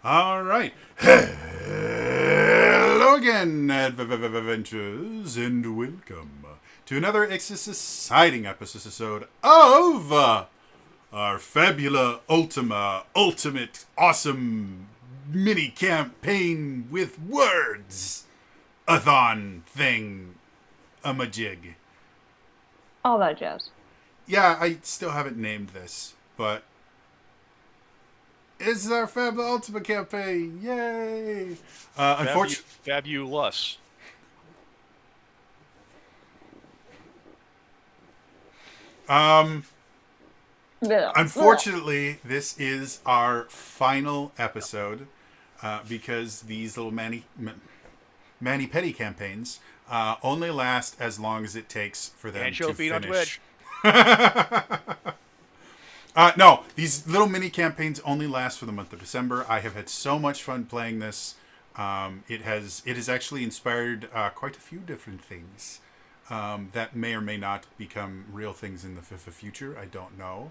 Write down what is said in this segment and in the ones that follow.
All right. Hello again, adventurers, and welcome to another exciting episode of our Fabula Ultima Ultimate Awesome Mini Campaign with Words Athon thing a-majig. All that jazz. Yeah, I still haven't named this, but it's our Fabula Ultima campaign. Yay! Unfortunately, Fabulous. um, Ugh. unfortunately, this is our final episode because these little Manny Petty campaigns only last as long as it takes for them And to show feet on finish. Twitch. No, these little mini campaigns only last for the month of December. I have had so much fun playing this. It has actually inspired quite a few different things that may or may not become real things in the future. I don't know.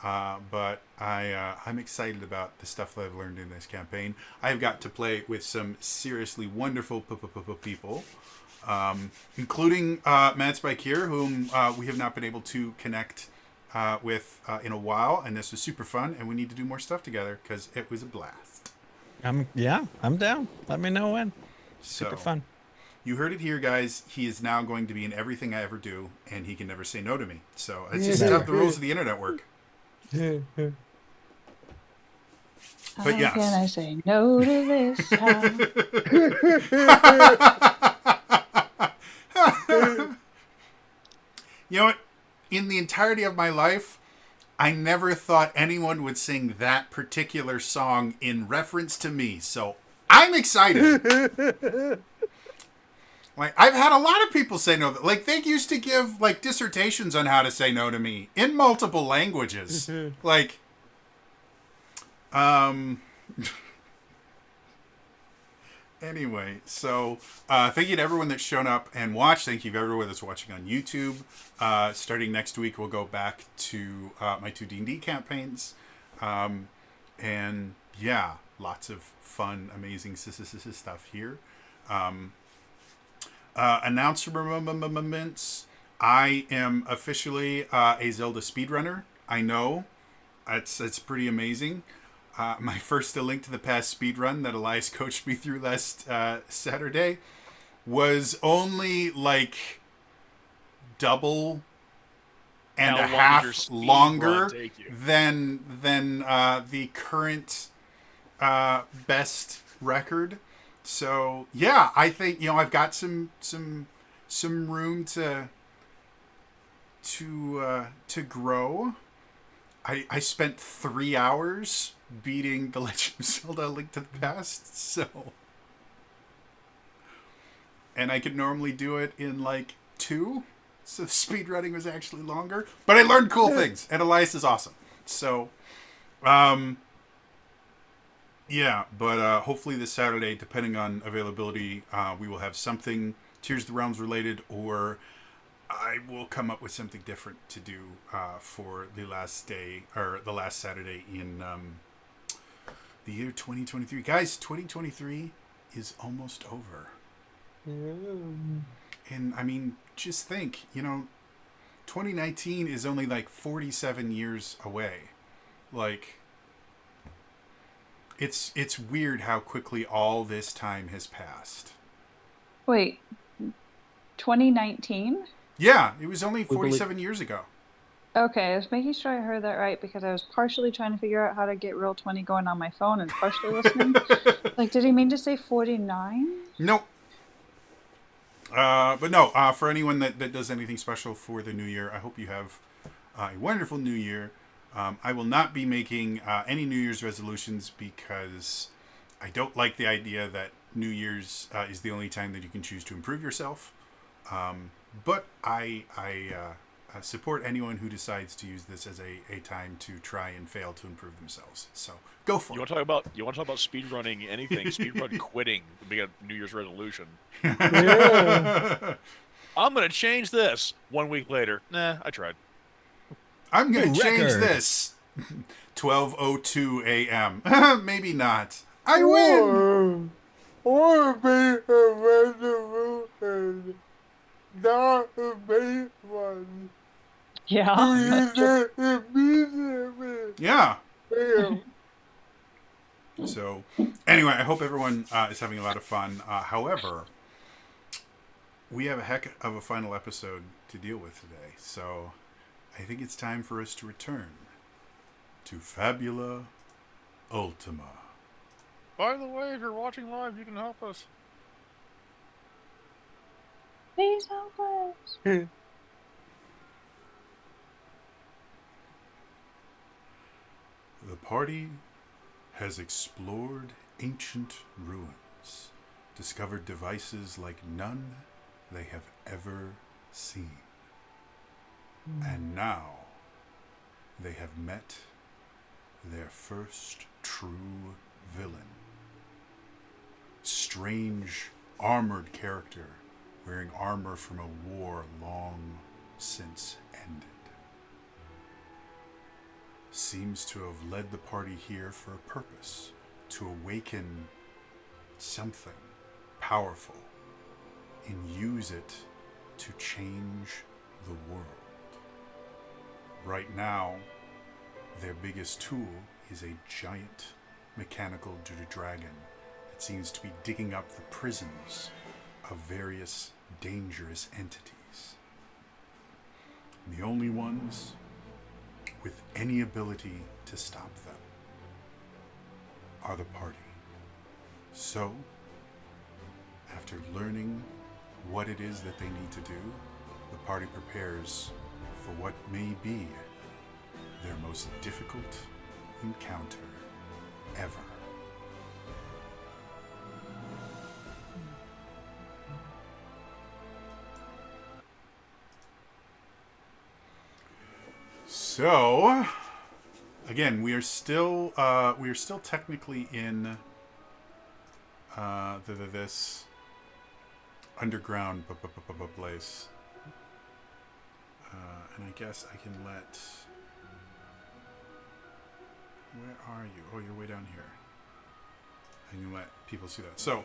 But I'm excited about the stuff that I've learned in this campaign. I've got to play with some seriously wonderful people, including Matt Spike here, whom we have not been able to connect with in a while, and this was super fun, and we need to do more stuff together because it was a blast. I'm down. Let me know when. Super So, fun. you heard it here, guys. He is now going to be in everything I ever do, and he can never say no to me. So it's just how the rules of the internet work. But How yes. can I say no to this? You know what? In the entirety of my life, I never thought anyone would sing that particular song in reference to me. So I'm excited. Like, I've had a lot of people say no. Like, they used to give, like, dissertations on how to say no to me in multiple languages. Like, anyway, so thank you to everyone that's shown up and watched. Thank you to everyone that's watching on YouTube. Starting next week, we'll go back to my two D&D campaigns. And yeah, lots of fun, amazing stuff here. Announcements. I am officially a Zelda speedrunner. I know. It's pretty amazing. My first A Link to the Past speedrun that Elias coached me through last Saturday was only like double and How a long did your half speed longer run take you? than the current best record. So yeah, I think I've got some room to grow. I spent 3 hours beating The Legend of Zelda: A Link to the Past, so, and I could normally do it in like 2, so speedrunning was actually longer. But I learned cool things, and Elias is awesome. So, yeah, but hopefully this Saturday, depending on availability, we will have something Tears of the Realms related, or I will come up with something different to do for the last day, or the last Saturday in the year 2023. Guys, 2023 is almost over. And I mean, just think, 2019 is only like 47 years away. Like, it's weird how quickly all this time has passed. Wait, 2019? Yeah, it was only 47 years ago. Okay, I was making sure I heard that right because I was partially trying to figure out how to get Roll20 going on my phone and partially listening. Like, did he mean to say 49? Nope. But no, for anyone that does anything special for the new year, I hope you have a wonderful new year. I will not be making any New Year's resolutions because I don't like the idea that New Year's is the only time that you can choose to improve yourself. But I support anyone who decides to use this as a time to try and fail to improve themselves. So go for You it. want to talk about speed running anything? Speedrun quitting would be a New Year's resolution. Yeah. I'm gonna change this. 1 week later, nah, I tried. I'm going New to change record. this. 12:02 a.m. Maybe not. I win! Or be a resolution, not a big one. Yeah. Do you get immediately? Yeah. Bam. So, anyway, I hope everyone is having a lot of fun. However, we have a heck of a final episode to deal with today. So, I think it's time for us to return to Fabula Ultima. By the way, if you're watching live, you can help us. Please help us. The party has explored ancient ruins, discovered devices like none they have ever seen. And now they have met their first true villain. Strange, armored character wearing armor from a war long since ended. Seems to have led the party here for a purpose, to awaken something powerful and use it to change the world. Right now, their biggest tool is a giant mechanical dragon that seems to be digging up the prisons of various dangerous entities. And the only ones with any ability to stop them are the party. So, after learning what it is that they need to do, the party prepares for what may be their most difficult encounter ever. So, again, we are still technically in this underground place, and I guess I can let. Where are you? Oh, you're way down here. I can let people see that. So,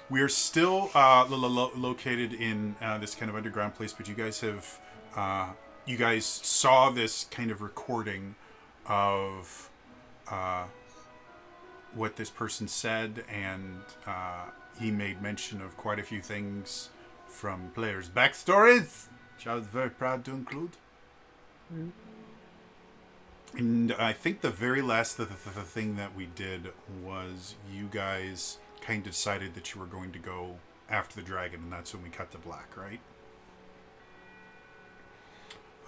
we are still located in this kind of underground place, but you guys have. You guys saw this kind of recording of what this person said, and he made mention of quite a few things from players' backstories, which I was very proud to include. Mm-hmm. And I think the very last the thing that we did was you guys kind of decided that you were going to go after the dragon, and that's when we cut to black, right?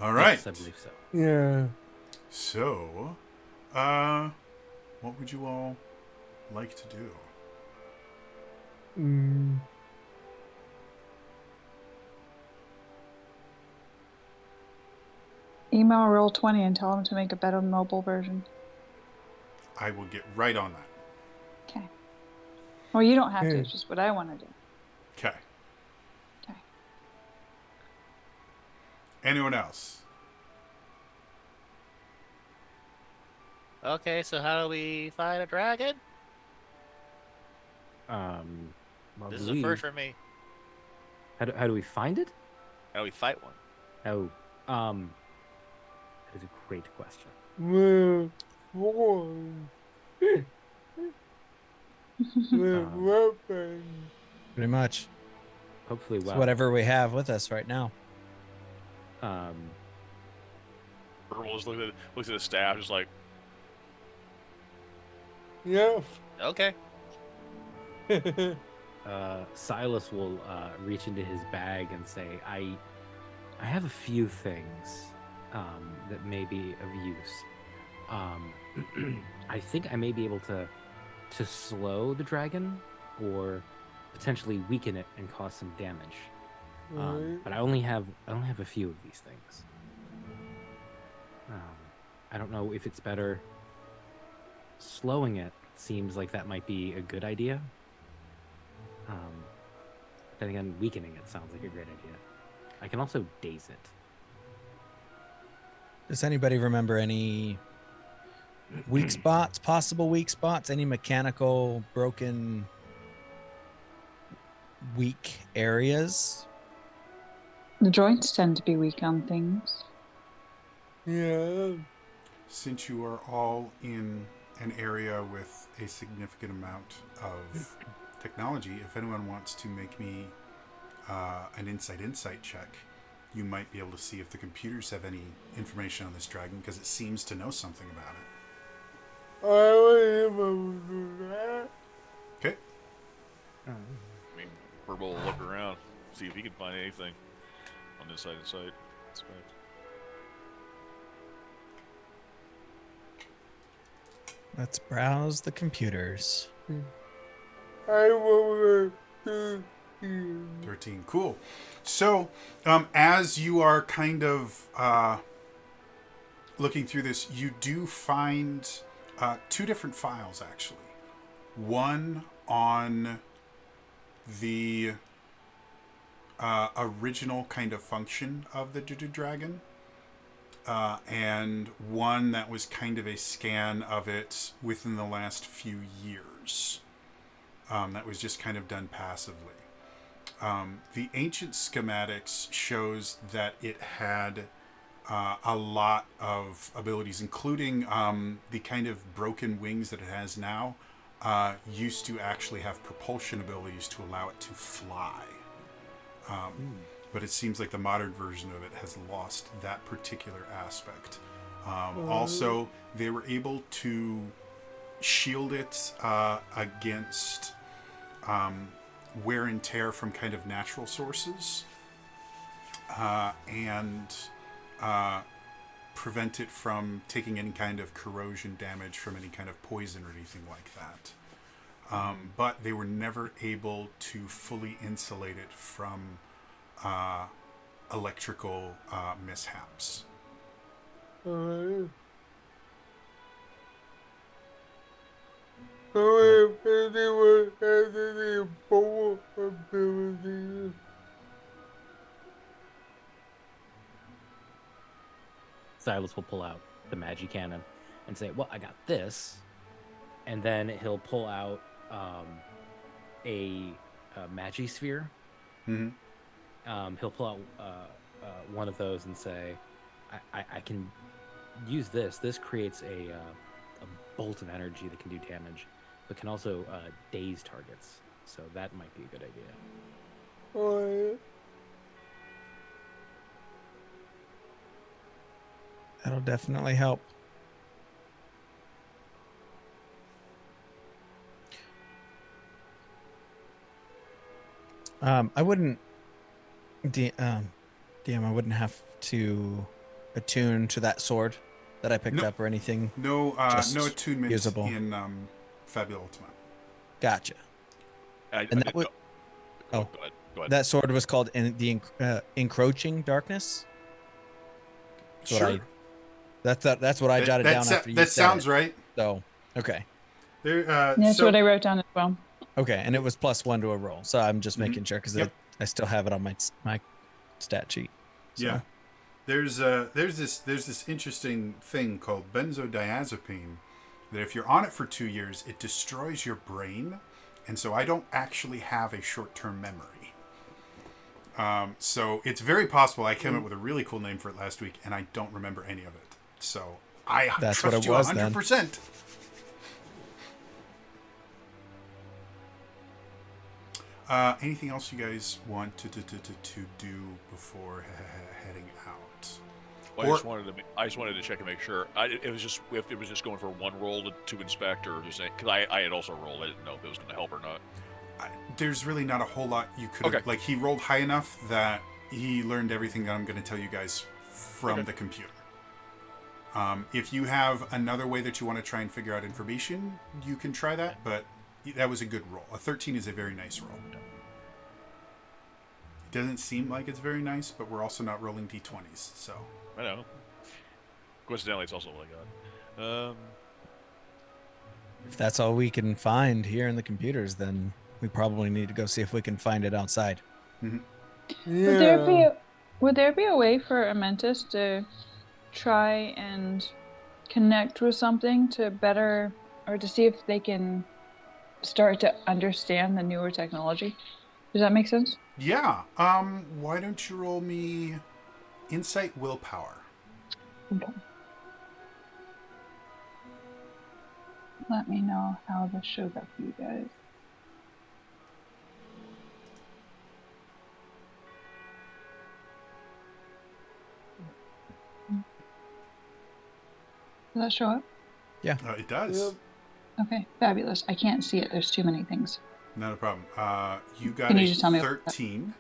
All right. Yes, I believe so. Yeah. So, what would you all like to do? Email Roll20 and tell them to make a better mobile version. I will get right on that. Okay. Well, you don't have to. It's just what I want to do. Okay. Okay. Anyone else? Okay, so how do we fight a dragon? Well, This is a first for me. How do we find it? How do we fight one? Oh, that is a great question. Pretty much. Hopefully, It's well, whatever we have with us right now. Burl just looks at his staff, just like, Yeah. Okay. Silas will reach into his bag and say, I have a few things that may be of use. I think I may be able to slow the dragon or potentially weaken it and cause some damage. But I only have a few of these things. I don't know if it's better. Slowing it seems like that might be a good idea. Then again, weakening it sounds like a great idea. I can also daze it. Does anybody remember any Weak spots, possible weak spots, any mechanical broken weak areas? The joints tend to be weak on things. Yeah. Since you are all in an area with a significant amount of technology, if anyone wants to make me an insight check, you might be able to see if the computers have any information on this dragon, because it seems to know something about it. I was able to do that. Okay. I mean, Purple will look around, see if he can find anything on this side of sight. Let's browse the computers. I will do 13. Cool. So, as you are kind of looking through this, you do find two different files, actually. One on the original kind of function of the dragon, and one that was kind of a scan of it within the last few years. That was just kind of done passively. The ancient schematics shows that it had a lot of abilities, including the kind of broken wings that it has now. Used to actually have propulsion abilities to allow it to fly. But it seems like the modern version of it has lost that particular aspect. Also, they were able to shield it against wear and tear from kind of natural sources, and prevent it from taking any kind of corrosion damage from any kind of poison or anything like that. But they were never able to fully insulate it from electrical mishaps. So if anyone has any bowl abilities, Silas will pull out the magi cannon and say, "Well, I got this," and then he'll pull out a magi sphere. Mm-hmm. He'll pull out one of those and say, I can use this. This creates a bolt of energy that can do damage, but can also daze targets. So that might be a good idea." That'll definitely help. I wouldn't, DM, I wouldn't have to attune to that sword that I picked No. up or anything. No, Just no attunement usable. in Fabula Ultima. Gotcha. I And that didn't would, know. oh, Go ahead. that sword was called the Encroaching Darkness. That's what Sure. that's what I jotted down after you said that sounds it. right. So, okay. There, That's so, what I wrote down as well. Okay, and it was +1 to a roll. So I'm just making sure because Yep. I still have it on my stat sheet. So. Yeah. There's this interesting thing called benzodiazepine that if you're on it for 2 years, it destroys your brain, and so I don't actually have a short-term memory. So it's very possible I came up with a really cool name for it last week, and I don't remember any of it. So I That's trust what it you was 100%. Anything else you guys want to do before heading out? Well, I just wanted to check and make sure. It was just if it was just going for one roll to inspect, or just because I had also rolled. I didn't know if it was going to help or not. There's really not a whole lot you could have. Okay. Like, he rolled high enough that he learned everything that I'm going to tell you guys from the computer. If you have another way that you want to try and figure out information, you can try that, but that was a good roll. A 13 is a very nice roll. It doesn't seem like it's very nice, but we're also not rolling d20s, so. I know. Coincidentally, it's also what I got. If that's all we can find here in the computers, then we probably need to go see if we can find it outside. yeah. Would there be a way for Amentus to try and connect with something to better, or to see if they can start to understand the newer technology. Does that make sense? Yeah. Why don't you roll me insight willpower? Okay. Let me know how this shows up for you guys. Does that show up? It does. Yep. Okay, fabulous. I can't see it. There's too many things. Not a problem. You got Can you a just tell me- 13.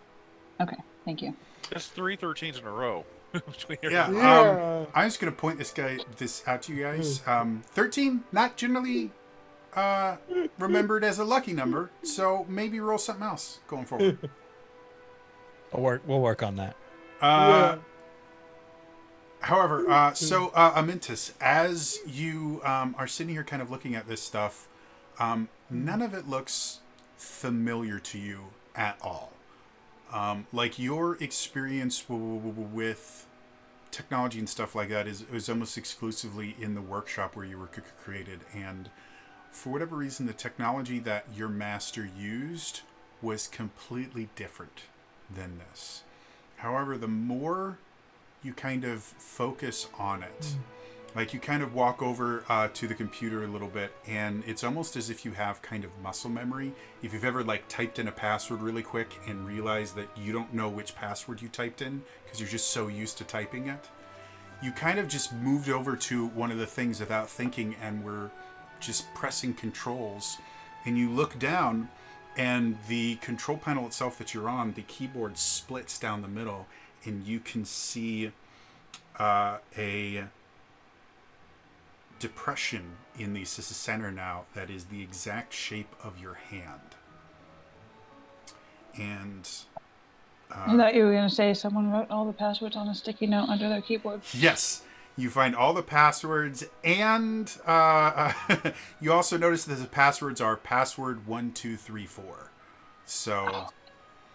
Okay, thank you. That's 3 13s in a row. Between your- Yeah. Yeah. I'm just gonna point this out to you guys. 13, not generally remembered as a lucky number, so maybe roll something else going forward. We'll work on that. Yeah. However, Amintus, as you are sitting here kind of looking at this stuff, none of it looks familiar to you at all. Like your experience with technology and stuff like that is almost exclusively in the workshop where you were created, and for whatever reason, the technology that your master used was completely different than this. However, the more you kind of focus on it, like you kind of walk over to the computer a little bit, and it's almost as if you have kind of muscle memory. If you've ever like typed in a password really quick and realized that you don't know which password you typed in because you're just so used to typing it, you kind of just moved over to one of the things without thinking and were just pressing controls, and you look down and the control panel itself that you're on, the keyboard splits down the middle, and you can see a depression in the center now that is the exact shape of your hand. And I thought you were going to say someone wrote all the passwords on a sticky note under their keyboard. yes, you find all the passwords, and you also notice that the passwords are password 1234. So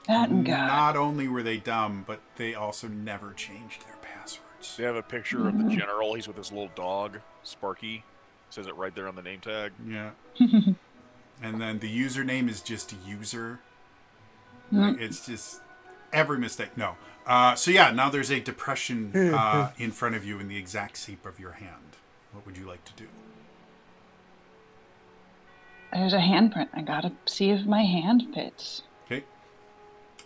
That and God. not only were they dumb, but they also never changed their passwords. They have a picture of the general. He's with his little dog, Sparky. Says it right there on the name tag. Yeah. And then the username is just user. Like, it's just every mistake. No. So yeah, now there's a depression in front of you in the exact shape of your hand. What would you like to do? There's a handprint. I gotta see if my hand fits. Okay.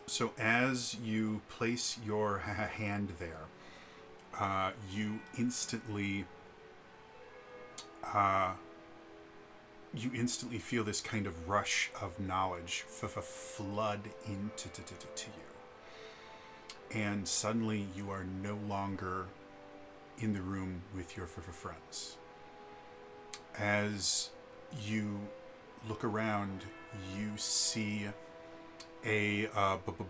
So as you place your hand there, you instantly feel this kind of rush of knowledge flood into you. And suddenly you are no longer in the room with your friends. As you look around, you see a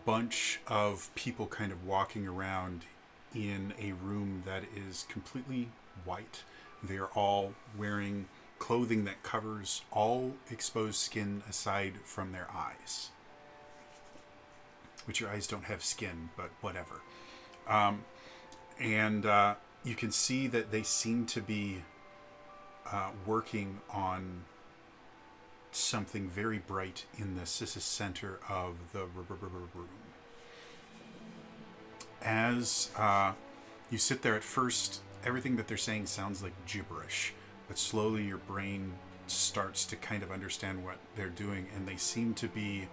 bunch of people kind of walking around in a room that is completely white. They are all wearing clothing that covers all exposed skin aside from their eyes. Which your eyes don't have skin, but whatever. And you can see that they seem to be working on something very bright in the center of the room. As you sit there, at first, everything that they're saying sounds like gibberish, but slowly your brain starts to kind of understand what they're doing, and they seem to be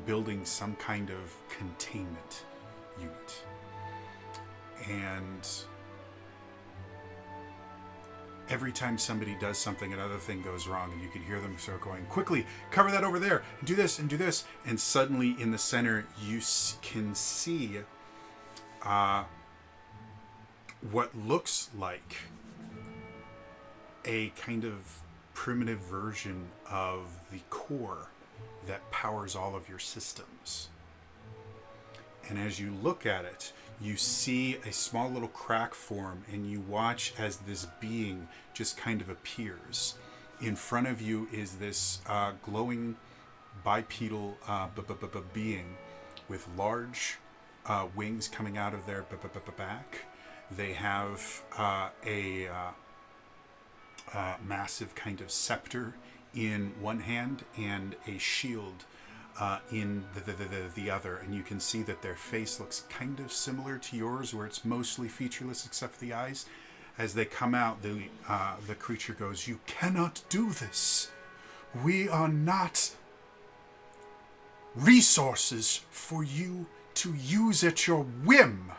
building some kind of containment unit. And every time somebody does something, another thing goes wrong, and you can hear them start going, quickly, cover that over there, and do this, and do this. And suddenly in the center, you can see what looks like a kind of primitive version of the core that powers all of your systems. And as you look at it, you see a small little crack form, and you watch as this being just kind of appears. In front of you is this glowing bipedal being with large wings coming out of their back, They have massive kind of scepter in one hand and a shield in the other, and you can see that their face looks kind of similar to yours, where it's mostly featureless except for the eyes. As they come out, the creature goes, "You cannot do this. We are not resources for you to use at your whim."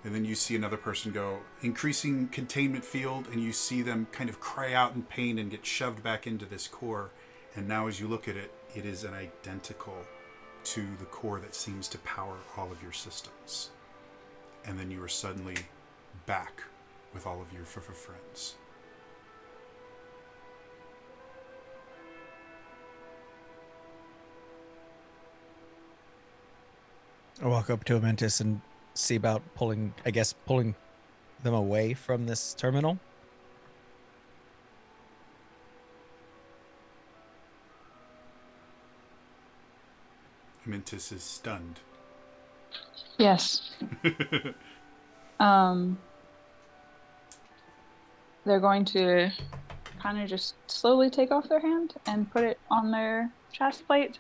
And then you see another person go, increasing containment field, and you see them kind of cry out in pain and get shoved back into this core. And now as you look at it, it is an identical to the core that seems to power all of your systems. And then you are suddenly back with all of your friends. I walk up to Amentis and see about pulling them away from this terminal. Mintus is stunned. Yes. They're going to kind of just slowly take off their hand and put it on their chest plate,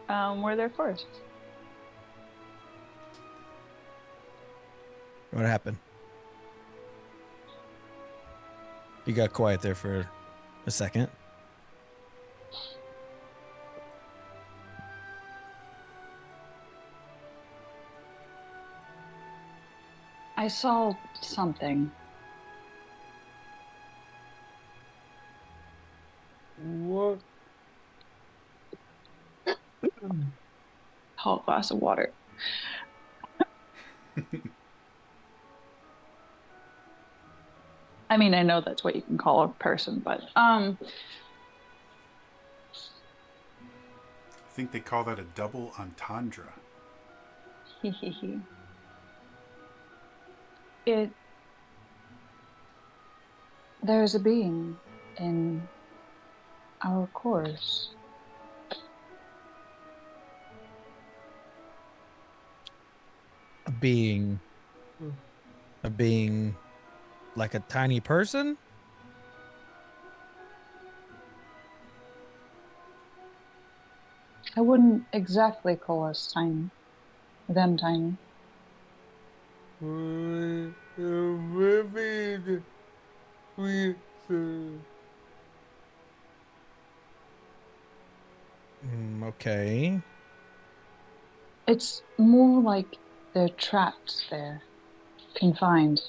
where their core is. What happened? You got quiet there for a second. I saw something. What? Whole glass of water. I mean, I know that's what you can call a person, but I think they call that a double entendre. There's a being in our course. A being like a tiny person? I wouldn't exactly call us tiny. Them tiny. Maybe we Okay. It's more like they're trapped there, confined,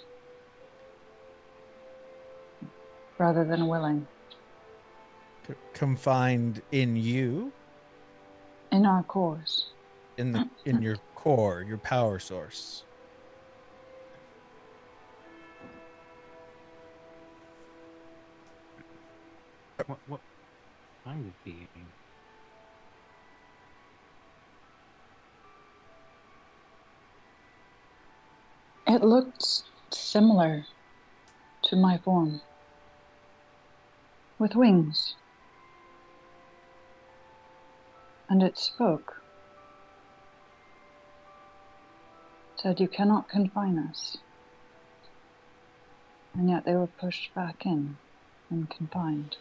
rather than willing. Confined in you, In our course. in your core, your power source. What kind of being? It looked similar to my form, with wings. And it spoke. Said, "You cannot confine us." And yet they were pushed back in and confined.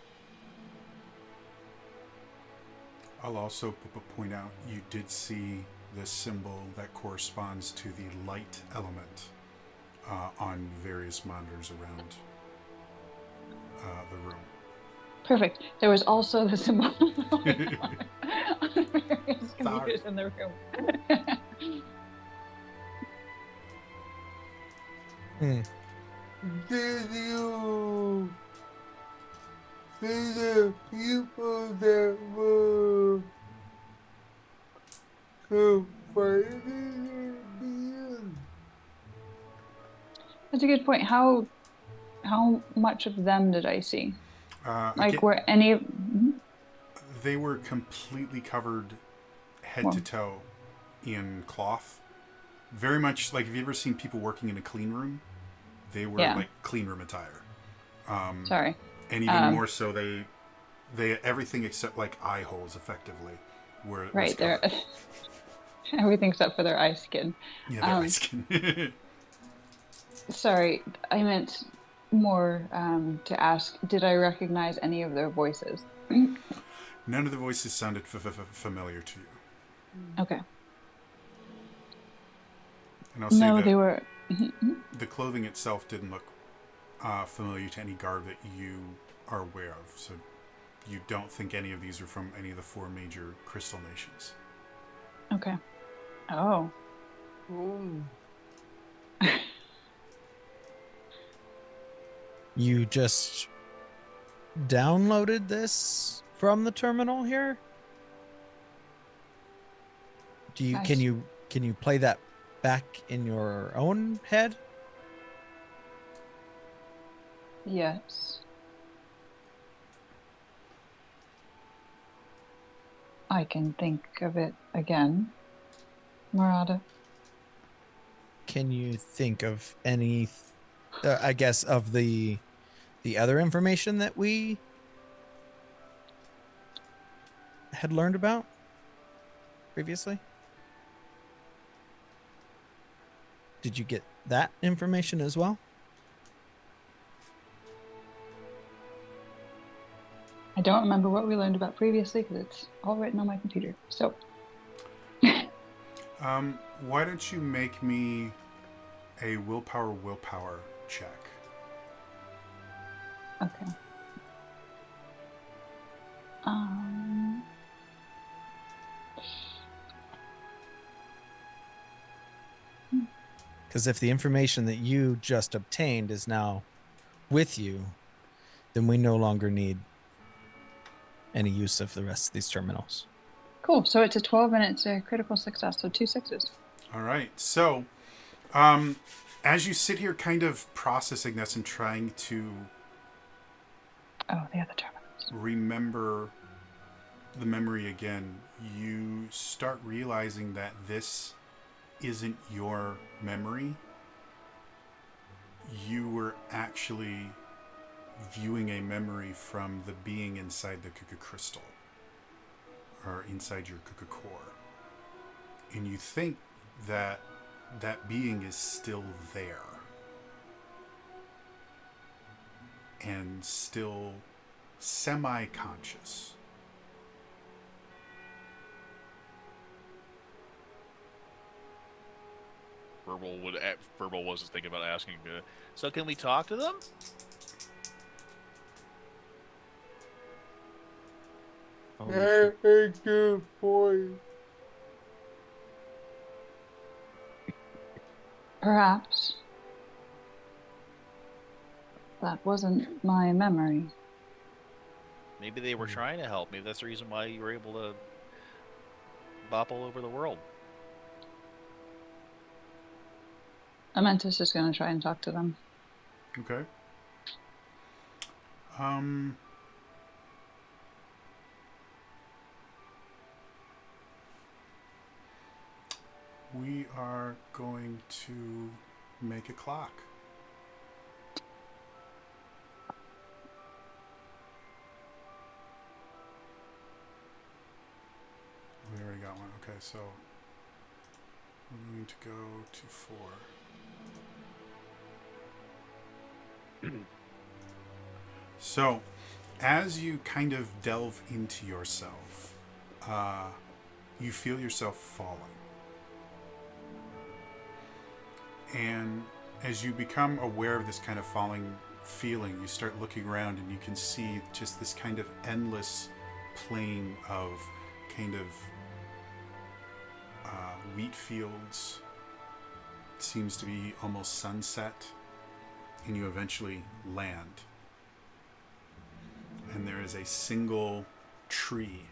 I'll also point out you did see the symbol that corresponds to the light element on various monitors around the room. Perfect. There was also the symbol on various computers in the room. Did you see the people that were confining in? That's a good point. How much of them did I see? Like, Again, were any of... they were completely covered head Well. to toe in cloth. Very much like, have you ever seen people working in a clean room? They were Yeah. like clean room attire. Sorry. And even more so, they everything except like eye holes effectively were Right, covered. they're... Everything except for their eye skin. Yeah, their eye skin. Sorry, I meant more to ask, did I recognize any of their voices? None of the voices sounded familiar to you. Okay. And I'll say No, that they were. the clothing itself didn't look familiar to any garb that you are aware of. So you don't think any of these are from any of the 4 major crystal nations. Okay. Oh. Mm. You just downloaded this from the terminal here? Can you play that back in your own head? Yes. I can think of it again. Murata. Can you think of any I guess of the other information that we had learned about previously? Did you get that information as well? I don't remember what we learned about previously because it's all written on my computer. So. Why don't you make me a willpower check? Okay. Because if the information that you just obtained is now with you, then we no longer need any use of the rest of these terminals. Cool. So it's a 12 and it's a critical success. So 2 6s. All right. So, as you sit here kind of processing this and trying to Oh, the other terminals. remember the memory again, you start realizing that this isn't your memory. You were actually viewing a memory from the being inside the Kuka crystal, or inside your Kuka core. And you think that that being is still there. And still semi-conscious. Verbal was thinking about asking. So can we talk to them? Very good boy. Perhaps. That wasn't my memory. Maybe they were trying to help. Maybe that's the reason why you were able to bop all over the world. Amentus is going to try and talk to them. Okay. We are going to make a clock. We already got one. Okay, so we're going to go to 4. So, as you kind of delve into yourself, you feel yourself falling. And as you become aware of this kind of falling feeling, you start looking around and you can see just this kind of endless plain of kind of wheat fields. It seems to be almost sunset, and you eventually land. And there is a single tree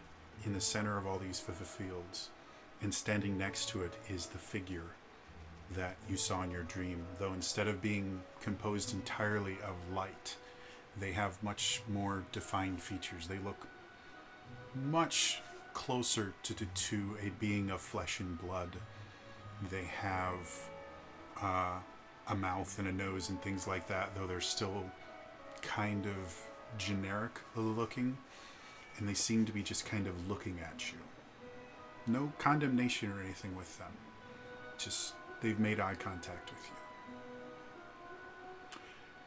in the center of all these fields, and standing next to it is the figure that you saw in your dream, though instead of being composed entirely of light, they have much more defined features. They look much closer to a being of flesh and blood. They have a mouth and a nose and things like that, though they're still kind of generic looking, and they seem to be just kind of looking at you. No condemnation or anything with them. Just they've made eye contact with you.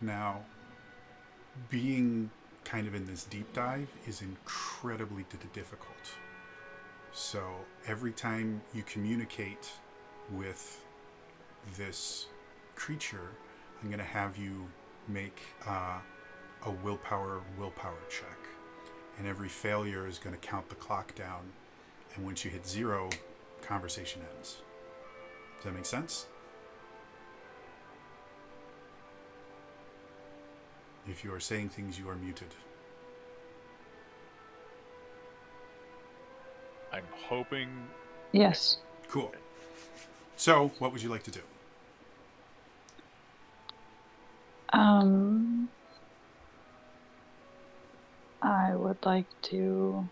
Now, being kind of in this deep dive is incredibly difficult. So every time you communicate with this creature, I'm going to have you make a willpower check. And every failure is going to count the clock down. And once you hit 0, conversation ends. Does that make sense? If you are saying things, you are muted. I'm hoping. Yes. Cool. So, what would you like to do? I would like to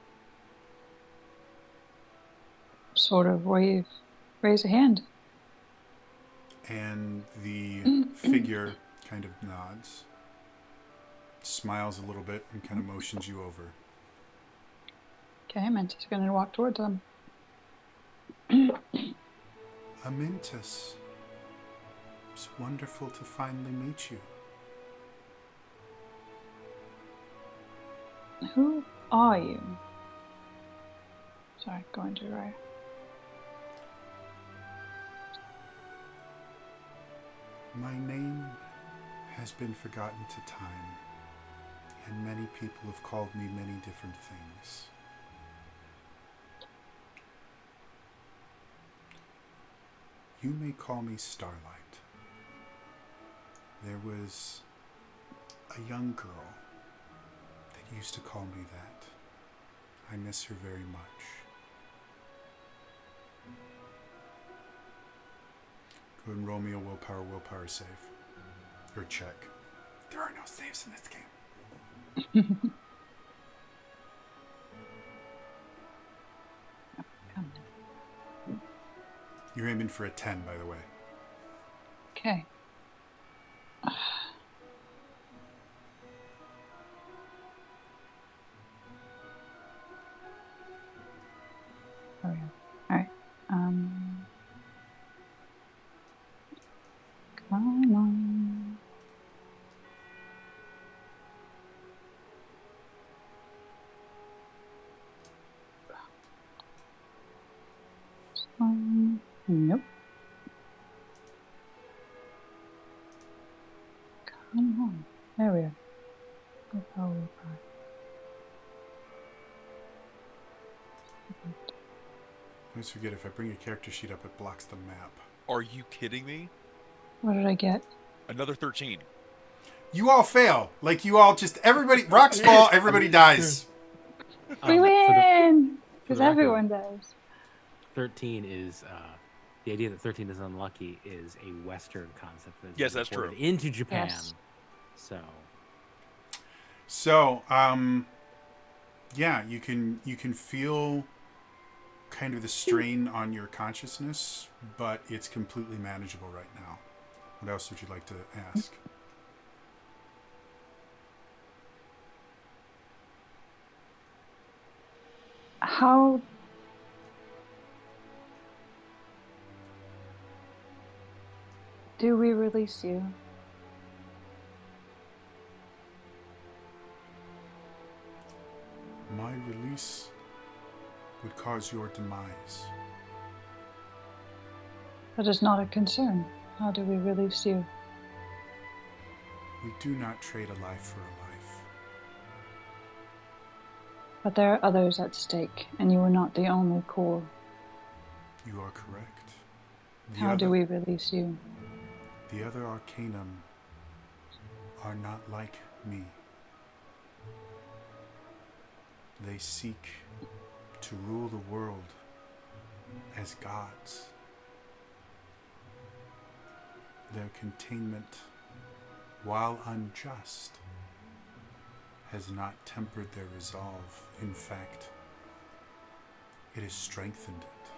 sort of raise a hand. And the figure kind of nods, smiles a little bit, and kind of motions you over. Okay, Mantis going to walk towards them. Amintus, it's wonderful to finally meet you. Who are you? Sorry, going to Raya. My name has been forgotten to time, and many people have called me many different things. You may call me Starlight. There was a young girl that used to call me that. I miss her very much. Go ahead and roll me a willpower save. Or check. There are no saves in this game. You're aiming for a 10, by the way. Okay. There we go. Alright. Come on. Nope. Come on. There we are. Willpower. I always forget, if I bring a character sheet up, it blocks the map. Are you kidding me? What did I get? Another 13. You all fail. Like, you all just, everybody, rocks fall, everybody dies. We For the win! Because record, everyone does. 13 is the idea that 13 is unlucky is a Western concept. That's Yes, that's imported true. into Japan. Yes. So Yeah, you can feel kind of the strain on your consciousness, but it's completely manageable right now. What else would you like to ask? How do we release you? My release would cause your demise. That is not a concern. How do we release you? We do not trade a life for a life. But there are others at stake, and you are not the only core. You are correct. How do we release you? The other Arcanum are not like me. They seek to rule the world as gods. Their containment, while unjust, has not tempered their resolve. In fact, it has strengthened it.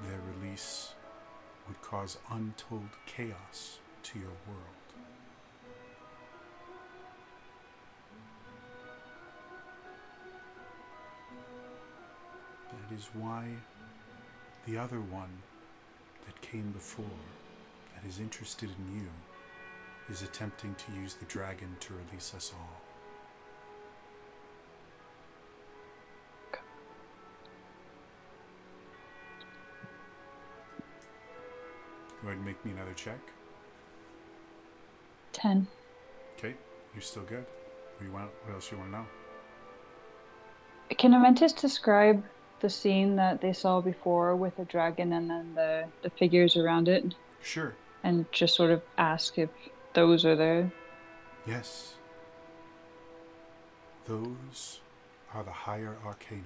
Their release would cause untold chaos to your world. That is why the other one that came before, that is interested in you, is attempting to use the dragon to release us all. Go ahead and make me another check. 10. Okay, you're still good. What else you want to know? Can Aventus describe the scene that they saw before with the dragon and then the figures around it? Sure. And just sort of ask if those are there? Yes. Those are the higher arcanum.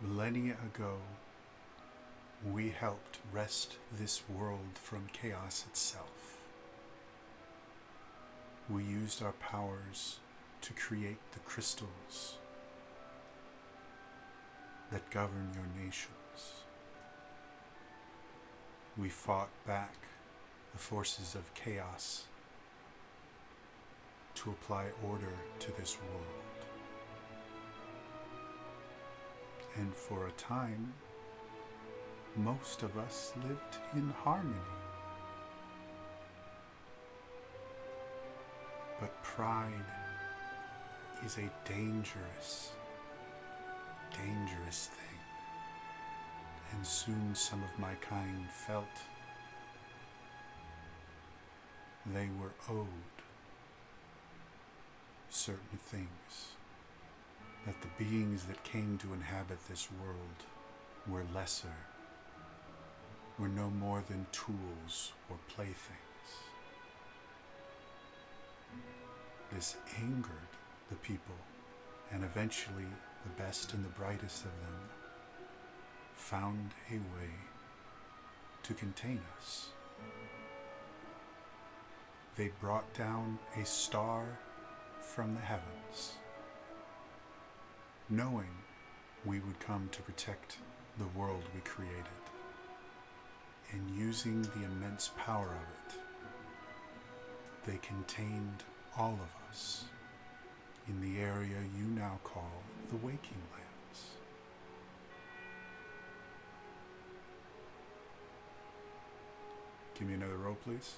Millennia ago, we helped wrest this world from chaos itself. We used our powers to create the crystals that govern your nations. We fought back the forces of chaos to apply order to this world. And for a time, most of us lived in harmony. But pride is a dangerous, dangerous thing. And soon some of my kind felt they were owed certain things, that the beings that came to inhabit this world were lesser, were no more than tools or playthings. This angered the people, and eventually the best and the brightest of them found a way to contain us. They brought down a star from the heavens, knowing we would come to protect the world we created, and using the immense power of it, they contained all of us in the area you now call the Waking Lands. Give me another roll, please.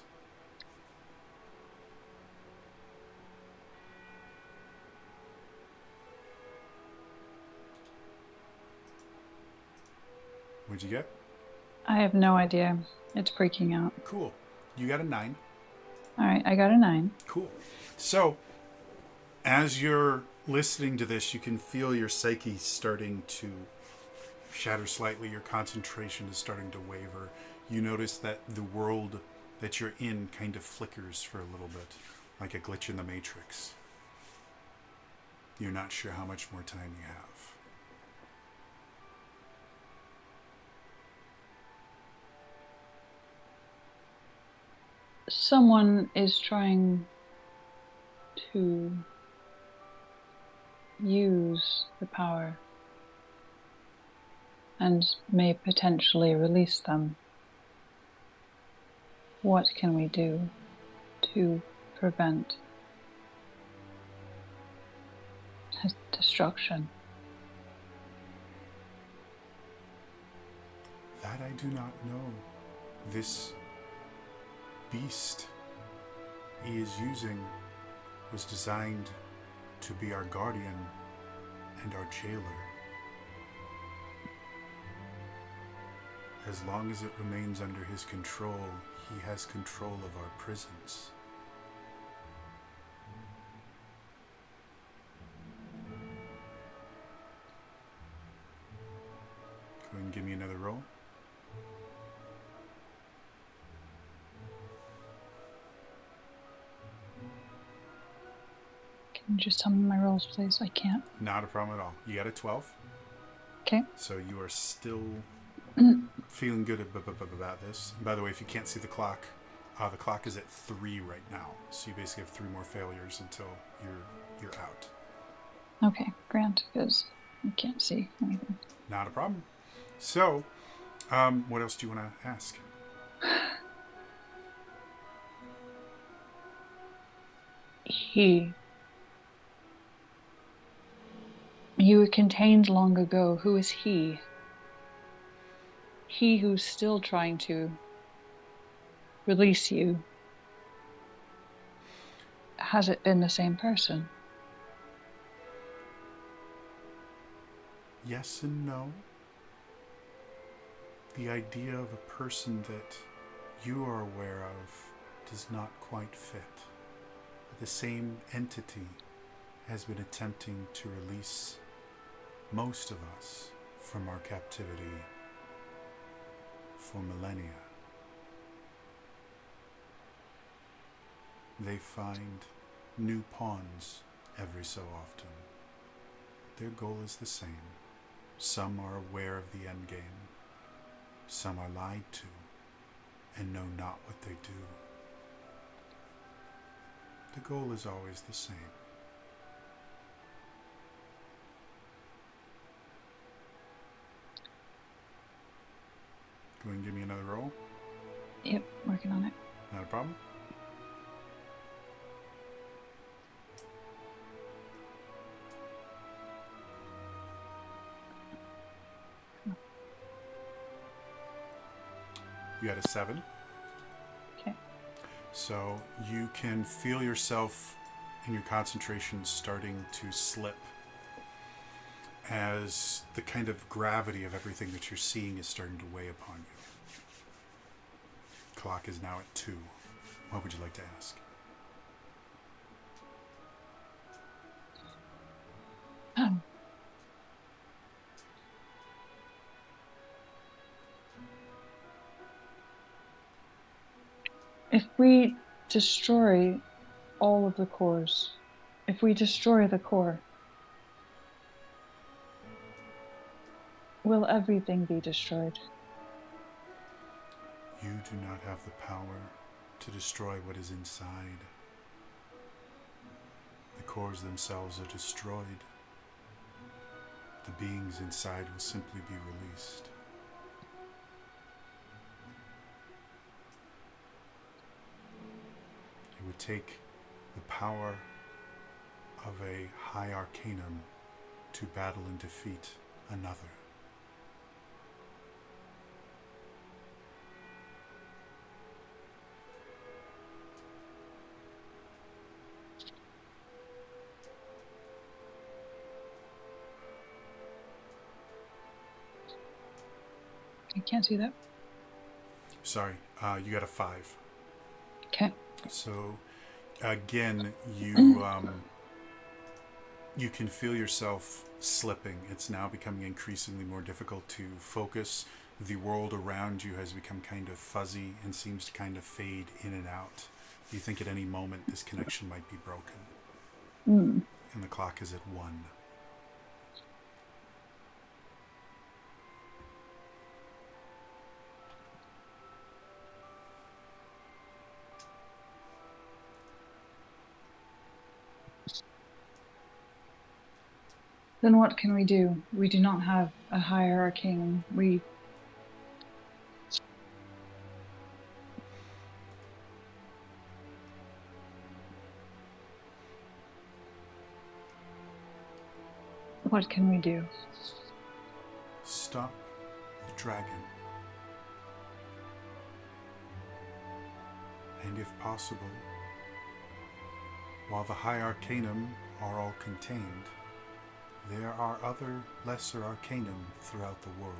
What'd you get? I have no idea. It's freaking out. Cool. You got a 9. All right, I got a 9. Cool. So, as you're listening to this, you can feel your psyche starting to shatter slightly. Your concentration is starting to waver. You notice that the world that you're in kind of flickers for a little bit, like a glitch in the Matrix. You're not sure how much more time you have. Someone is trying to use the power and may potentially release them. What can we do to prevent his destruction? That I do not know. This beast he is using was designed to be our guardian and our jailer. As long as it remains under his control, he has control of our prisons. Go ahead and give me another roll. Can you just tell me my rolls, please? I can't. Not a problem at all. You got a 12. Okay. So you are still feeling good about this. And by the way, if you can't see the clock is at 3 right now. So you basically have 3 more failures until you're out. Okay, Grant, because I can't see anything. Not a problem. So, what else do you want to ask? You were contained long ago. Who is he? He who's still trying to release you has it been the same person? Yes and no. The idea of a person that you are aware of does not quite fit. But the same entity has been attempting to release most of us from our captivity for millennia. They find new pawns every so often. Their goal is the same. Some are aware of the end game. Some are lied to and know not what they do. The goal is always the same. Go ahead and give me another roll. Yep, working on it. Not a problem. You had a 7. Okay. So you can feel yourself and your concentration starting to slip as the kind of gravity of everything that you're seeing is starting to weigh upon you. Clock is now at 2. What would you like to ask? If we destroy all of the cores, if we destroy the core, will everything be destroyed? You do not have the power to destroy what is inside. The cores themselves are destroyed. The beings inside will simply be released. It would take the power of a high arcanum to battle and defeat another. I can't see that. Sorry, you got a 5. Okay. So, again, you can feel yourself slipping. It's now becoming increasingly more difficult to focus. The world around you has become kind of fuzzy and seems to kind of fade in and out. You think at any moment this connection might be broken. And the clock is at 1. Then what can we do? We do not have a higher arcanum. What can we do? Stop the dragon. And if possible, while the high arcanum are all contained, there are other lesser arcanum throughout the world,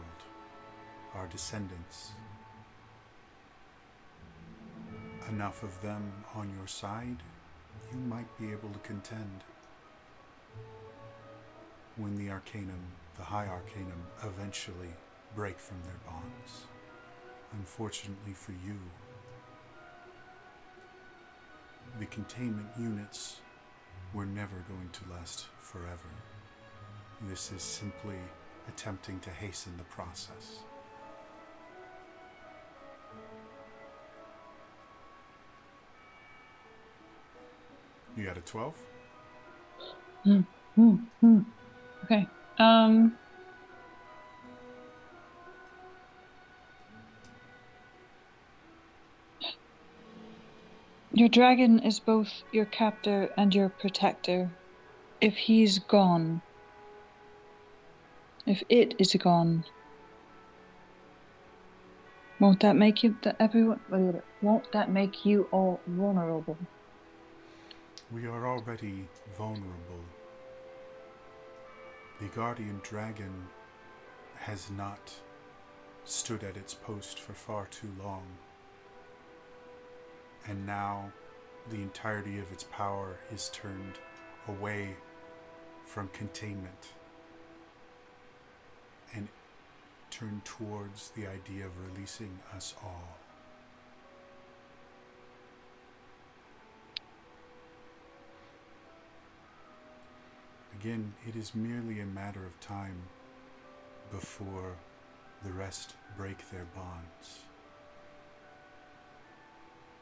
our descendants. Enough of them on your side, you might be able to contend. When the arcanum, the high arcanum, eventually break from their bonds. Unfortunately for you, the containment units were never going to last forever. This is simply attempting to hasten the process. You got a 12? Okay. Your dragon is both your captor and your protector. If he's gone, if it is gone, won't that make you won't that make you all vulnerable? We are already vulnerable. The guardian dragon has not stood at its post for far too long. And now the entirety of its power is turned away from containment and turned towards the idea of releasing us all. Again, it is merely a matter of time before the rest break their bonds.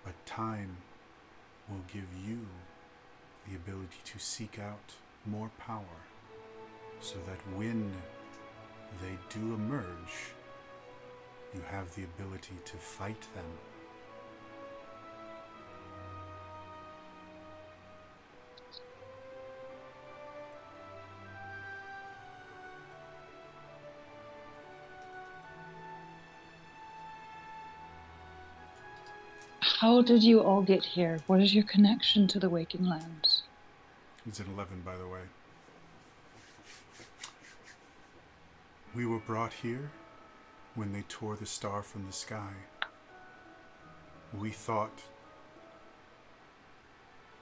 But time will give you the ability to seek out more power so that when they do emerge, you have the ability to fight them. How did you all get here? What is your connection to the Waking Lands? It's an 11, by the way. We were brought here when they tore the star from the sky. We thought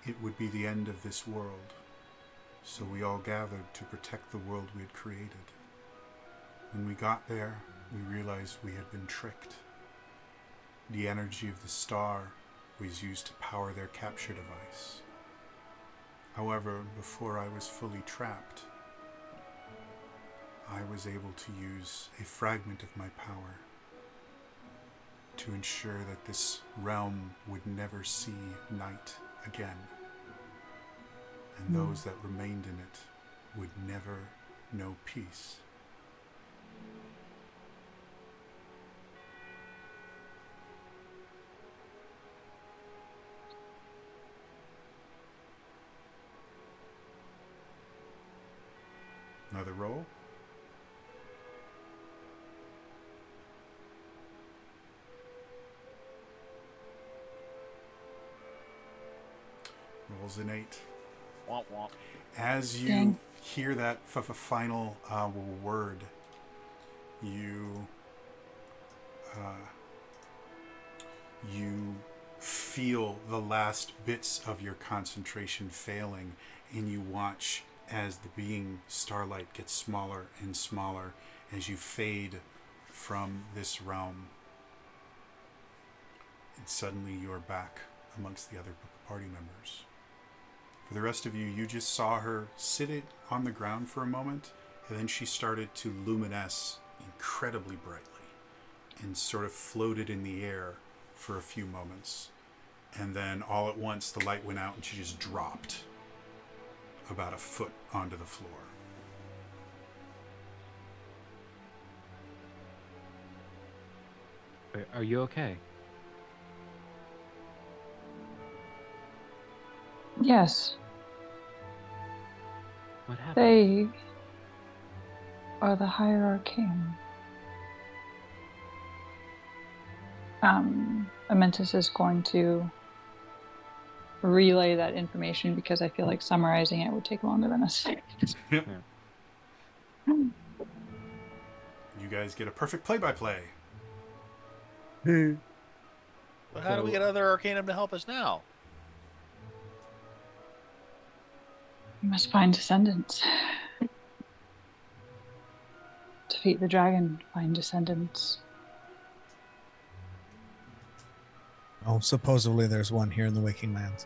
it would be the end of this world, so we all gathered to protect the world we had created. When we got there, we realized we had been tricked. The energy of the star was used to power their capture device. However, before I was fully trapped, I was able to use a fragment of my power to ensure that this realm would never see night again, and those that remained in it would never know peace. Another roll. Rolls an 8. Womp womp. As you Dang. hear that final word, you feel the last bits of your concentration failing, and you watch as the being Starlight gets smaller and smaller as you fade from this realm. And suddenly you're back amongst the other party members. For the rest of you, you just saw her sit it on the ground for a moment, and then she started to luminesce incredibly brightly and sort of floated in the air for a few moments. And then all at once the light went out and she just dropped about a foot onto the floor. Are you okay? Yes, What happened? they are the Higher Arcane. Amentus is going to relay that information because I feel like summarizing it would take longer than a second. Yep. You guys get a perfect play-by-play. But how do we get other Arcanum to help us now? You must find descendants. Defeat the dragon, find descendants. Oh, supposedly there's one here in the Waking Lands.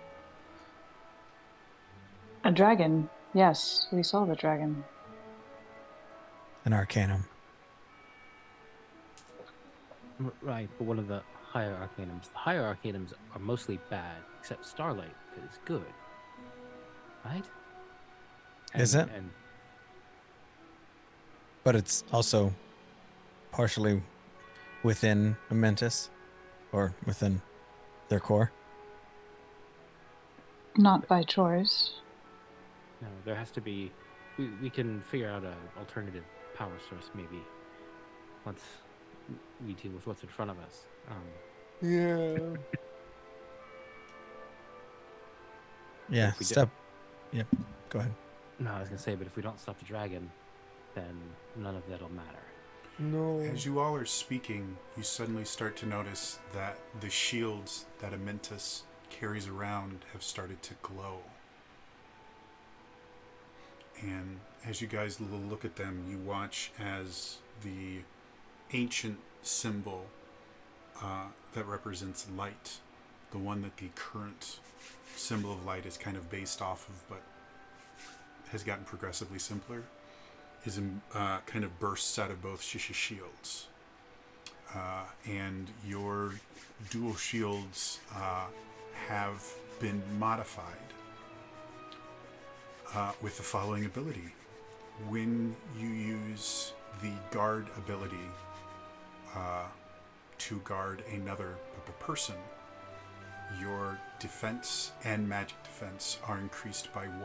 A dragon. Yes, we saw the dragon. An Arcanum. Right, but one of the higher Arcanums. The higher Arcanums are mostly bad, except Starlight is good. Right? Is it? And But it's also partially within Amentus, or within their core. Not by choice. no, there has to be. We can figure out an alternative power source maybe once we deal with what's in front of us. Yeah. Yeah. if we do- Step. Yep. Go ahead. No, I was gonna say, but if we don't stop the dragon, then none of that'll matter. No. As you all are speaking, you suddenly start to notice that the shields that Amentus carries around have started to glow. And as you guys look at them, you watch as the ancient symbol that represents light, the one that the current symbol of light is kind of based off of, but has gotten progressively simpler, is kind of bursts out of both shields. And your dual shields have been modified with the following ability. When you use the guard ability to guard another person, your defense and magic defense are increased by 1.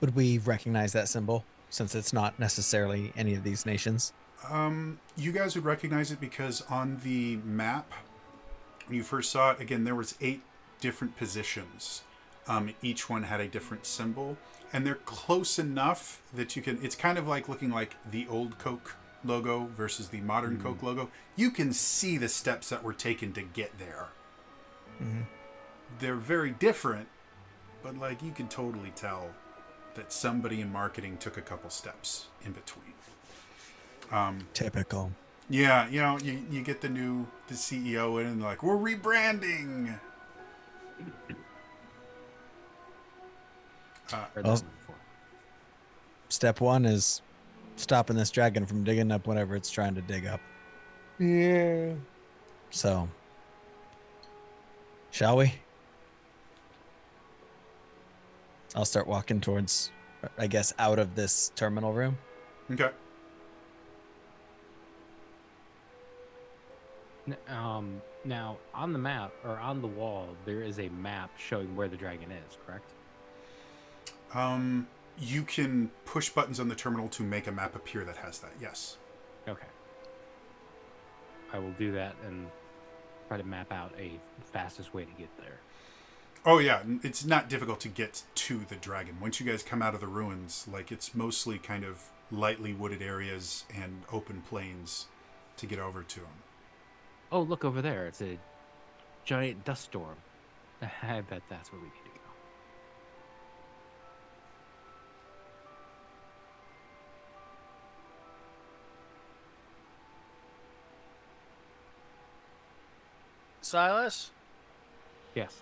Would we recognize that symbol since it's not necessarily any of these nations? You guys would recognize it because on the map, when you first saw it, again, there was 8 different positions. Each one had a different symbol, and they're close enough that you can, it's kind of like looking like the old Coke logo versus the modern Coke logo. You can see the steps that were taken to get there. Mm-hmm. They're very different, but like you can totally tell that somebody in marketing took a couple steps in between. Typical. Yeah, you get the CEO in and like, we're rebranding. Heard that Well- one before. Step 1 is stopping this dragon from digging up whatever it's trying to dig up. Yeah. So, shall we? I'll start walking towards, I guess, out of this terminal room. Okay. Now, on the map, or on the wall, there is a map showing where the dragon is, correct? You can push buttons on the terminal to make a map appear that has that. Yes. Okay. I will do that and try to map out a fastest way to get there. Oh yeah, it's not difficult to get to the dragon. Once you guys come out of the ruins, like it's mostly kind of lightly wooded areas and open plains to get over to him. Oh, look over there. It's a giant dust storm. I bet that's where we need to go. Silas, Yes.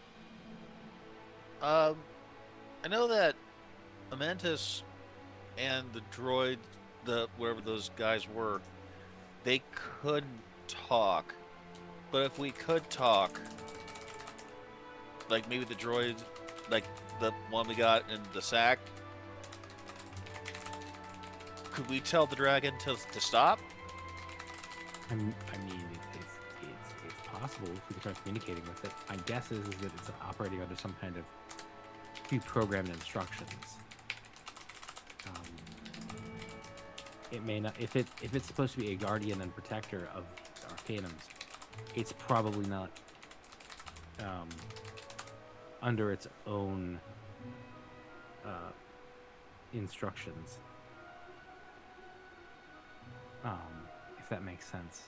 I know that Amentus and the droid, whatever those guys were, they couldn't talk. But if we could talk, like maybe the droid, like the one we got in the sack, could we tell the dragon to stop? I mean, it's possible if we can start communicating with it. My guess is that it's operating under some kind of pre-programmed instructions. It may not. If it's supposed to be a guardian and protector of Arcanums, it's probably not under its own instructions. If that makes sense.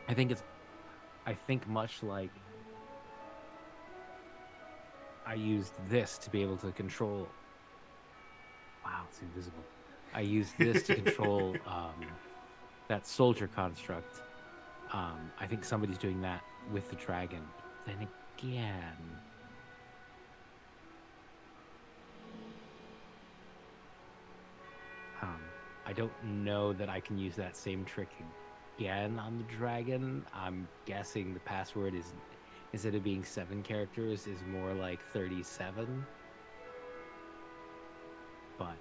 I think much like I used this to be able to control. Wow, it's invisible. I used this to control that soldier construct. I think somebody's doing that with the dragon. Then again, I don't know that I can use that same trick again on the dragon. I'm guessing the password is, instead of being 7 characters, is more like 37. But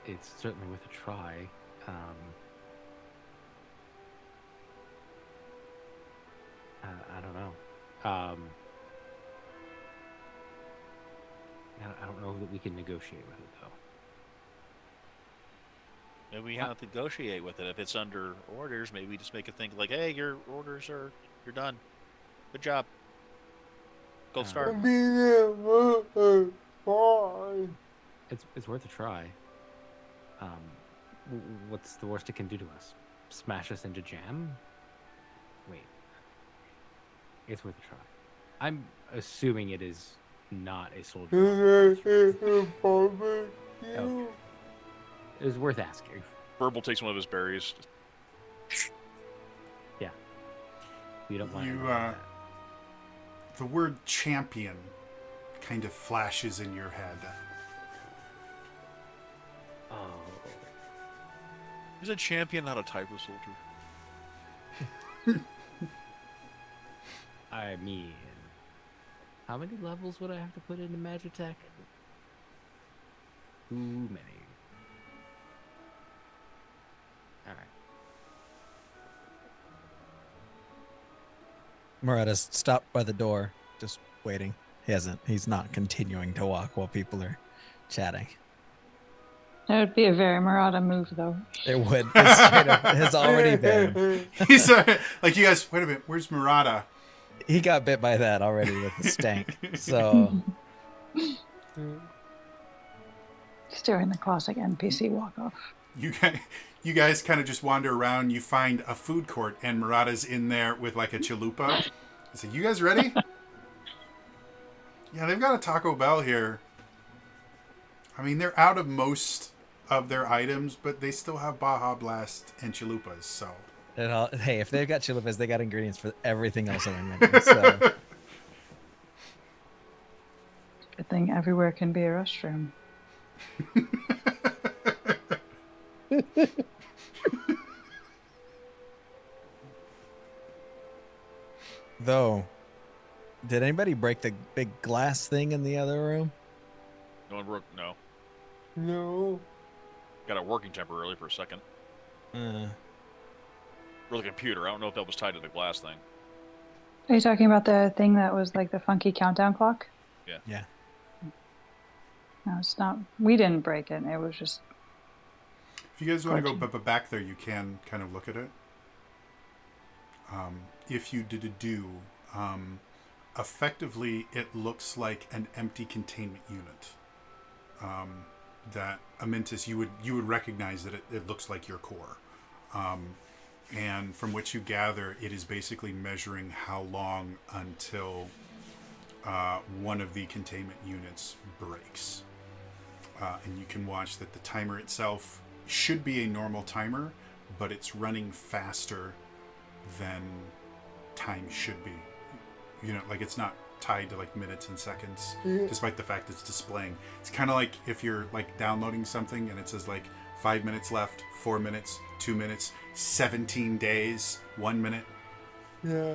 it's certainly worth a try. I don't know. I don't know that we can negotiate with it though. Maybe we have to negotiate with it. If it's under orders, maybe we just make a thing like, "Hey, your orders are you're done. Good job. Go I start." Fine. It's worth a try. What's the worst it can do to us? Smash us into jam? Wait. It's worth a try. I'm assuming it is not a soldier. Okay. It was worth asking. Verbal takes one of his berries. Yeah. We don't want You, anything like that. The word champion kind of flashes in your head. Oh. Is a champion not a type of soldier? I mean, how many levels would I have to put into Magitech? Too many. Alright. Moreta's stopped by the door, just waiting. He's not continuing to walk while people are chatting. That would be a very Murata move, though. It would. It straight up has already been. He's like, you guys, wait a minute, where's Murata? He got bit by that already with the stank. So He's doing the classic NPC walk off. You guys kind of just wander around. You find a food court, and Murata's in there with like a chalupa. I said, "You guys ready?" Yeah, they've got a Taco Bell here. I mean, they're out of most of their items, but they still have Baja Blast and chalupas. So, hey, if they've got chalupas, they got ingredients for everything else on their menu. So Good thing everywhere can be a restroom. though, did anybody break the big glass thing in the other room? No one broke. No. No. Got it working temporarily for a second. Uh, Or the computer. I don't know if that was tied to the glass thing. Are you talking about the thing that was like the funky countdown clock? yeah. No, it's not. We didn't break it. It was just. if you guys want to go back there, you can kind of look at it. If you do, effectively, it looks like an empty containment unit. That Amintus, you would recognize that it looks like your core. And from what you gather, it is basically measuring how long until one of the containment units breaks. And you can watch that the timer itself should be a normal timer, but it's running faster than time should be. You know, like it's not tied to like minutes and seconds, despite the fact it's displaying. It's kind of like if you're like downloading something and it says like 5 minutes left, 4 minutes, 2 minutes, 17 days, 1 minute. Yeah.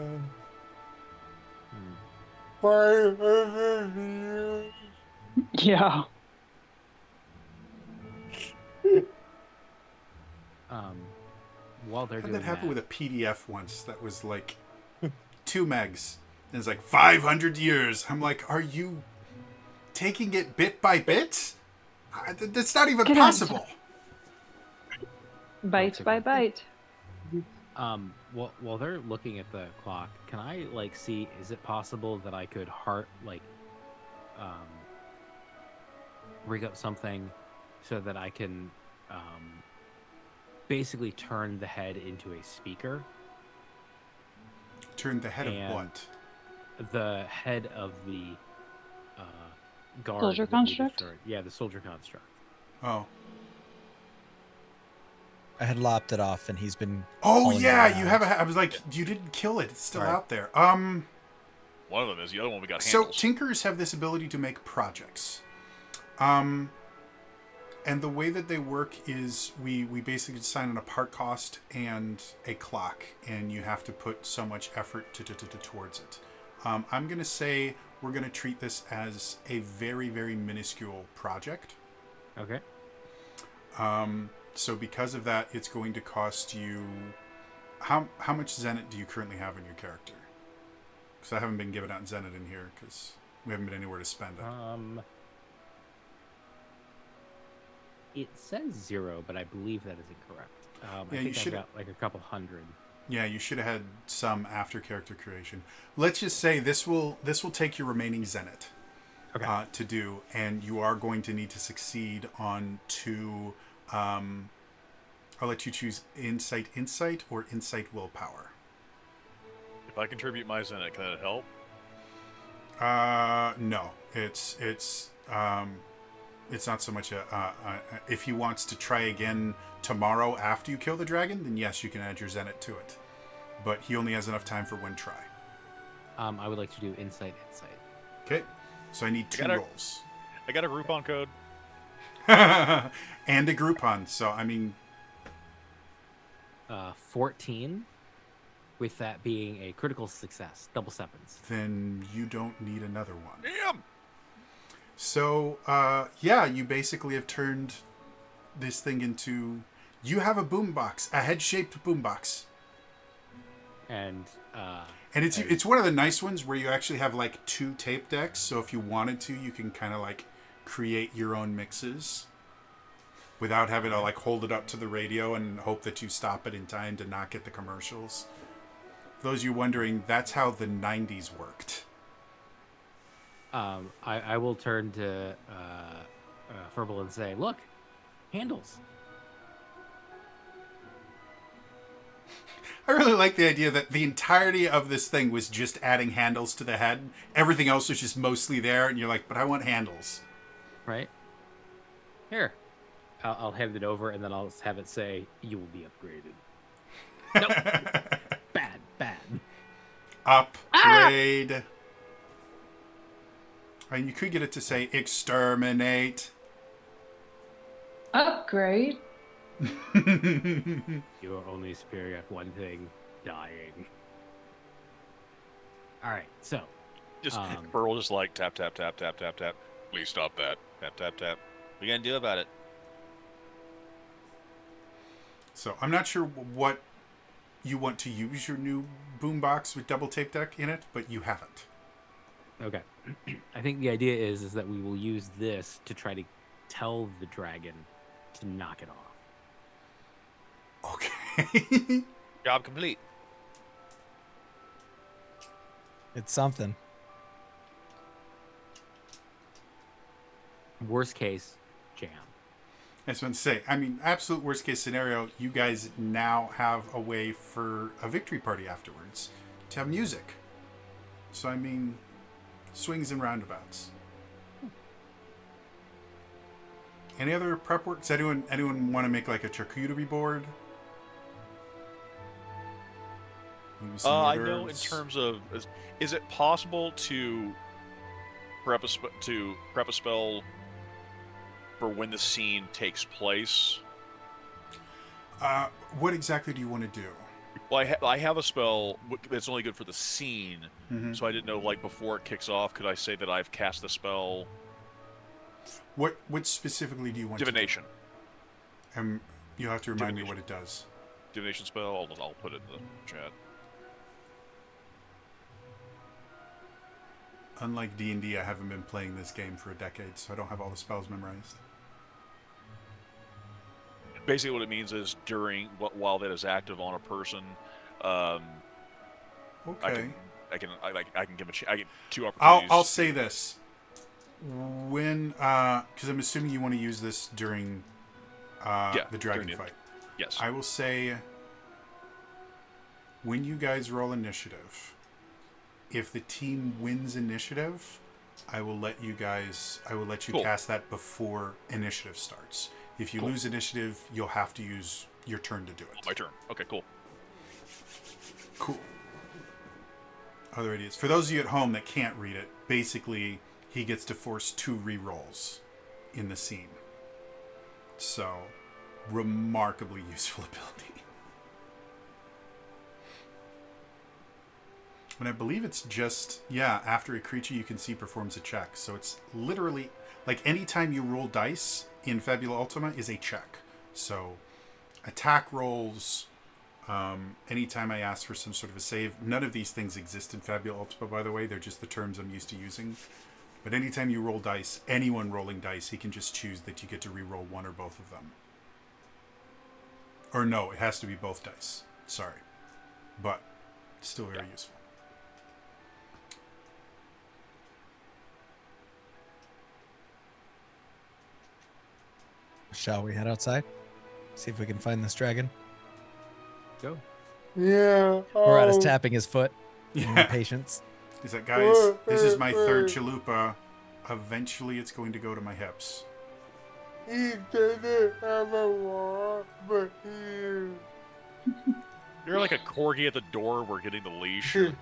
500 years. Yeah. While they're I had doing that happen that, with a PDF once that was like 2 megs. And it's like 500 years. I'm like, are you taking it bit by bit? That's not even Get out. possible. Bite by bite. while they're looking at the clock, can I like see? Is it possible that I could rig up something so that I can basically turn the head into a speaker? Turn the head of And- what? The head of the guard. Soldier that we construct? destroyed. Yeah, the soldier construct. Oh. I had lopped it off, and he's been. Oh hauling it yeah, around. you have a. I was like, you didn't kill it. It's still Right. out there. One of them is. The other one we got So handles. Tinkers have this ability to make projects. And the way that they work is we basically assign an part cost and a clock, and you have to put so much effort towards it. I'm going to say we're going to treat this as a very, very minuscule project. Okay. So because of that, it's going to cost you... How much Zenit do you currently have in your character? Because I haven't been giving out Zenit in here because we haven't been anywhere to spend it. It says 0, but I believe that is incorrect. I Yeah, you think I've should- got like a couple hundred. Yeah, you should have had some after character creation. Let's just say this will take your remaining Zenit Okay. to do, and you are going to need to succeed on 2. I'll let you choose insight or insight willpower. If I contribute my Zenit, can that help? No, it's not so much if he wants to try again tomorrow after you kill the dragon, then yes, you can add your Zenit to it. But he only has enough time for one try. I would like to do insight. Okay, so I need 2 gotta- rolls. I got a Groupon code. And a Groupon, so I mean, 14, with that being a critical success, double sevens. then you don't need another one. Damn! So, you basically have turned this thing into... You have a boombox, a head-shaped boombox. And And it's one of the nice ones where you actually have, like, 2 tape decks, so if you wanted to, you can kind of, like, create your own mixes without having to, like, hold it up to the radio and hope that you stop it in time to not get the commercials. For those of you wondering, that's how the 90s worked. I will turn to Fabula and say, look, handles. I really like the idea that the entirety of this thing was just adding handles to the head. Everything else was just mostly there, and you're like, but I want handles. Right? Here. I'll hand it over, and then I'll have it say, you will be upgraded. Nope. Bad. Upgrade. And you could get it to say exterminate. Upgrade? You are only superior at one thing, dying. Alright, so. Just Burl just like tap. Please stop that. Tap. What are you gonna do about it? So I'm not sure what you want to use your new boombox with double tape deck in it, but you haven't. Okay. I think the idea is that we will use this to try to tell the dragon to knock it off. Okay. Job complete. It's something. Worst case, jam. I just want to say, I mean, absolute worst case scenario, you guys now have a way for a victory party afterwards to have music. So, I mean, swings and roundabouts. Any other prep work? Does anyone want to make like a charcuterie board? Maybe some I hors know in d'oeuvres? terms of, is it possible to prep a spell for when the scene takes place? What exactly do you want to do? Well, I have a spell that's only good for the scene, Mhm. so I didn't know, like, before it kicks off, could I say that I've cast the spell What specifically do you want Divination? to do? You'll have to remind me Divination. what it does. Divination spell? I'll put it in the chat. Unlike D&D, I haven't been playing this game for a decade, so I don't have all the spells memorized. Basically, what it means is while that is active on a person, Okay. I can give I get 2 opportunities. I'll say this. When, because I'm assuming you want to use this during the dragon during the- fight. Yes. I will say, when you guys roll initiative, if the team wins initiative, I will let you Cool. cast that before initiative starts. If you Cool. lose initiative, you'll have to use your turn to do it. My turn. Okay, cool. Cool. Other ideas. For those of you at home that can't read it, basically, he gets to force 2 rerolls in the scene. So, remarkably useful ability. And I believe it's just, after a creature you can see performs a check. So it's literally, like anytime you roll dice in Fabula Ultima is a check. So, attack rolls, Anytime I ask for some sort of a save, none of these things exist in Fabula Ultima, by the way. They're just the terms I'm used to using. But anytime you roll dice, anyone rolling dice, he can just choose that you get to re-roll one or both of them. Or no, it has to be both dice. Sorry. But still very useful. Shall we head outside? See if we can find this dragon. Go. Yeah. Murata's tapping his foot in Yeah. impatience. He's like, guys, this is my third chalupa. Eventually it's going to go to my hips. He didn't have a wall, but he. You're like a corgi at the door. We're getting the leash. Come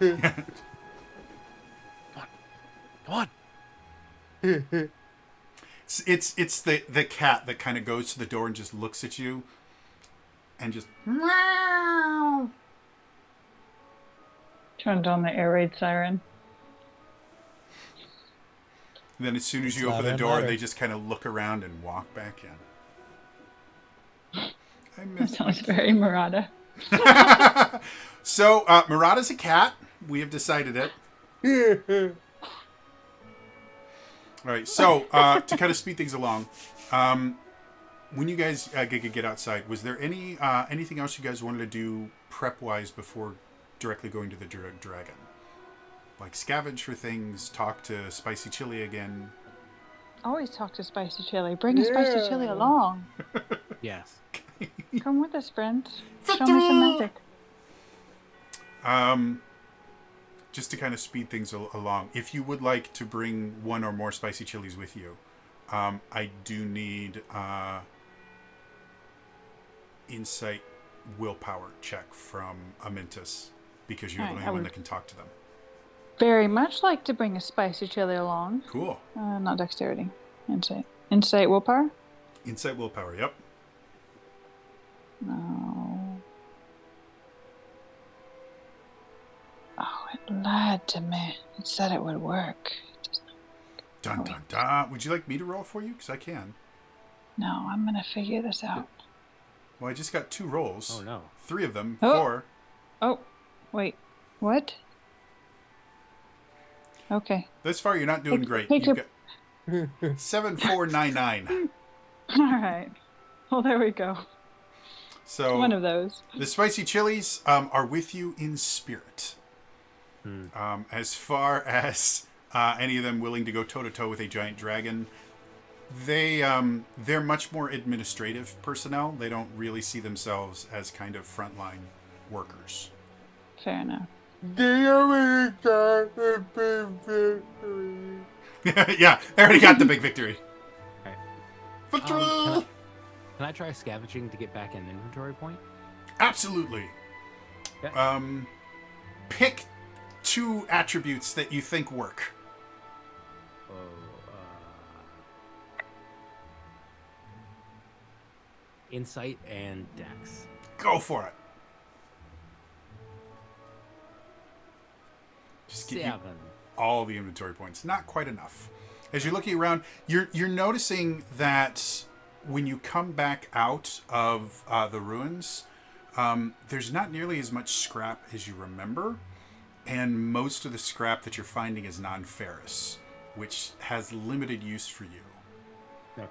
on. It's the cat that kind of goes to the door and just looks at you and just meow. Turned on the air raid siren. And then as soon as It's you open louder the and door, louder. they just kind of look around and walk back in. I That miss sounds very Murata. So, Murata's a cat. We have decided it. All right, so to kind of speed things along, when you guys get outside, was there anything else you guys wanted to do prep-wise before directly going to the dragon? Like scavenge for things, talk to Spicy Chili again. Always talk to Spicy Chili. Bring a Spicy Chili along. Yes. Come with us, friend. Show me some magic. Just to kind of speed things along, if you would like to bring one or more Spicy Chilies with you, I do need insight willpower check from Amintus, because you're the Alright, only one that can talk to them. Very much like to bring a Spicy Chili along. Cool. Not dexterity. Insight. Insight willpower? Insight willpower, yep. No. Oh, it lied to me. It said it would work. It does not. Dun dun dun. Would you like me to roll for you? Because I can. No, I'm gonna figure this out. Well, I just got 2 rolls. Oh no. 3 of them. Oh. 4. Oh, wait. What? Okay. Thus far, you're not doing Take- great. take You've your- got 7,499. Alright. Well, there we go. So One of those. the Spicy Chilies are with you in spirit. As far as any of them willing to go toe-to-toe with a giant dragon, they're much more administrative personnel. They don't really see themselves as kind of frontline workers. Fair enough. They already got the big victory. Yeah, they already got the big victory. Okay. Victory! Can I try scavenging to get back an inventory point? Absolutely. Okay. Pick 2 attributes that you think work. Oh, insight and dex. Go for it. Just give you 7. all the inventory points. Not quite enough. As you're looking around, you're noticing that when you come back out of the ruins, there's not nearly as much scrap as you remember, and most of the scrap that you're finding is non-ferrous, which has limited use for you. Okay.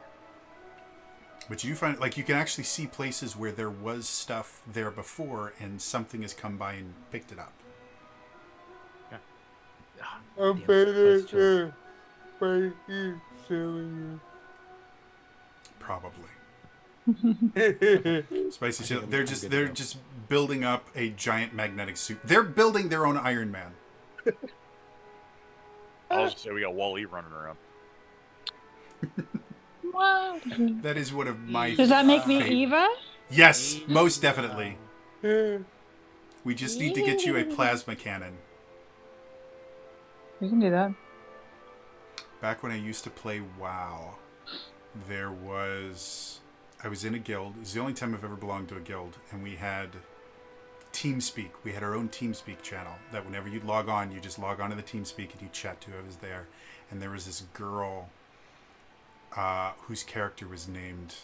But you find, like, you can actually see places where there was stuff there before, and something has come by and picked it up. I'm Damn, better that's true. than Spicy Chili. Probably. Yeah. Spicy I Chili. think They're I'm just good to they're go. just building up a giant magnetic suit. They're building their own Iron Man. I was gonna say we got Wall-E running around. Wow. That is one of my. Does that make me favorite- Eva? Yes, most definitely. We just need to get you a plasma cannon. We can do that. Back when I used to play WoW, I was in a guild. It was the only time I've ever belonged to a guild, and we had TeamSpeak. We had our own TeamSpeak channel that whenever you'd log on, you just log on to the TeamSpeak and you chat to whoever's there. And there was this girl whose character was named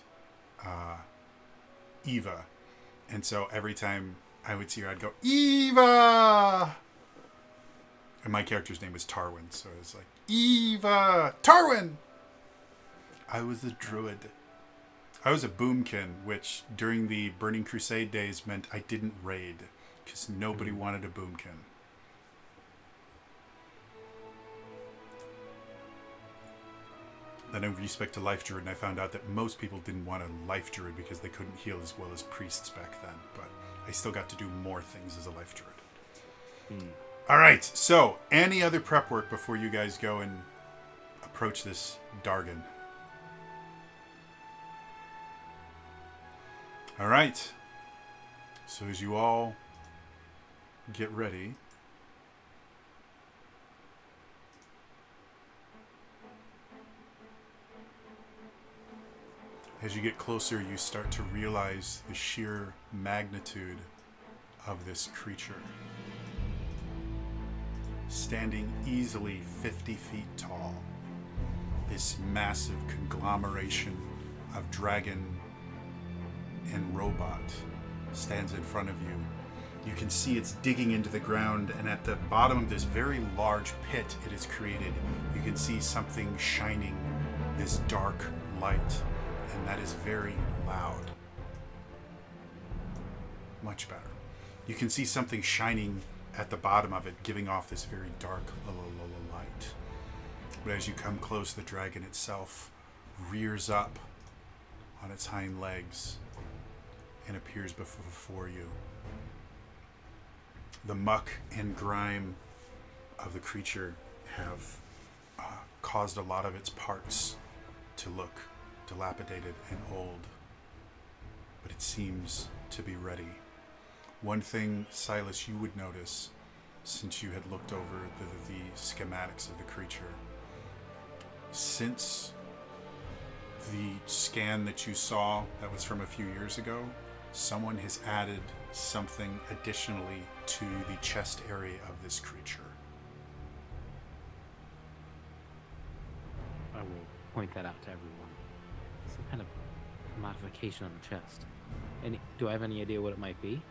Eva. And so every time I would see her, I'd go, Eva! And my character's name was Tarwin, so I was like, Eva! Tarwin! I was a druid. I was a boomkin, which during the Burning Crusade days meant I didn't raid, because nobody wanted a boomkin. Then in respect to Life Druid, and I found out that most people didn't want a Life Druid because they couldn't heal as well as priests back then, but I still got to do more things as a Life Druid. All right, so any other prep work before you guys go and approach this Dargon? All right, so as you all get ready, as you get closer, you start to realize the sheer magnitude of this creature. Standing easily 50 feet tall, this massive conglomeration of dragon and robot stands in front of you. You can see it's digging into the ground, and at the bottom of this very large pit it has created, you can see something shining this dark light, and that is very loud. Much better. You can see something shining at the bottom of it, giving off this very dark light. But as you come close, the dragon itself rears up on its hind legs and appears before you. The muck and grime of the creature have caused a lot of its parts to look dilapidated and old, but it seems to be ready. One thing, Silas, you would notice, since you had looked over the schematics of the creature, since the scan that you saw that was from a few years ago, someone has added something additionally to the chest area of this creature. I will point that out to everyone. Some kind of modification on the chest. And do I have any idea what it might be?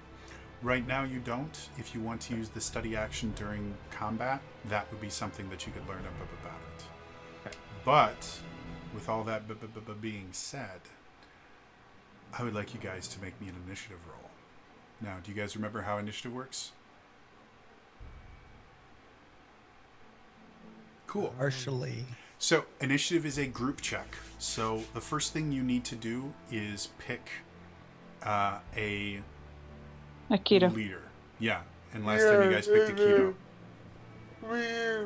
Right now you don't. If you want to use the study action during combat, that would be something that you could learn about it. Okay. But with all that being said, I would like you guys to make me an initiative roll. Now, do you guys remember how initiative works? Cool. Partially. So, initiative is a group check. So, the first thing you need to do is pick a Akita. leader. Yeah, and last time you guys picked Akito. Yeah.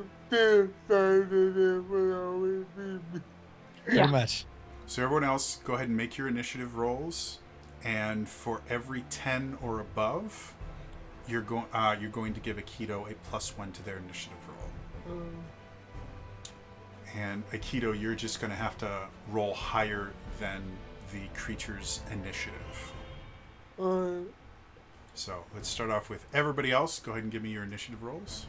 Pretty much. So everyone else, go ahead and make your initiative rolls, and for every 10 or above, you're going to give Akito a +1 to their initiative roll. And Akito, you're just going to have to roll higher than the creature's initiative. So let's start off with everybody else. Go ahead and give me your initiative rolls.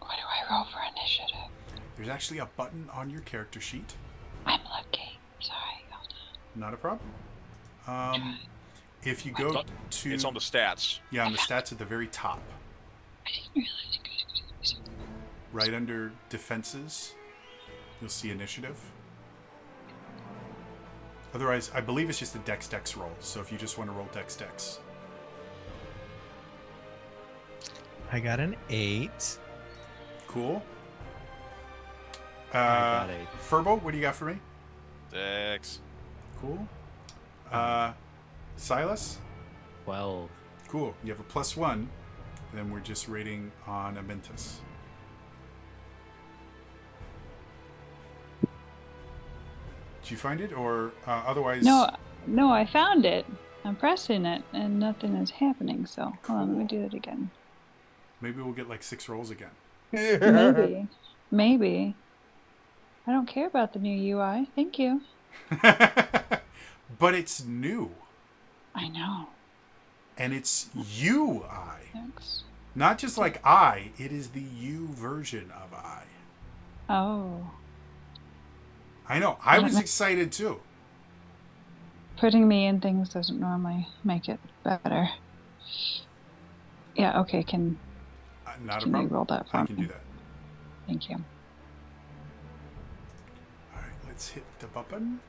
What do I roll for initiative? There's actually a button on your character sheet. I'm looking. Sorry, hold on. Not a problem. If you go to... It's on the stats. Yeah, on the stats at the very top. I didn't realize you guys could do something. Right under defenses, you'll see initiative. Otherwise, I believe it's just a dex roll. So if you just want to roll dex. I got an 8. Cool. got a- Furbo, what do you got for me? Dex. Cool. Silas? 12. Cool. You have a +1. Then we're just rating on Amentus. Did you find it, or otherwise? No, I found it. I'm pressing it, and nothing is happening. So hold on, let me do it again. Maybe we'll get like 6 rolls again. Maybe. I don't care about the new UI. Thank you. But it's new, I know. and it's UI. Thanks. Not just like I, it is the U version of I. Oh. I know. I was excited too. Putting me in things doesn't normally make it better. Yeah, okay, can Not a you problem. roll that for I can me? do that. Thank you. All right, let's hit the button.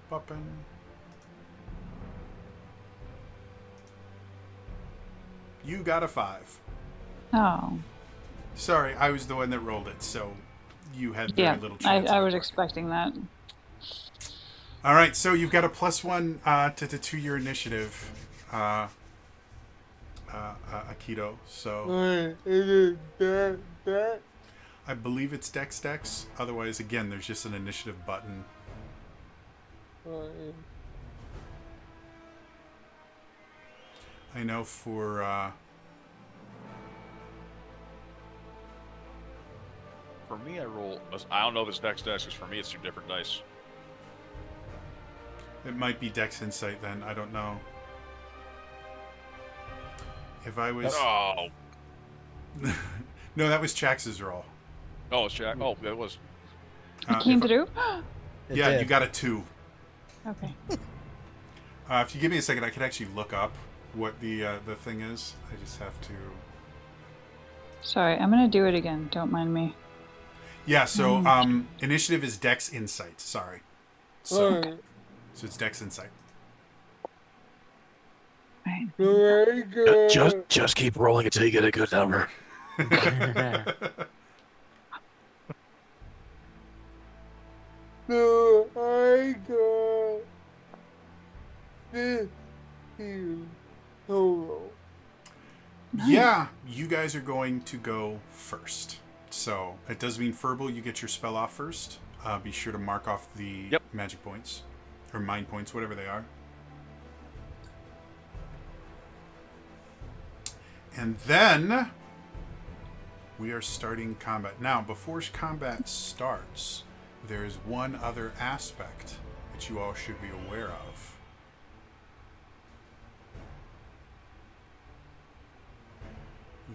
Button. You got a 5. Oh, Sorry, I was the one that rolled it, so you had very yeah, little I, chance. I of it was working. expecting that. All right, so you've got a +1 to your initiative, Akito. So Is it that? I believe it's Dex. Otherwise, again, there's just an initiative button. I know for For me, I roll. I don't know if it's Dex, because for me, it's 2 different dice. it might be Dex Insight. Then I don't know. If I was Oh, no, that was Chax's roll. oh, it's Jack. Oh, it was. It came if- through? It Yeah, did. you got a 2. Okay. If you give me a second, I could actually look up what the thing is. I just have to. Sorry, I'm gonna do it again. Don't mind me. Yeah. So initiative is Dex Insight. Sorry. So it's Dex Insight. Right. Just keep rolling until you get a good number. So I got this here total. Yeah, you guys are going to go first. So it does mean Furball, you get your spell off first. Be sure to mark off the Yep. magic points or mind points, whatever they are. And then we are starting combat. Now, before combat starts, there is one other aspect that you all should be aware of.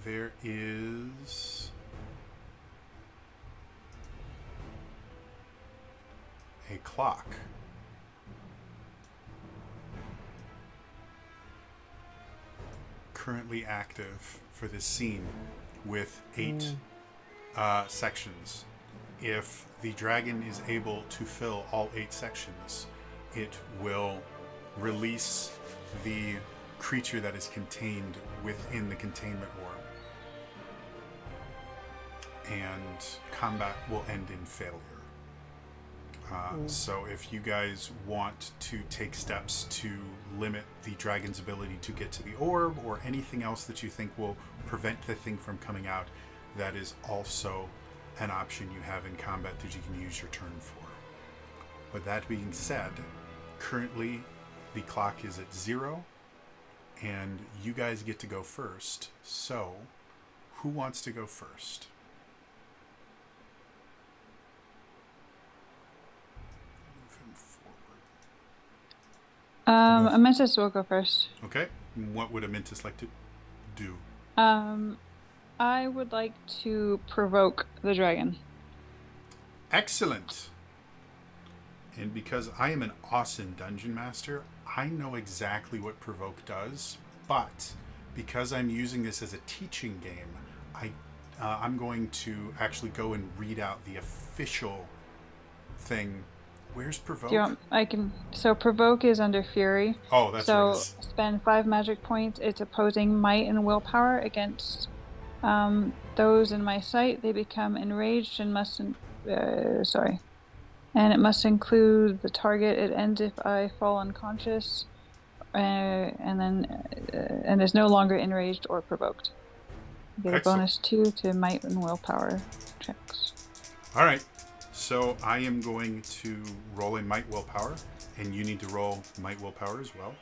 There is a clock. Currently active for this scene with 8 sections. If the dragon is able to fill all 8 sections, it will release the creature that is contained within the containment orb. And combat will end in failure. So if you guys want to take steps to limit the dragon's ability to get to the orb or anything else that you think will prevent the thing from coming out, that is also an option you have in combat that you can use your turn for. With that being said, currently the clock is at 0 and you guys get to go first. So who wants to go first? Amethyst will go first. Okay. What would Amintus like to do? I would like to provoke the dragon. Excellent. And because I am an awesome dungeon master, I know exactly what provoke does. But because I'm using this as a teaching game, I'm going to actually go and read out the official thing. Where's provoke? Do you want, I can. So provoke is under fury. Oh, that's so what it is. spend 5 magic points. It's opposing might and willpower against those in my sight. They become enraged and must. And it must include the target. It ends if I fall unconscious, and is no longer enraged or provoked. You get Excellent. a bonus 2 to might and willpower checks. All right. So I am going to roll a might willpower, and you need to roll might willpower as well.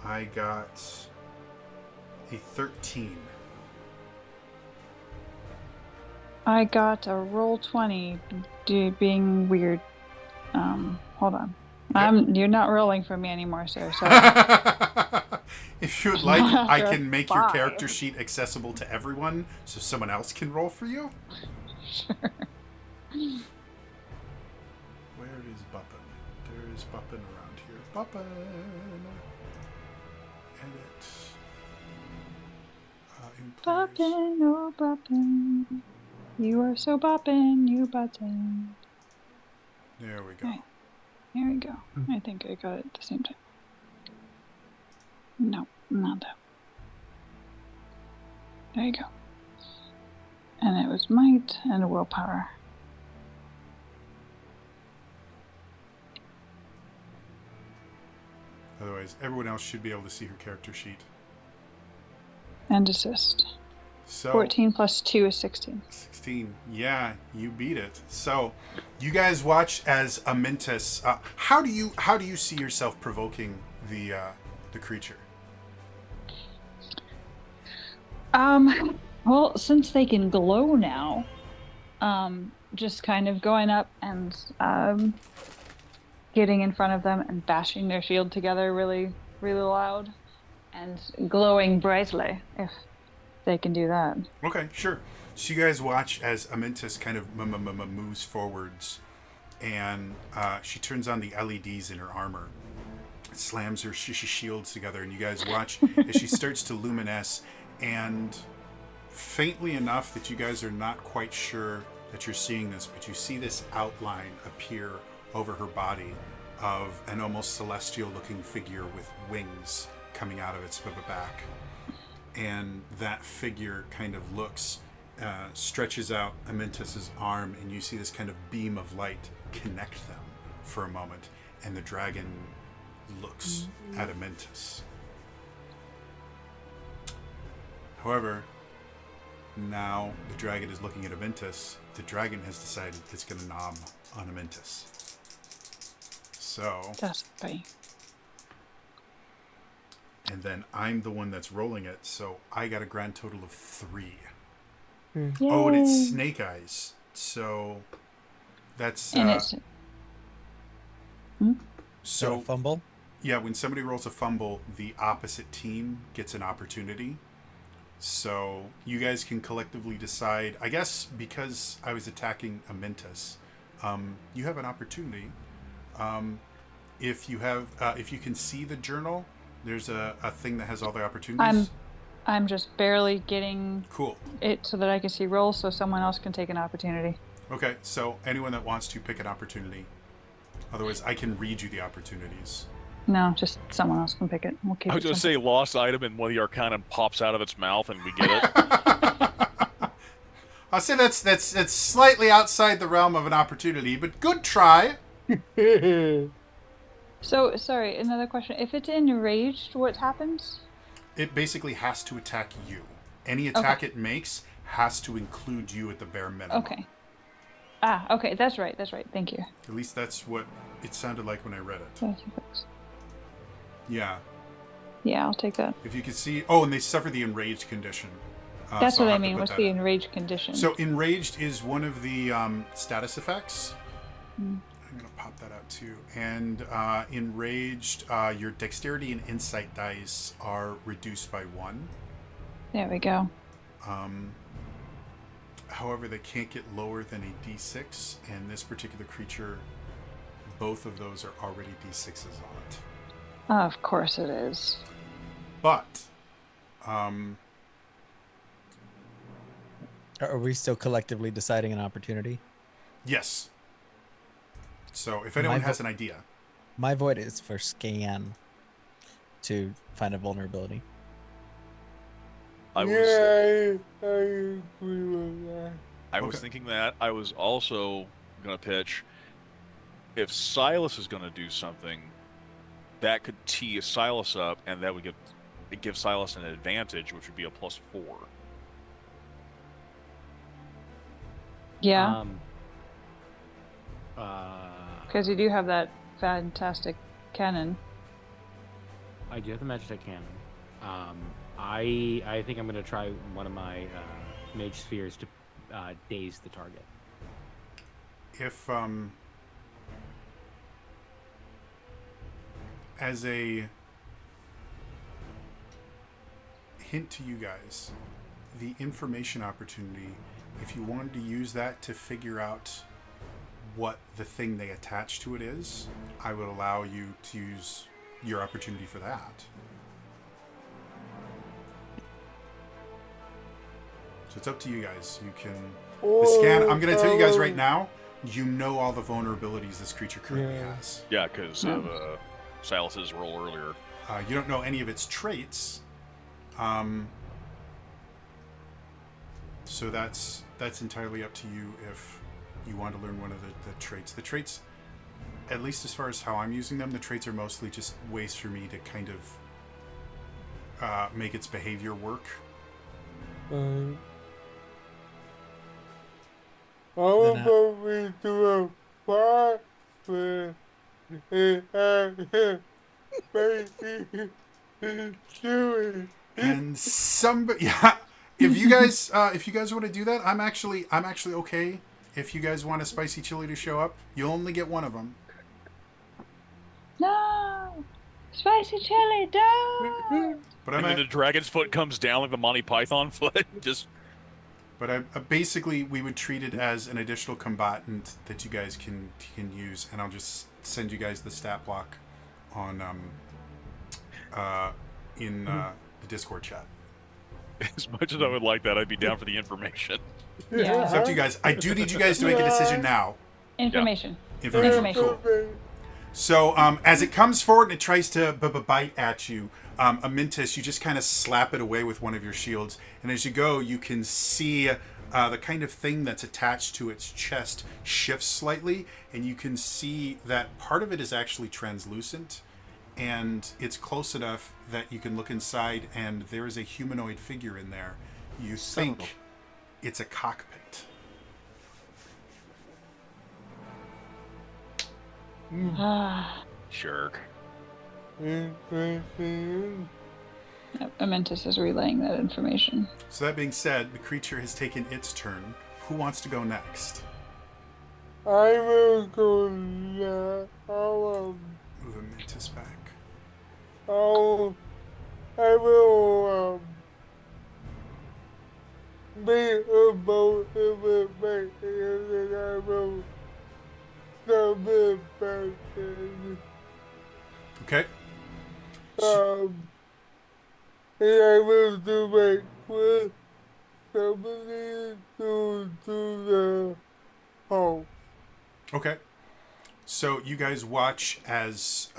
I got a 13. I got a roll 20, being weird. Hold on. Yep. You're not rolling for me anymore, sir. Sorry. If you would like, I After can make your 5. character sheet accessible to everyone so someone else can roll for you. Sure. Where is Buppin? There is Buppin around here. boppin'. Edit. In players. Boppin', oh boppin'. You are so boppin', you button. There we go. Right. Here we go. I think I got it at the same time. No, not that. There you go. And it was might and willpower. Otherwise, everyone else should be able to see her character sheet. And assist. So 14 plus 2 is 16. 16. Yeah, you beat it. So, you guys watch as Amintus. How do you see yourself provoking the creature? Well, since they can glow now, just kind of going up and getting in front of them and bashing their shield together really, really loud and glowing brightly, if they can do that. Okay, sure. So you guys watch as Amintus kind of moves forwards, and she turns on the LEDs in her armor, slams her shields together, and you guys watch as she starts to luminesce, and faintly enough that you guys are not quite sure that you're seeing this, but you see this outline appear over her body of an almost celestial looking figure with wings coming out of its back. And that figure kind of looks, stretches out Amintus's arm, and you see this kind of beam of light connect them for a moment, and the dragon looks at Amintus. However, now the dragon is looking at Amintus. The dragon has decided it's going to nom on Amintus. So, That's right. and then I'm the one that's rolling it, so I got a grand total of 3. Yay. Oh, and it's Snake Eyes. So that's And it's So so fumble. yeah. When somebody rolls a fumble, the opposite team gets an opportunity. So you guys can collectively decide. I guess because I was attacking Amintus, you have an opportunity. If you have, if you can see the journal, there's a thing that has all the opportunities. I'm just barely getting Cool. it so that I can see rolls, so someone else can take an opportunity. Okay, so anyone that wants to pick an opportunity. Otherwise, I can read you the opportunities. No, just someone else can pick it. We'll keep I it was going to simple. say lost item, and one of the Arcana pops out of its mouth, and we get it. I'll say that's slightly outside the realm of an opportunity, but good try. So, sorry, another question. If it's enraged, what happens? It basically has to attack you. Any attack it makes has to include you at the bare minimum. Okay. Okay, that's right, thank you. At least that's what it sounded like when I read it. Thank you, folks. Yeah. Yeah, I'll take that. If you can see... Oh, and they suffer the enraged condition. That's so what I'll I have to mean. put What's that the in. enraged condition? So enraged is one of the status effects. Mm. I'm going to pop that out too. And enraged, your dexterity and insight dice are reduced by 1. There we go. However, they can't get lower than a d6, and this particular creature, both of those are already d6s on it. Of course it is. But, Are we still collectively deciding an opportunity? yes. So, if anyone My has an idea. My void is for scan to find a vulnerability. I was Yeah, I agree with that. I was Okay. thinking that. I was also going to pitch, if Silas is going to do something, that could tee Silas up, and that would give Silas an advantage, which would be a +4. Yeah, Uh, because you do have that fantastic cannon. I do have the magic cannon. I think I'm gonna try one of my mage spheres to daze the target. If, as a hint to you guys, the information opportunity, if you wanted to use that to figure out what the thing they attach to it is, I would allow you to use your opportunity for that. So it's up to you guys. You can... The scan, I'm going to tell you guys right now, you know all the vulnerabilities this creature currently has. Yeah, because of Silas's role earlier. You don't know any of its traits. So that's entirely up to you if you want to learn one of the traits. The traits, at least as far as how I'm using them, the traits are mostly just ways for me to kind of make its behavior work. I will go into a fire with baby And somebody, yeah, if you guys want to do that, I'm actually okay. If you guys want a spicy chili to show up, you'll only get one of them. No! Spicy chili, don't! But And then the dragon's foot comes down like the Monty Python foot. Just. But I basically, we would treat it as an additional combatant that you guys can use, and I'll just send you guys the stat block on in the Discord chat. As much as I would like that, I'd be down for the information. Yeah. It's up to you guys. I do need you guys to make a decision now. Information. Information. Cool. So as it comes forward and it tries to bite at you, Amintus, you just kind of slap it away with one of your shields. And as you go, you can see the kind of thing that's attached to its chest shifts slightly. And you can see that part of it is actually translucent. And it's close enough that you can look inside and there is a humanoid figure in there. You think it's a cockpit. Jerk. Amentus is relaying that information. So that being said, the creature has taken its turn. Who wants to go next? I will go now. Move Amentus back. I will be about it and I will submit back in. Okay. And I will do my quick somebody to the home. Okay. So you guys watch as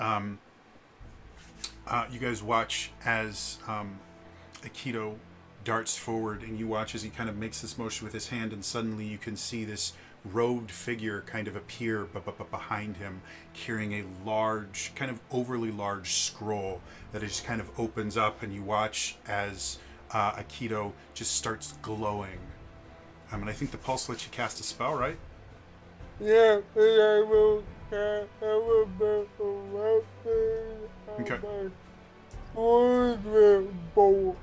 Aikido darts forward, and you watch as he kind of makes this motion with his hand, and suddenly you can see this robed figure kind of appear behind him, carrying a large, kind of overly large scroll that just kind of opens up, and you watch as Aikido just starts glowing. And I think the pulse lets you cast a spell, right? Yeah, and I will make a weapon Okay. bolt.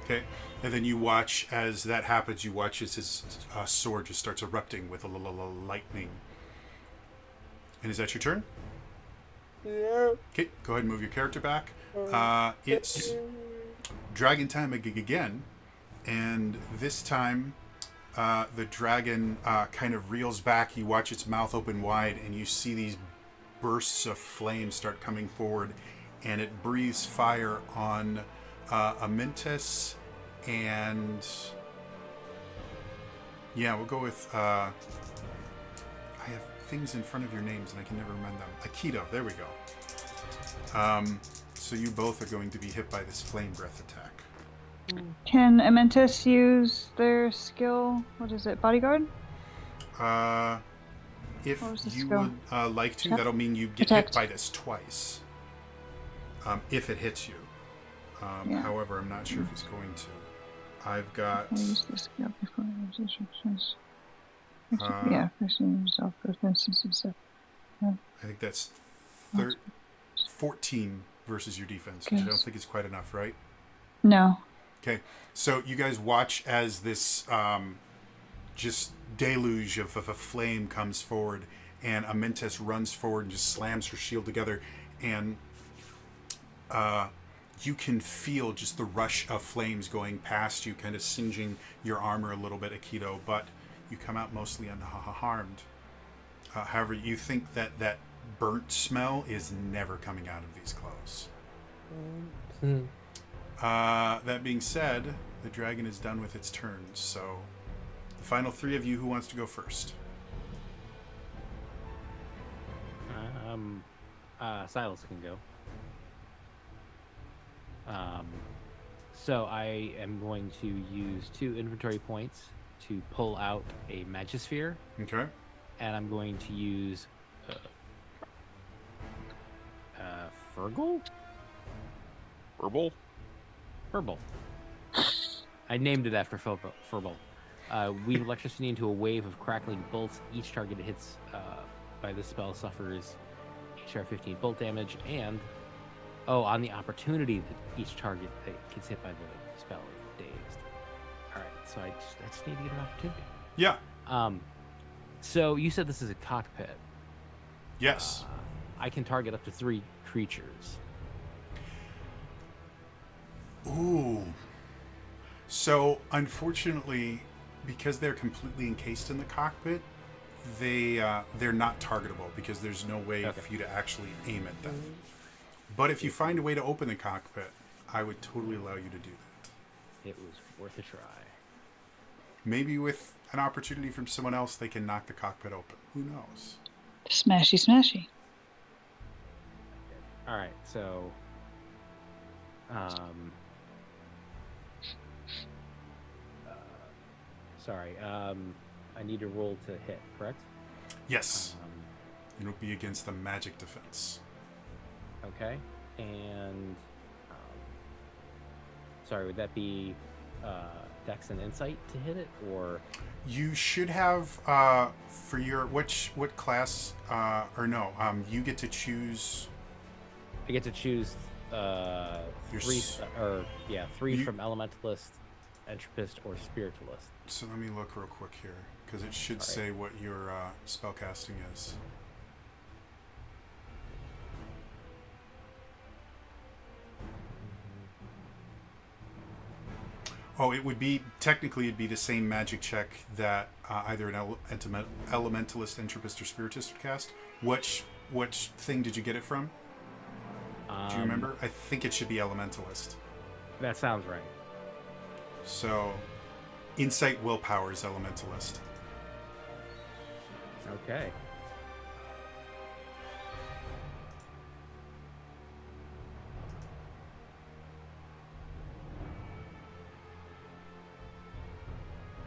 Okay, and then you watch as that happens. You watch as his sword just starts erupting with a lightning. And is that your turn? Yeah. Okay, go ahead and move your character back. It's dragon time again, and this time the dragon kind of reels back. You watch its mouth open wide, and you see these bursts of flame start coming forward, and it breathes fire on Amintus, and yeah, we'll go with I have things in front of your names and I can never remember them. Aikido, there we go. So you both are going to be hit by this flame breath attack. Can Amentus use their skill? What is it? Bodyguard? If What was the you skill? would like to, Attack? that'll mean you get Protect. hit by this twice. If it hits you. Yeah. However, I'm not sure if it's going to. I've got... I use the skill before I use instructions. Uh, Yeah, person yourself, stuff. I think that's 14 versus your defense, which I don't think is quite enough, right? No. Okay, so you guys watch as this just deluge of a flame comes forward, and Amintus runs forward and just slams her shield together, and you can feel just the rush of flames going past you, kind of singeing your armor a little bit, Aikido, but you come out mostly unharmed. However, you think that that burnt smell is never coming out of these clothes. That being said, the dragon is done with its turns, so the final three of you, who wants to go first? Silas can go. So I am going to use 2 inventory points to pull out a Magisphere, Okay. and I'm going to use Fergal? Verbal? Furball. I named it after Furball. Weave electricity into a wave of crackling bolts. Each target it hits by this spell suffers extra 15 bolt damage, and on the opportunity that each target that gets hit by the spell is dazed. All right, so I just need to get an opportunity. Yeah. So you said this is a cockpit. Yes. I can target up to 3 creatures. Ooh. So, unfortunately, because they're completely encased in the cockpit, they're not targetable because there's no way for you to actually aim at them. But if you find a way to open the cockpit, I would totally allow you to do that. It was worth a try. Maybe with an opportunity from someone else, they can knock the cockpit open. Who knows? Smashy, smashy. All right, so I need to roll to hit, correct? Yes. It'll be against the magic defense. Okay, and sorry, would that be Dex and Insight to hit it, or You should have for your what class or no? You get to choose. I get to choose Your 3 s- three you- from Elementalist, Entropist, or Spiritualist. So let me look real quick here because it should All right. say what your spellcasting is. Oh, it would be technically it'd be the same magic check that either an elementalist, entropist, or spiritist would cast. Which thing did you get it from? Do you remember? I think it should be elementalist. That sounds right. So, insight, willpower is elementalist. Okay.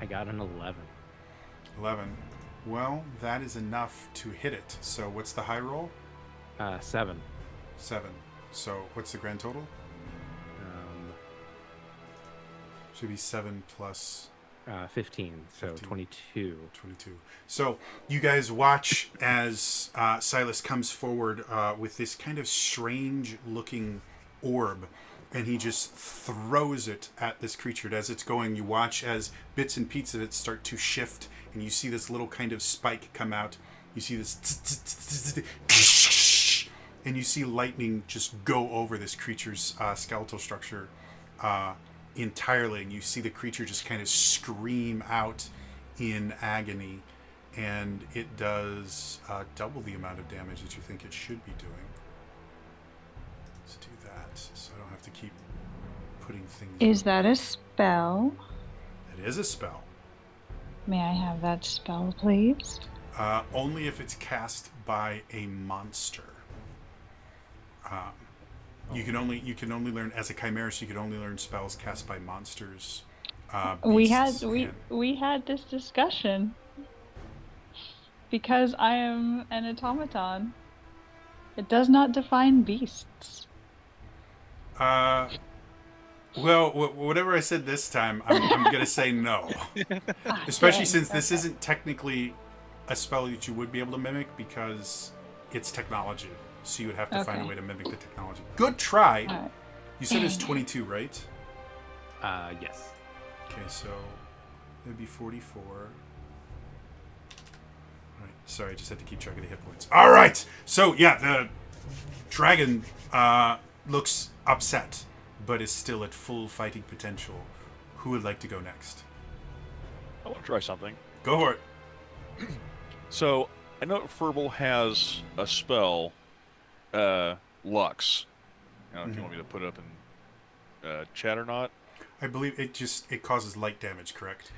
I got an 11. 11. Well, that is enough to hit it. So, what's the high roll? 7. 7. So, what's the grand total? Should be 7 plus 15, so 15. 22. 22. So you guys watch as Silas comes forward with this kind of strange looking orb, and he just throws it at this creature. And as it's going, you watch as bits and pieces of it start to shift, and you see this little kind of spike come out. You see this and you see lightning just go over this creature's skeletal structure entirely, and you see the creature just kind of scream out in agony, and it does double the amount of damage that you think it should be doing. Let's do that so I don't have to keep putting things Is in. that a spell? It is a spell. May I have that spell, please? Only if it's cast by a monster. You can only learn as a chimerist. You can only learn spells cast by monsters. We beasts, we had this discussion because I am an automaton. It does not define beasts. Well, whatever I said this time, I'm gonna say no. Especially Dang, since this okay. isn't technically a spell that you would be able to mimic because it's technology. So you would have to find a Okay. way to mimic the technology. Good try. Alright. You said it's Dang. 22, right? Yes. Okay, so it'd be 44. Right. Sorry, I just had to keep track of the hit points. All right. So yeah, the dragon looks upset, but is still at full fighting potential. Who would like to go next? I want to try something. Go for it. So I know Furball has a spell, Lux. I don't know if you want me to put it up in chat or not. I believe it causes light damage, correct?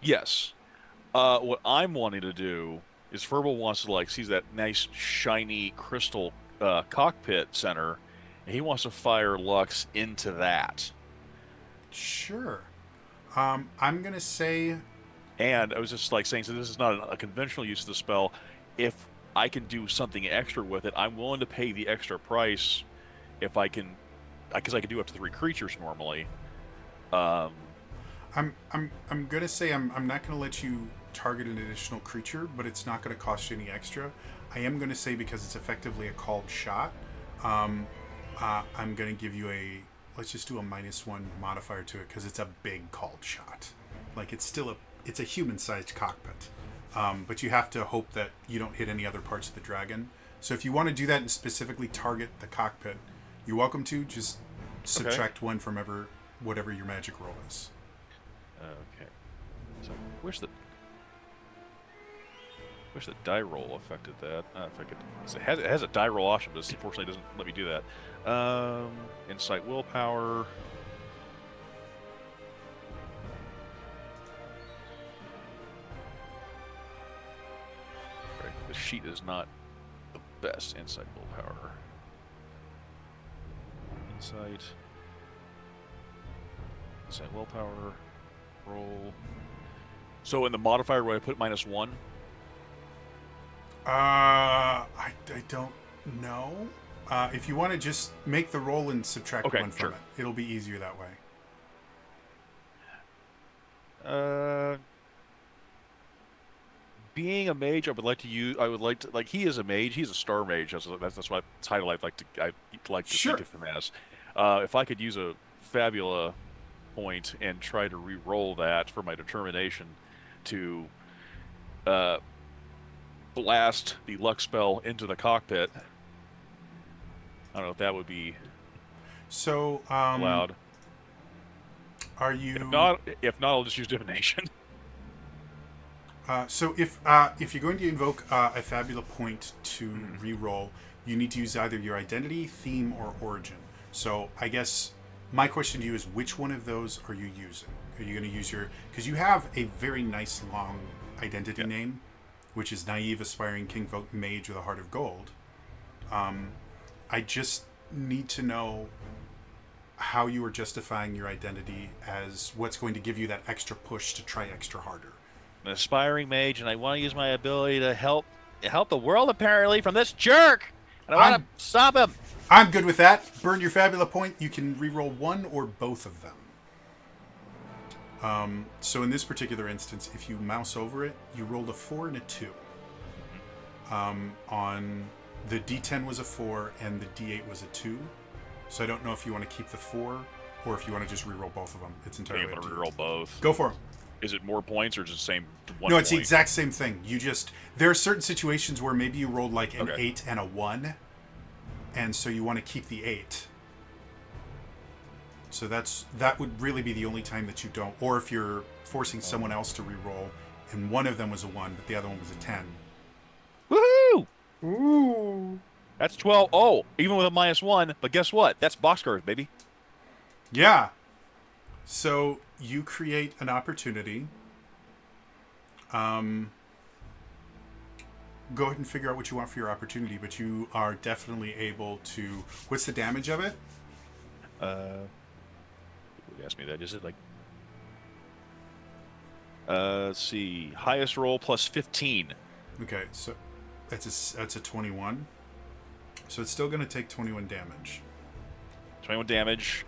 Yes. What I'm wanting to do is Furball wants to sees that nice shiny crystal cockpit center, and he wants to fire Lux into that. Sure. I'm gonna say And I was just saying, so this is not a conventional use of the spell. If I can do something extra with it, I'm willing to pay the extra price if I can, because I can do up to 3 creatures normally. I'm gonna say I'm not gonna let you target an additional creature, but it's not gonna cost you any extra. I am gonna say because it's effectively a called shot. I'm gonna give you a let's just do a -1 modifier to it because it's a big called shot. Like it's a human-sized cockpit, but you have to hope that you don't hit any other parts of the dragon. So if you want to do that and specifically target the cockpit, you're welcome to. Just subtract 1 from whatever your magic roll is. Okay. So wish the die roll affected that. If I could, it has a die roll option, but unfortunately doesn't let me do that. Insight, willpower. Right, the sheet is not the best. Insight, willpower. Insight, willpower. Roll. So in the modifier, would I put -1? I don't know. If you want to just make the roll and subtract 1 from it, it'll be easier that way. Being a mage, I would like to he is a mage. He's a star mage. That's what title I'd like to Sure. think of him as. If I could use a Fabula point and try to re-roll that for my determination to blast the luck spell into the cockpit. I don't know if that would be So allowed. Are you? If not, I'll just use divination. So if you're going to invoke a Fabula point to re-roll, you need to use either your identity, theme, or origin. So I guess my question to you is, which one of those are you using? Are you going to use because you have a very nice long identity name, which is Naive Aspiring Kingfolk Mage with a Heart of Gold. I just need to know how you are justifying your identity as what's going to give you that extra push to try extra harder. I'm an aspiring mage, and I want to use my ability to help the world, apparently, from this jerk. And I want to stop him. I'm good with that. Burn your Fabula point. You can re-roll 1 or both of them. So in this particular instance, if you mouse over it, you rolled a 4 and a 2. On the D10 was a 4 and the D8 was a 2. So I don't know if you want to keep the 4 or if you want to just re-roll both of them. It's entirely up to you. Re-roll both. Go for it. Is it more points or just the same 1 No, it's the point? exact same thing. There are certain situations where maybe you rolled like an 8 and a 1, and so you want to keep the 8. So that would really be the only time that you don't. Or if you're forcing someone else to re-roll, and one of them was a 1, but the other one was a 10. Woohoo! Ooh. That's 12. Oh, even with a -1. But guess what? That's boxcars, baby. Yeah. So you create an opportunity. Go ahead and figure out what you want for your opportunity, but you are definitely able to. What's the damage of it? You asked me that. Is it let's see. Highest roll plus 15. Okay, so that's a 21. So it's still going to take 21 damage. 21 damage.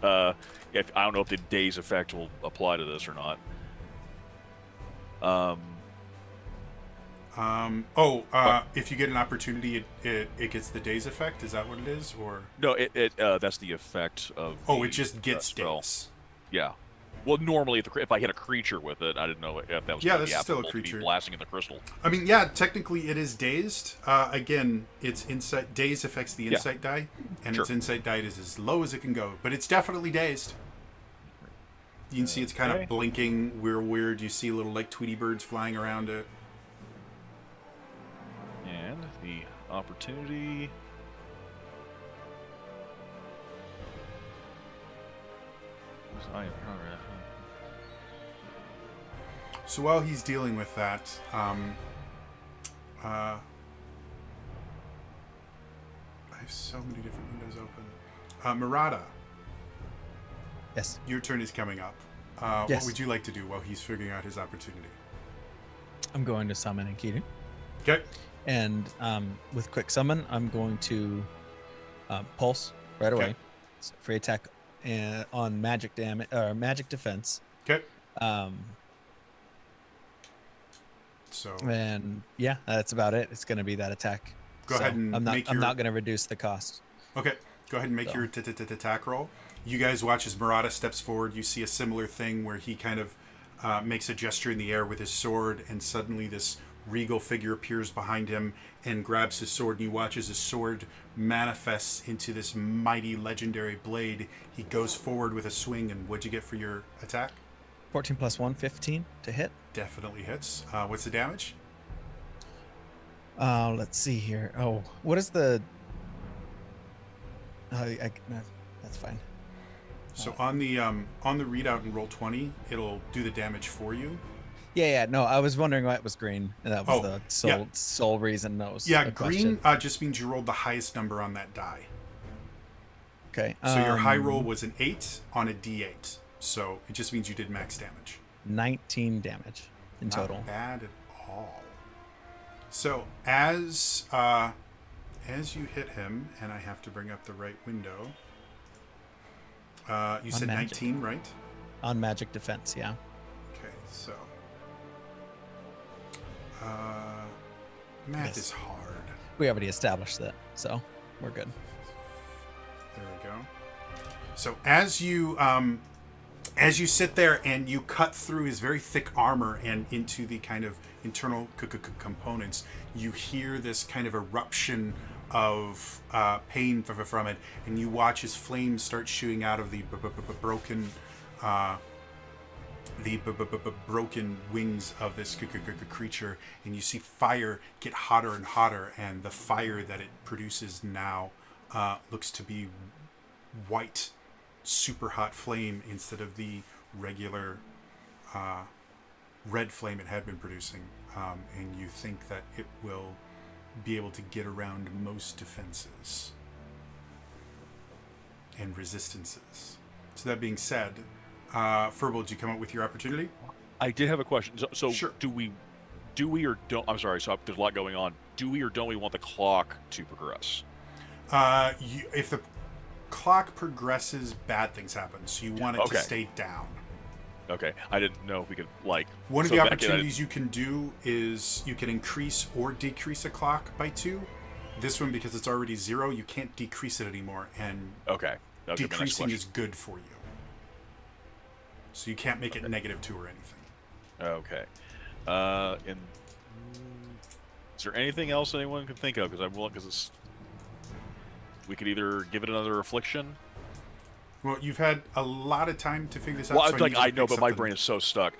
If I don't know if the day's effect will apply to this or not. If you get an opportunity, it gets the day's effect. Is that what it is, or No, that's the effect of. it just gets spell. days. Yeah. Well, normally if I hit a creature with it, I didn't know if that was. Yeah, gonna this be is still a applicable to be creature. blasting in the crystal. I mean, yeah, technically it is dazed. Again, its insight daze affects the insight die, and its insight die is as low as it can go, but it's definitely dazed. You can see it's kind of blinking, weird. You see little Tweety birds flying around it. opportunity. So while he's dealing with that, I have so many different windows open. Murata, Yes. your turn is coming up. Yes. What would you like to do while he's figuring out his opportunity? I'm going to summon Enkidu. Okay. And with quick summon, I'm going to pulse right away. Okay. So free attack on magic damage or magic defense. Okay. So And yeah, that's about it. It's going to be that attack. Go ahead and I'm make not going to reduce the cost. Okay, go ahead and make So. your attack roll. You guys watch as Murata steps forward. You see a similar thing where he kind of makes a gesture in the air with his sword, and suddenly this regal figure appears behind him and grabs his sword, and you watch as his sword manifests into this mighty legendary blade. He goes forward with a swing, and what'd you get for your attack? 14 plus 1, 15 to hit. Definitely hits. What's the damage? Let's see here. Oh, what is the... no, that's fine. So on the readout in roll 20, it'll do the damage for you. Yeah. No, I was wondering why it was green. And that was Oh, the yeah. sole reason that was Yeah, the green question. just means you rolled the highest number on that die. Okay. So your high roll was an 8 on a d8. So it just means you did max damage. 19 damage in total. Not bad at all. So as you hit him, and I have to bring up the right window. You said magic. 19, right? On magic defense, yeah. Okay, so math Yes. is hard. We already established that, so we're good. There we go. So as you sit there and you cut through his very thick armor and into the kind of internal components, you hear this kind of eruption of pain from it, and you watch his flames start shooting out of the broken broken wings of this creature, and you see fire get hotter and hotter, and the fire that it produces now looks to be white, super hot flame instead of the regular red flame it had been producing, and you think that it will be able to get around most defenses and resistances. So that being said, Furble, did you come up with your opportunity? I did have a question. So Sure. do we or don't? I'm sorry. So there's a lot going on. Do we or don't we want the clock to progress? If the clock progresses, bad things happen. So you want it to Okay. stay down. Okay, I didn't know if we could like. One of so the back in- opportunities you can do is you can increase or decrease a clock by 2. This one, because it's already 0, you can't decrease it anymore, and Okay. That was my next decreasing question. is good for you. So you can't make it -2 or anything. Okay. And is there anything else anyone can think of? Because I'm willing. Because we could either give it another affliction. Well, you've had a lot of time to figure this out. Well, so like need you I to know, pick but my something. brain is so stuck.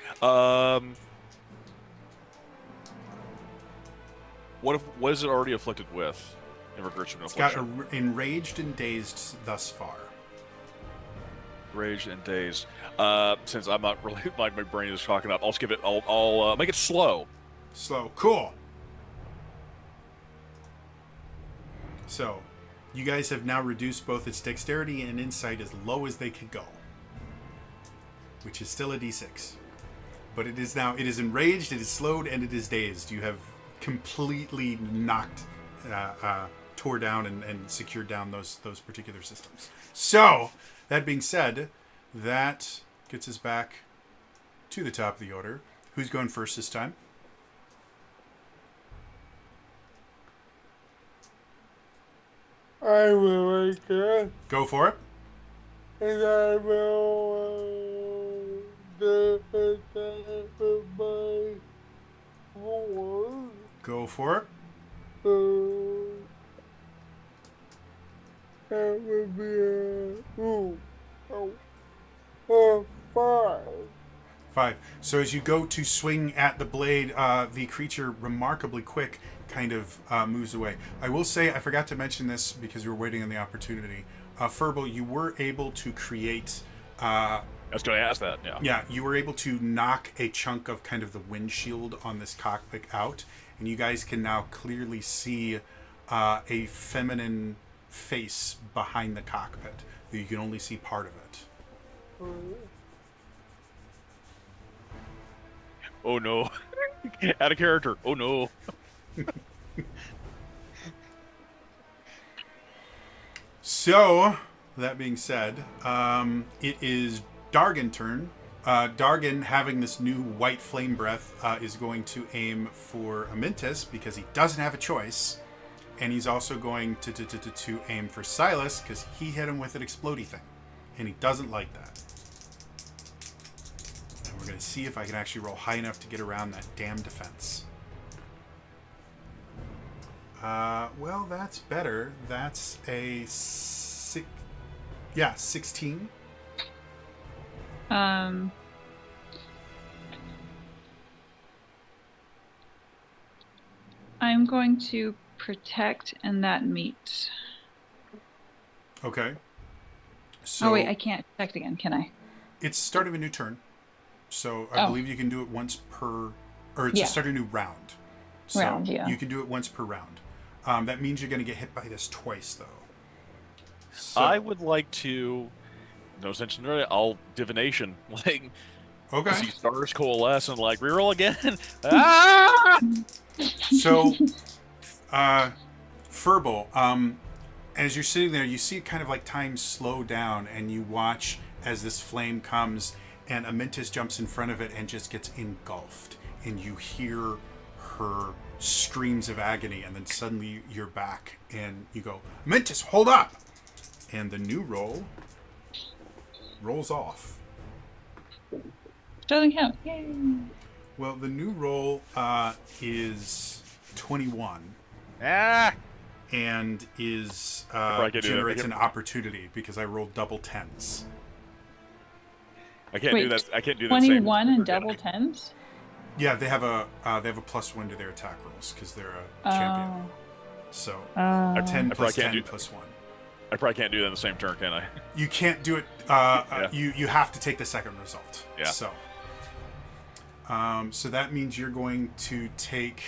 What is it already afflicted with in regards to an It's got affliction? enraged and dazed thus far. Raged and dazed. Since I'm not really, my brain is talking up. I'll skip it. I'll make it slow. Slow. Cool. So, you guys have now reduced both its dexterity and insight as low as they could go, which is still a d6. But it is enraged, it is slowed, and it is dazed. You have completely knocked, tore down, and secured down those particular systems. So, that being said, that gets us back to the top of the order. Who's going first this time? I will wake up Go for it. and I will do it with my voice. Go for it. That would be a 5. 5. So as you go to swing at the blade, the creature, remarkably quick, kind of moves away. I will say, I forgot to mention this because we were waiting on the opportunity. Furbo, you were able to create. I was going to ask that. Yeah. Yeah, you were able to knock a chunk of kind of the windshield on this cockpit out, and you guys can now clearly see a feminine face behind the cockpit. You can only see part of it. Oh no. Out of character. Oh no. So, that being said, it is Dargan's turn. Dargan, having this new white flame breath, is going to aim for Amintus because he doesn't have a choice. And he's also going to aim for Silas because he hit him with an explodey thing. And he doesn't like that. And we're going to see if I can actually roll high enough to get around that damn defense. Well, that's better. That's a 16. I'm going to protect, and that meets. Okay. So Oh wait, I can't protect again, can I? it's start of a new turn. So I believe you can do it once per, or it's a start of a new round. So you can do it once per round. That means you're going to get hit by this twice, though. So, I would like to. No sense in earlier. I'll divination. Like, okay. see stars coalesce and like reroll again. Ah! So, Furble, as you're sitting there, you see kind of like time slow down, and you watch as this flame comes, and Amintus jumps in front of it and just gets engulfed, and you hear her screams of agony, and then suddenly you're back, and you go, Amintus, hold up! And the new roll rolls off. Doesn't count. Yay. Well, the new roll is 21. Ah! And is generates an opportunity because I rolled double 10s. I can't do that. I can't do that. 21 and double 10s? Yeah, they have a +1 to their attack rolls because they're a champion. So a 10 plus 10 plus 1. I probably can't do that in the same turn, can I? You can't do it. You have to take the second result. Yeah. So so that means you're going to take.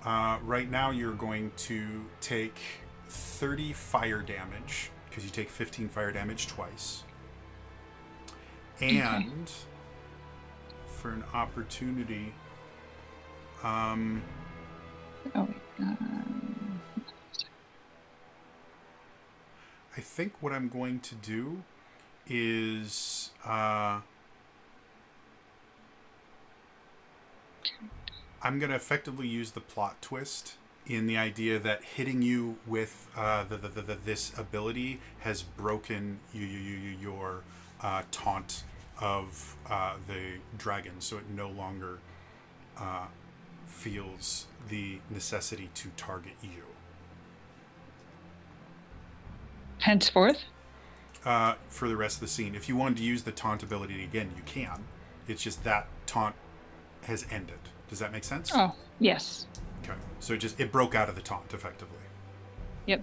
Right now, you're going to take 30 fire damage because you take 15 fire damage twice. And for an opportunity, I think what I'm going to do is I'm going to effectively use the plot twist in the idea that hitting you with this ability has broken your taunt of the dragon, so it no longer feels the necessity to target you. Henceforth? For the rest of the scene. If you wanted to use the taunt ability again, you can. It's just that taunt has ended. Does that make sense? Oh, yes. Okay. So it broke out of the taunt, effectively. Yep.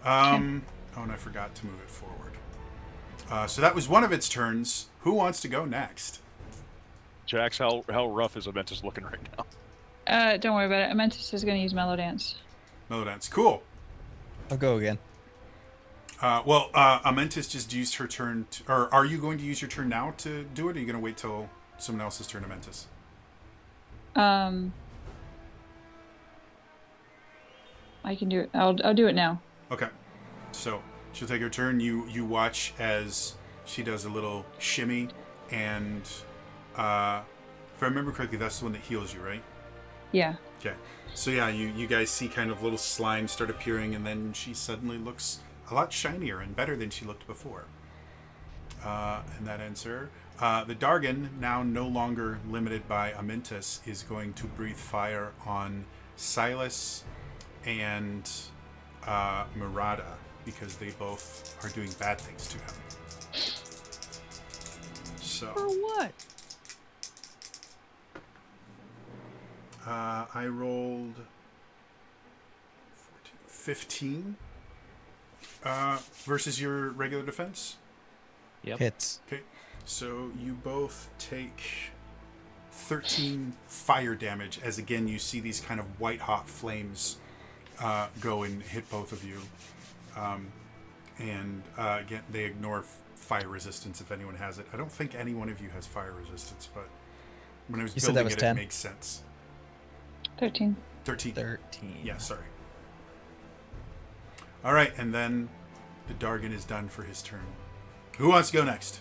Oh, and I forgot to move it forward. So that was one of its turns. Who wants to go next? Jax, how rough is Aventus looking right now? Don't worry about it. Amentus is going to use Mellow Dance. Mellow Dance. Cool. I'll go again. Amentus just used her turn. Or are you going to use your turn now to do it, or are you going to wait till someone else's turn, Amentus? I can do it. I'll do it now. Okay. So she'll take her turn. You watch as she does a little shimmy, and if I remember correctly, that's the one that heals you, right? Yeah. Okay. So yeah, you guys see kind of little slime start appearing, and then she suddenly looks a lot shinier and better than she looked before. And that ends her. The Dargan, now no longer limited by Amintus, is going to breathe fire on Silas and Murata because they both are doing bad things to him. So. For what? I rolled 15 versus your regular defense. Yep. Hits. Okay, so you both take 13 fire damage as again you see these kind of white hot flames go and hit both of you. And again, they ignore fire resistance if anyone has it. I don't think any one of you has fire resistance, but when I was You said that building was it, 10? it makes sense. 13. 13. 13. Yeah, sorry. All right, and then the Dargan is done for his turn. Who wants to go next?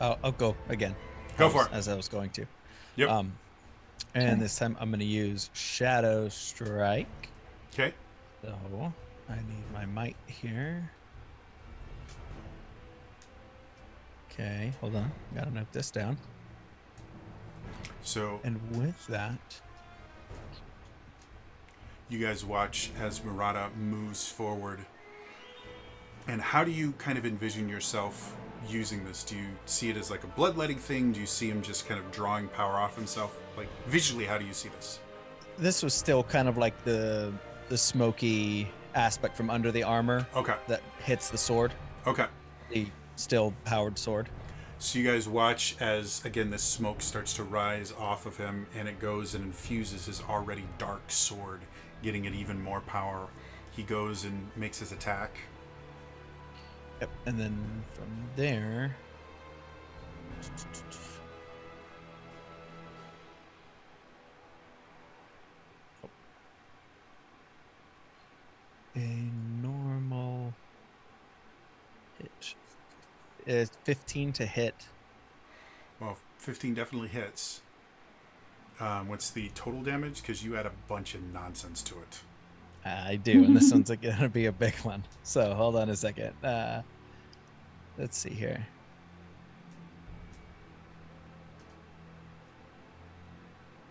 I'll go again. Go for it. As I was going to. Yep. And Okay. this time I'm going to use Shadow Strike. Okay. So I need my might here. Okay, hold on. Gotta note this down. So And with that, you guys watch as Murata moves forward. And how do you kind of envision yourself using this? Do you see it as like a bloodletting thing? Do you see him just kind of drawing power off himself? Like visually, how do you see this? this was still kind of like the smoky aspect from under the armor Okay. that hits the sword. Okay. The still powered sword. So you guys watch as, again, this smoke starts to rise off of him, and it goes and infuses his already dark sword, getting it even more power. He goes and makes his attack. Yep. And then from there, a normal hit is 15 to hit. Well, 15 definitely hits. What's the total damage? Because you add a bunch of nonsense to it. I do, and this one's gonna be a big one. So hold on a second. Let's see here.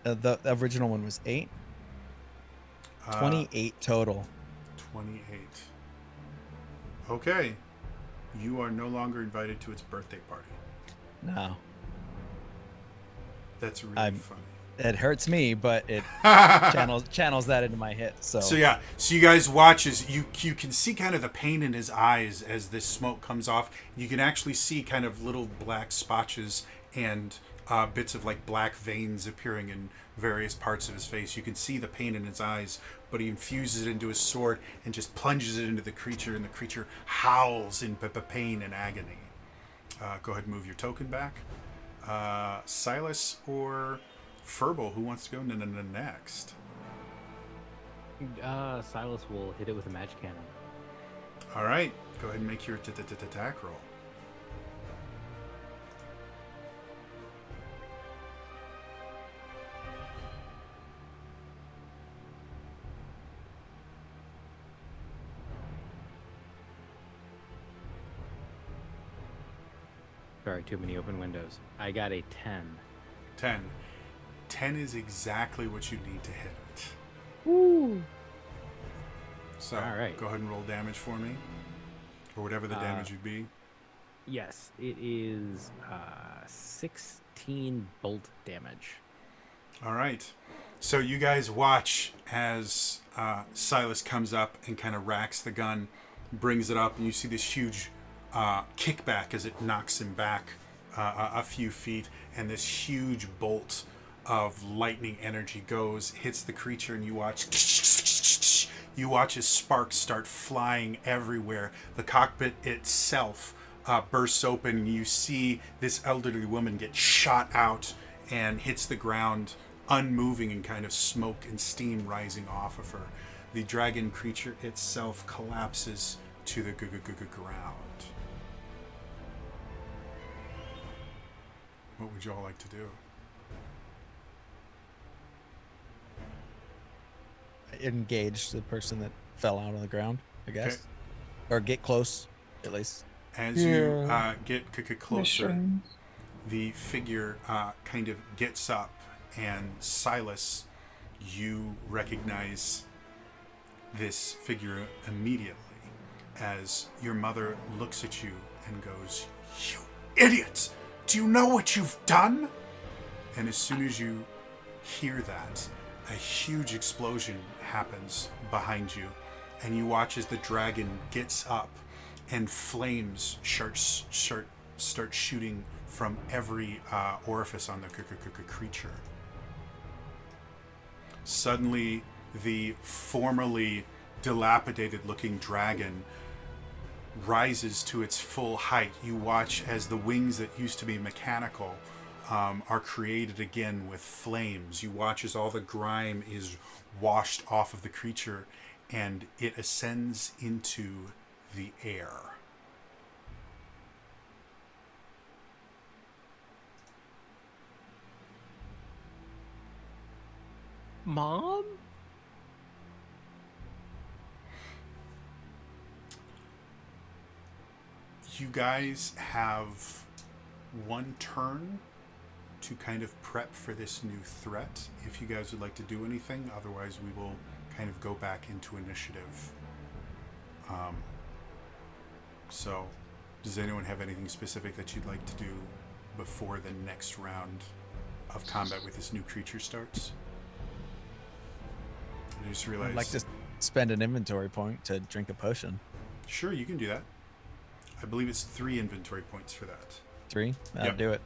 The original one was 8. 28 total. 28. Okay. You are no longer invited to its birthday party. No, That's really I'm- funny. it hurts me, but it channels that into my hit. So, So yeah, so you guys watch as you can see kind of the pain in his eyes as this smoke comes off. You can actually see kind of little black spotches and bits of like black veins appearing in various parts of his face. You can see the pain in his eyes, but he infuses it into his sword and just plunges it into the creature, and the creature howls in pain and agony. Go ahead and move your token back. Silas or Furball, who wants to go next? Silas will hit it with a magic cannon. All right, go ahead and make your attack roll. Sorry, too many open windows. I got a 10. 10. 10 is exactly what you need to hit it. Woo! So All right. go ahead and roll damage for me, or whatever the damage would be. Yes, it is 16 bolt damage. All right. So you guys watch as Silas comes up and kind of racks the gun, brings it up, and you see this huge kickback as it knocks him back a few feet, and this huge bolt of lightning energy hits the creature, and you watch as sparks start flying everywhere. The cockpit itself bursts open, and you see this elderly woman get shot out and hits the ground unmoving, and kind of smoke and steam rising off of her. The dragon creature itself collapses to the ground. What would you all like to do? engage the person that fell out on the ground, I guess, Okay. or get close at least. As you Yeah. get closer, Reassurance. the figure kind of gets up, and Silas, you recognize this figure immediately as your mother looks at you and goes, "You idiot! Do you know what you've done?" And as soon as you hear that, a huge explosion happens behind you, and you watch as the dragon gets up and flames start shooting from every orifice on the creature. Suddenly, the formerly dilapidated looking dragon rises to its full height. You watch as the wings that used to be mechanical are created again with flames. You watch as all the grime is washed off of the creature, and it ascends into the air. Mom? You guys have one turn to kind of prep for this new threat, if you guys would like to do anything. Otherwise, we will kind of go back into initiative. So, does anyone have anything specific that you'd like to do before the next round of combat with this new creature starts? I just realized... I'd like to spend an inventory point to drink a potion. Sure, you can do that. I believe it's 3 inventory points for that. 3? That'll Yep. do it.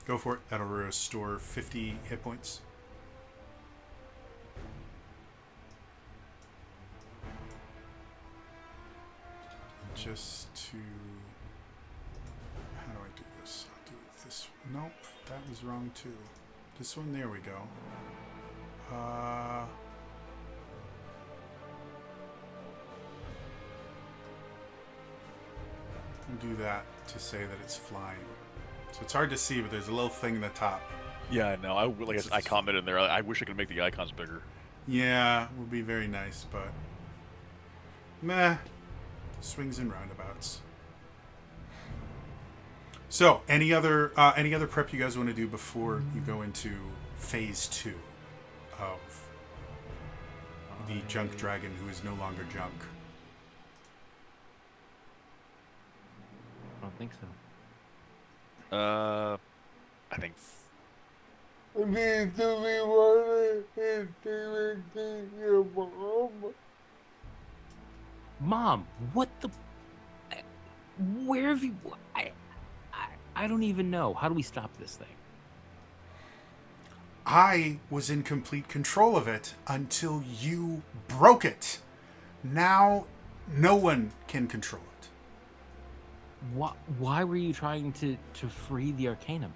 Go for it. That'll restore 50 hit points. Just to... How do I do this? I'll do it this... Nope, that was wrong too. This one, there we go. I'll do that to say that it's flying. So it's hard to see, but there's a little thing in the top. Yeah, I know. I commented in there. I wish I could make the icons bigger. Yeah, would be very nice, but meh. Swings and roundabouts. So, any other prep you guys want to do before you go into phase 2 of the junk dragon who is no longer junk? I don't think so. I think I need to be wanted and taking your mom. Mom, what the? Where have you? I don't even know. How do we stop this thing? I was in complete control of it until you broke it. Now, no one can control it. Why were you trying to free the Arcanum?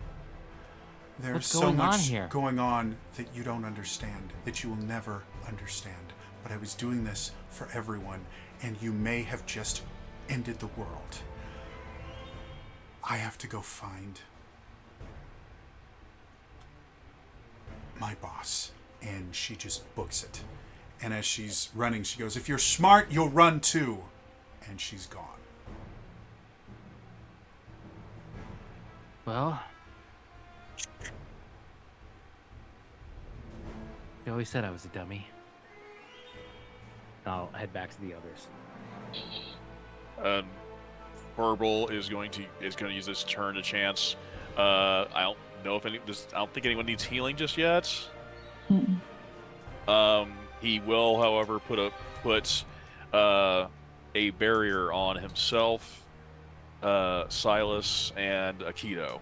There's What's so going on much here? going on that you don't understand, that you will never understand. But I was doing this for everyone, and you may have just ended the world. I have to go find my boss, and she just books it. And as she's running, she goes, "If you're smart, you'll run too." And she's gone. Well, they always said I was a dummy. I'll head back to the others. Verbal is going to use this turn to chance. I don't know if I don't think anyone needs healing just yet. Mm-mm. He will, however, put a barrier on himself, Silas, and Aikido,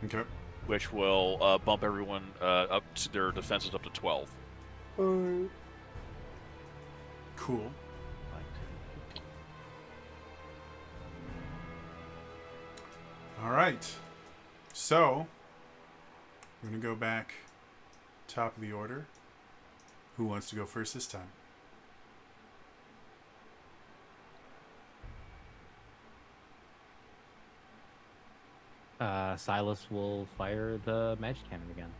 Okay. which will bump everyone up to their defenses up to 12. Cool. All right. So, we're going to go back top of the order. Who wants to go first this time? Silas will fire the magic cannon again.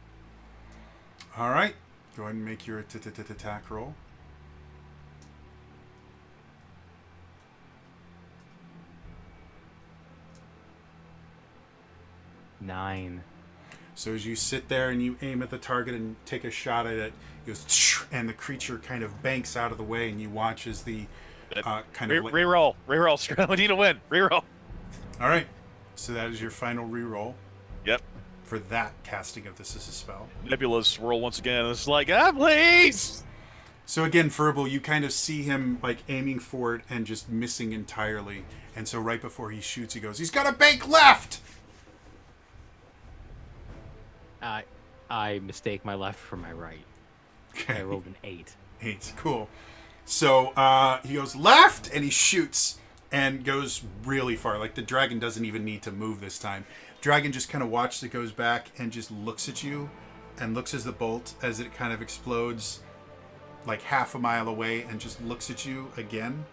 All right. Go ahead and make your attack roll. Nine. So as you sit there and you aim at the target and take a shot at it, it goes, and the creature kind of banks out of the way, and you watch as the kind of... Reroll. We need a win. Reroll. All right. So that is your final reroll. Yep. for that casting of this as a spell. Nebula's swirl once again. It's like, please! So again, Verbal, you kind of see him like aiming for it and just missing entirely. And so right before he shoots, he goes, "He's got a bank left!" I mistake my left for my right. Okay. I rolled an 8. 8, cool. So he goes left, and he shoots and goes really far. Like the dragon doesn't even need to move this time. Dragon just kind of watches it, goes back, and just looks at you, and looks as the bolt as it kind of explodes like half a mile away, and just looks at you again.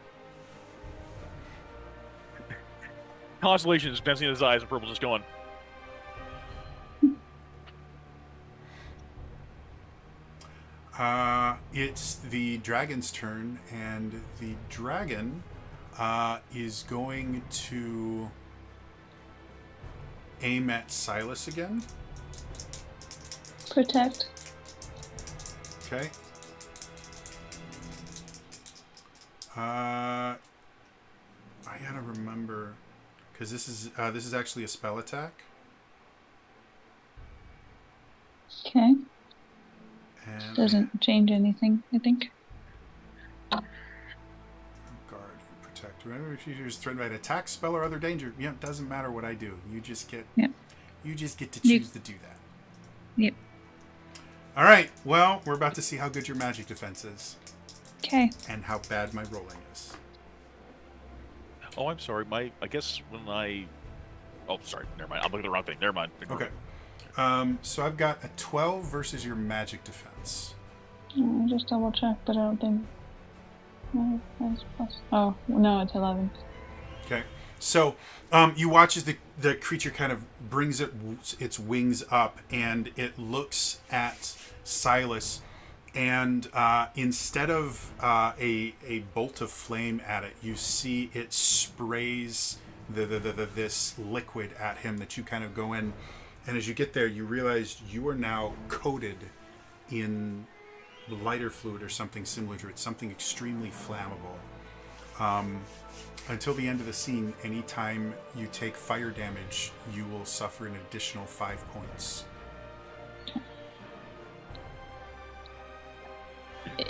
Constellation is bouncing in his eyes, and Purple's just going. It's the dragon's turn, and the dragon is going to aim at Silas again. Protect. Okay. I gotta remember, because this is actually a spell attack. Okay. And Doesn't change anything, I think. guard, protect. Remember, if you're threatened by an attack, spell, or other danger, it doesn't matter what I do. You just get. Yep. You just get to Yep. choose to do that. Yep. All right. Well, we're about to see how good your magic defense is, Okay. and how bad my rolling is. Oh, I'm sorry. I guess when I. Oh, sorry. Never mind. I'm looking at the wrong thing. Never mind. Ignore Okay. me. So I've got a 12 versus your magic defense. Just double check, but I don't think. No, that's plus. Oh, no, it's 11. Okay. So you watch as the creature kind of brings its wings up, and it looks at Silas, and instead of a bolt of flame at it, you see it sprays this liquid at him that you kind of go in. And as you get there, you realize you are now coated in lighter fluid or something similar to it, something extremely flammable. Until the end of the scene, anytime you take fire damage, you will suffer an additional 5 points.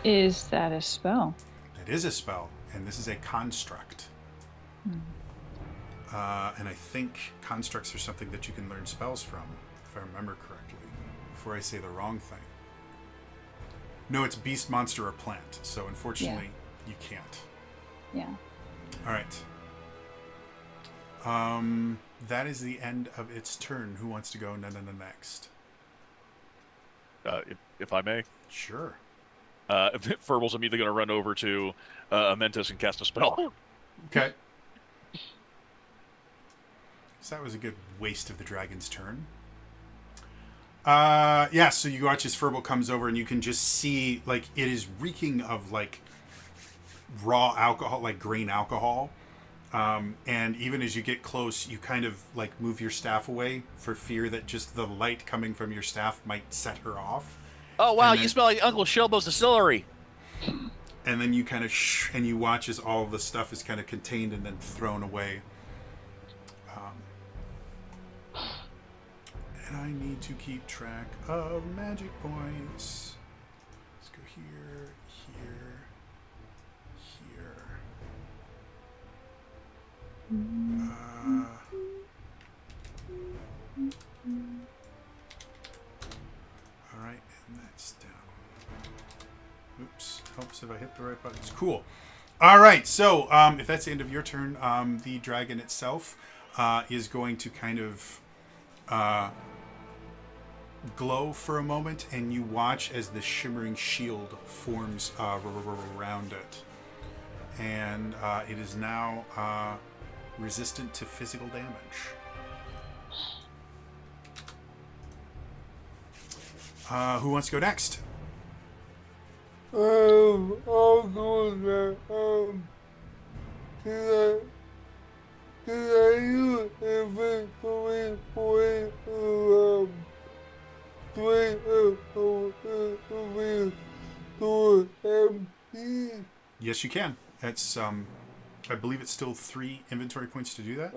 Is that a spell? It is a spell, and this is a construct. And I think constructs are something that you can learn spells from, if I remember correctly, before I say the wrong thing. No, it's beast, monster, or plant, so unfortunately, you can't. Yeah. All right. That is the end of its turn. Who wants to go next? If I may. Sure. Furble's immediately going to run over to Amentus and cast a spell. Okay. So that was a good waste of the dragon's turn. So you watch as Furble comes over, and you can just see, like, it is reeking of, like, raw alcohol, like grain alcohol. And even as you get close, you kind of, like, move your staff away for fear that just the light coming from your staff might set her off. Oh, wow, And you then- smell like Uncle Shelbo's distillery. And then you kind of and you watch as all the stuff is kind of contained and then thrown away. And I need to keep track of magic points. Let's go here, here, here. All right, and that's down. Oops, helps if I hit the right buttons. Cool. All right, so if that's the end of your turn, the dragon itself is going to kind of glow for a moment, and you watch as the shimmering shield forms around it. And it is now resistant to physical damage. Who wants to go next? I'll go there. Can I use inventory point to empty? Yes, you can. That's I believe it's still 3 inventory points to do that.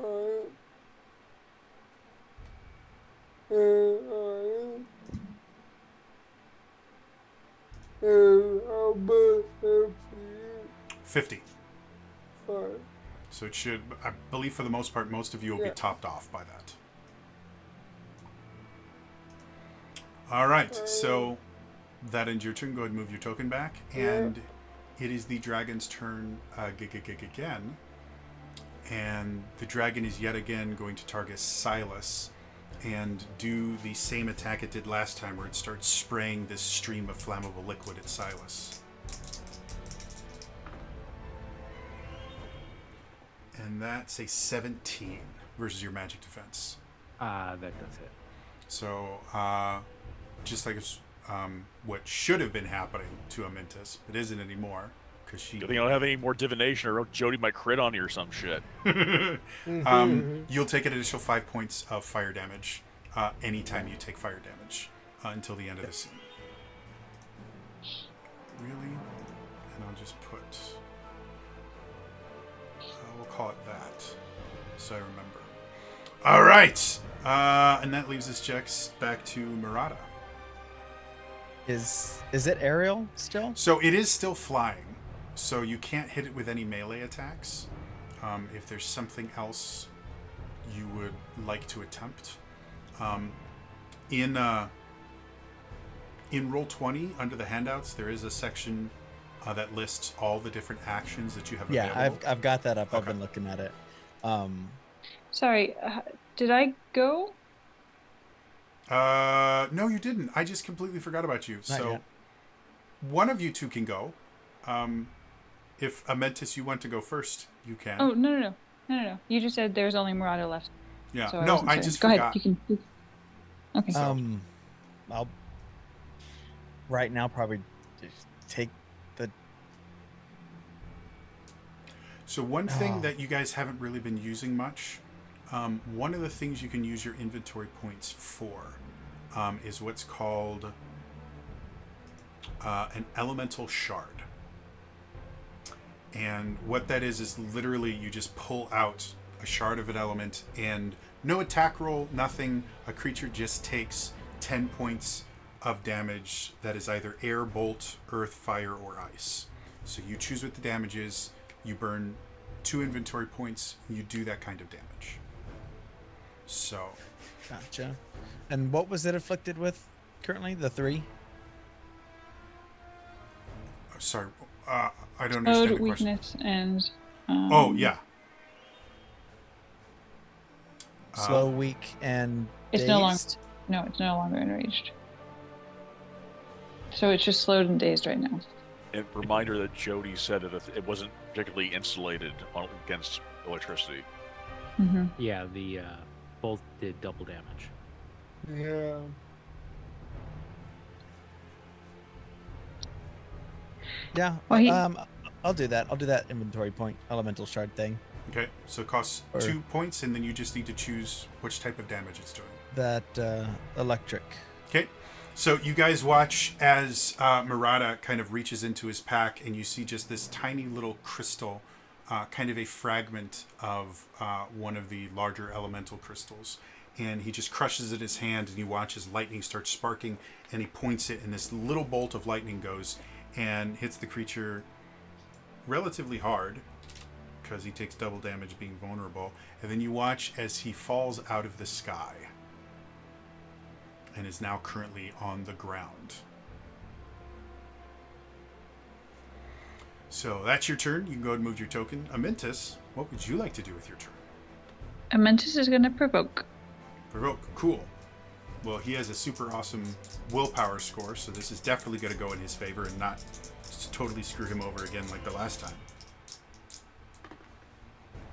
50. Fine. So it should, I believe for the most part, most of you will be topped off by that. All right, so that ends your turn. Go ahead and move your token back. And it is the dragon's turn again. And the dragon is yet again going to target Silas and do the same attack it did last time, where it starts spraying this stream of flammable liquid at Silas. And that's a 17 versus your magic defense. That does hit. So, just like what should have been happening to Amintus, but isn't anymore, because she... Good thing I don't have any more divination, or Jody might crit on you or some shit. You'll take an additional 5 points of fire damage anytime you take fire damage until the end of the scene. Really? And I'll just put... we'll call it that, so I remember. All right! And that leaves us, Jex, back to Murata. Is it aerial still? So it is still flying, so you can't hit it with any melee attacks. If there's something else you would like to attempt. In Roll20, under the handouts, there is a section that lists all the different actions that you have available. Yeah, I've got that up. Okay. I've been looking at it. Sorry, did I go? No, you didn't. I just completely forgot about you. Not So yet. one of you two can go. If Amentis, you want to go first, you can. Oh, no. You just said there's only Murata left. Yeah. So No, wasn't I certain. just Go forgot. ahead. You can. Okay. I'll right now probably just take the... So one thing that you guys haven't really been using much, one of the things you can use your inventory points for is what's called an elemental shard. And what that is literally you just pull out a shard of an element, and no attack roll, nothing. A creature just takes 10 points of damage that is either air, bolt, earth, fire, or ice. So you choose what the damage is, you burn 2 inventory points, you do that kind of damage. So, Gotcha. And what was it afflicted with currently? The 3? sorry, I don't understand Code, the question. weakness, and. Oh, yeah. Slow, weak, and It's no longer. dazed? No, it's no longer enraged. So it's just slowed and dazed right now. A reminder that Jody said that it wasn't particularly insulated against electricity. Mm-hmm. Yeah, the bolt did double damage. Yeah. Yeah. Well, I'll do that. I'll do that inventory point elemental shard thing. Okay, so it costs Or- 2 points, and then you just need to choose which type of damage it's doing. That electric. Okay, so you guys watch as Murata kind of reaches into his pack, and you see just this tiny little crystal, kind of a fragment of one of the larger elemental crystals. And he just crushes it in his hand, and you watch as lightning starts sparking, and he points it, and this little bolt of lightning goes and hits the creature relatively hard, because he takes double damage being vulnerable. And then you watch as he falls out of the sky and is now currently on the ground. So that's your turn. You can go ahead and move your token. Amintus, what would you like to do with your turn? Amentis is going to provoke. Provoke. Cool. Well, he has a super awesome willpower score, so this is definitely going to go in his favor and not totally screw him over again like the last time.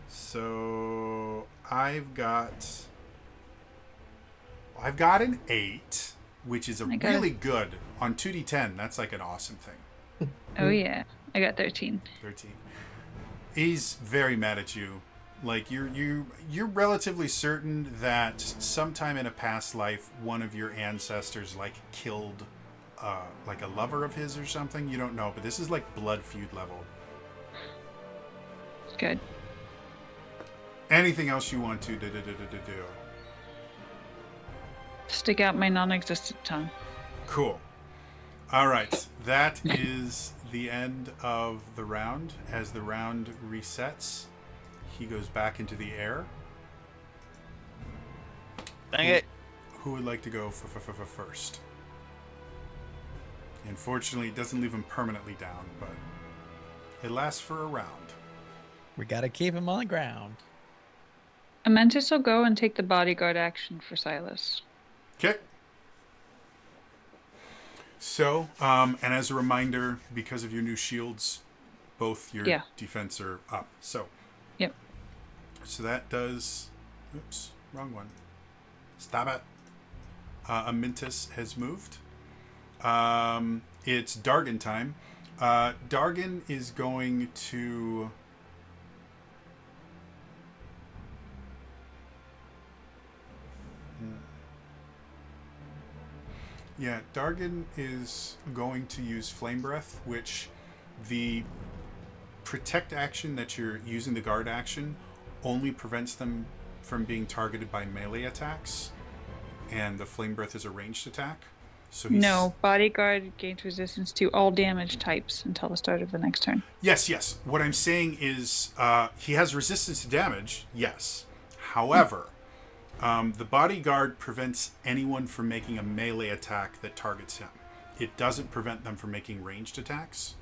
So I've got an 8, which is I got really good on 2d10. That's like an awesome thing. Oh, yeah. I got 13. 13. He's very mad at you. Like you're relatively certain that sometime in a past life, one of your ancestors like killed like a lover of his or something. You don't know, but this is like blood feud level. Good. Anything else you want to do? Stick out my non-existent tongue. Cool. All right, that is the end of the round. As the round resets, he goes back into the air. Dang it. Who would like to go first? Unfortunately, it doesn't leave him permanently down, but it lasts for a round. We gotta keep him on the ground. Amentis will go and take the bodyguard action for Silas. Okay. So, and as a reminder, because of your new shields, both your defense are up. So, yep. So that does. Oops, wrong one. Stop it. Amintus has moved. It's Dargan time. Dargan is going to. Yeah, Dargan is going to use Flame Breath, which the protect action that you're using, the guard action, only prevents them from being targeted by melee attacks, and the Flame Breath is a ranged attack. So no, bodyguard gains resistance to all damage types until the start of the next turn. Yes. What I'm saying is he has resistance to damage, yes. However, the bodyguard prevents anyone from making a melee attack that targets him. It doesn't prevent them from making ranged attacks.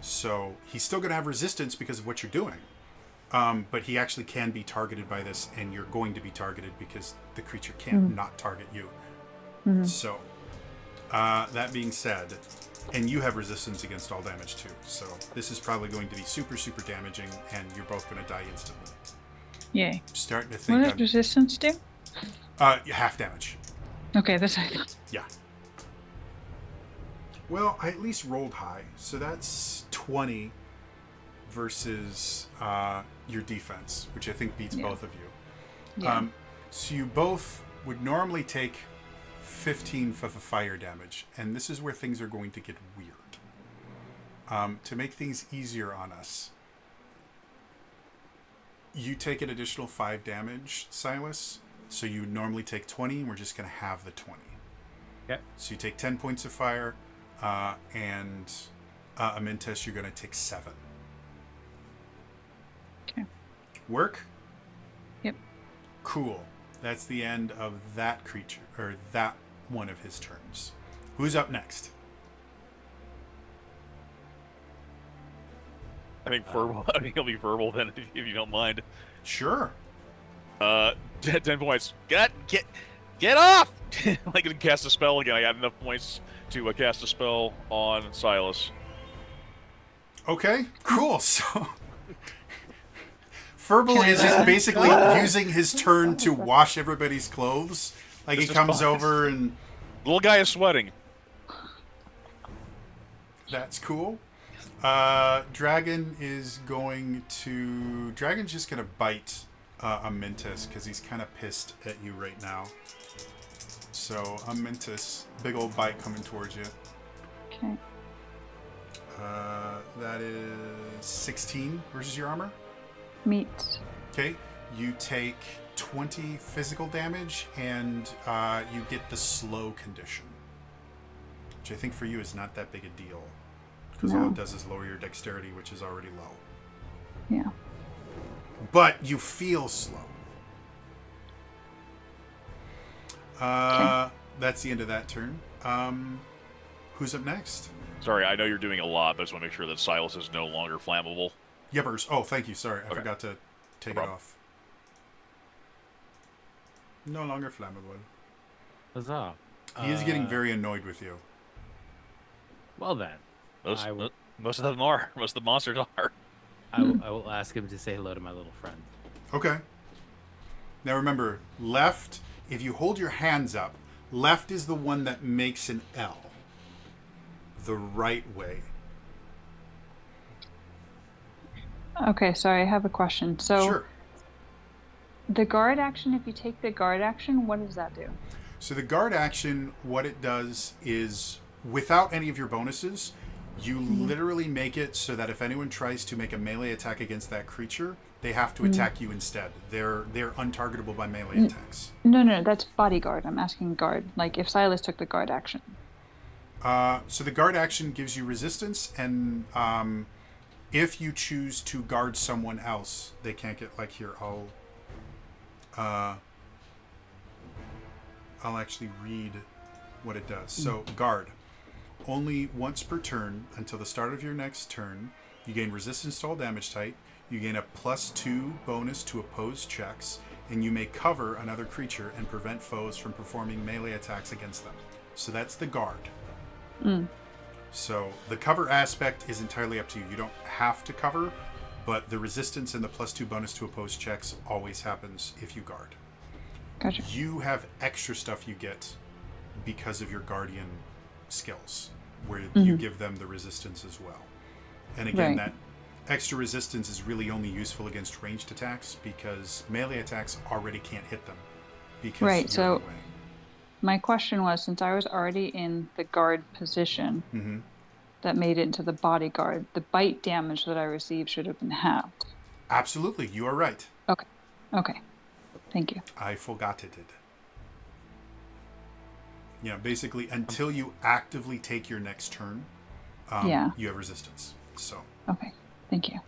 So he's still going to have resistance because of what you're doing. But he actually can be targeted by this, and you're going to be targeted because the creature can't not target you. Mm-hmm. So, that being said, and you have resistance against all damage too. So this is probably going to be super, super damaging, and you're both going to die instantly. Yay. Starting to think. What does resistance do? Half damage. Okay, that's what I thought. Yeah. Well, I at least rolled high, so that's 20 versus your defense, which I think beats both of you. Yeah. So you both would normally take 15 for the fire damage, and this is where things are going to get weird. To make things easier on us, you take an additional 5 damage, Silas. So you normally take 20, and we're just going to have the 20. Okay. So you take 10 points of fire, and Amintus, you're going to take 7. Okay. Work? Yep. Cool. That's the end of that creature, or that one of his turns. Who's up next? I think verbal. I think it'll be verbal then, if you don't mind. Sure. 10 points. Get off! I can cast a spell again. I got enough points to cast a spell on Silas. Okay, cool. So, Verbal is just basically using his turn to wash everybody's clothes. Like he comes over and... Little guy is sweating. That's cool. Dragon is going to... Dragon's just going to bite Amintus because he's kind of pissed at you right now. So, Amintus, big old bite coming towards you. Okay. That is 16 versus your armor. Meets. Okay. You take 20 physical damage, and you get the slow condition, which I think for you is not that big a deal, because all it does is lower your dexterity, which is already low. Yeah. But you feel slow. Okay. That's the end of that turn. Who's up next? Sorry, I know you're doing a lot, but I just want to make sure that Silas is no longer flammable. Yepers. Oh, thank you. Sorry, I Okay. forgot to take it off. No longer flammable. Huzzah. He is getting very annoyed with you. Well then, Most of them are. Most of the monsters are. I will ask him to say hello to my little friend. Okay. Now remember, left, if you hold your hands up, left is the one that makes an L. The right way. Okay, sorry, I have a question. So, Sure. the guard action, if you take the guard action, what does that do? So the guard action, what it does is, without any of your bonuses, you literally make it so that if anyone tries to make a melee attack against that creature, they have to attack you instead. They're untargetable by melee attacks. No, that's bodyguard. I'm asking guard. Like, if Silas took the guard action. So the guard action gives you resistance, and if you choose to guard someone else, they can't get like here. I'll actually read what it does. So guard. Only once per turn until the start of your next turn, you gain resistance to all damage type. You gain a +2 bonus to opposed checks, and you may cover another creature and prevent foes from performing melee attacks against them. So that's the guard. So the cover aspect is entirely up to you. You don't have to cover, but the resistance and the +2 bonus to opposed checks always happens if you guard. Gotcha. You have extra stuff you get because of your guardian skills, where you give them the resistance as well. And again, Right. that extra resistance is really only useful against ranged attacks, because melee attacks already can't hit them because Right, you're so- in the way. My question was, since I was already in the guard position Mhm. that made it into the bodyguard, the bite damage that I received should have been halved. Absolutely, you are right. Okay. Thank you. I forgot it. Yeah, basically, until you actively take your next turn, Yeah. you have resistance. So, Okay. Thank you.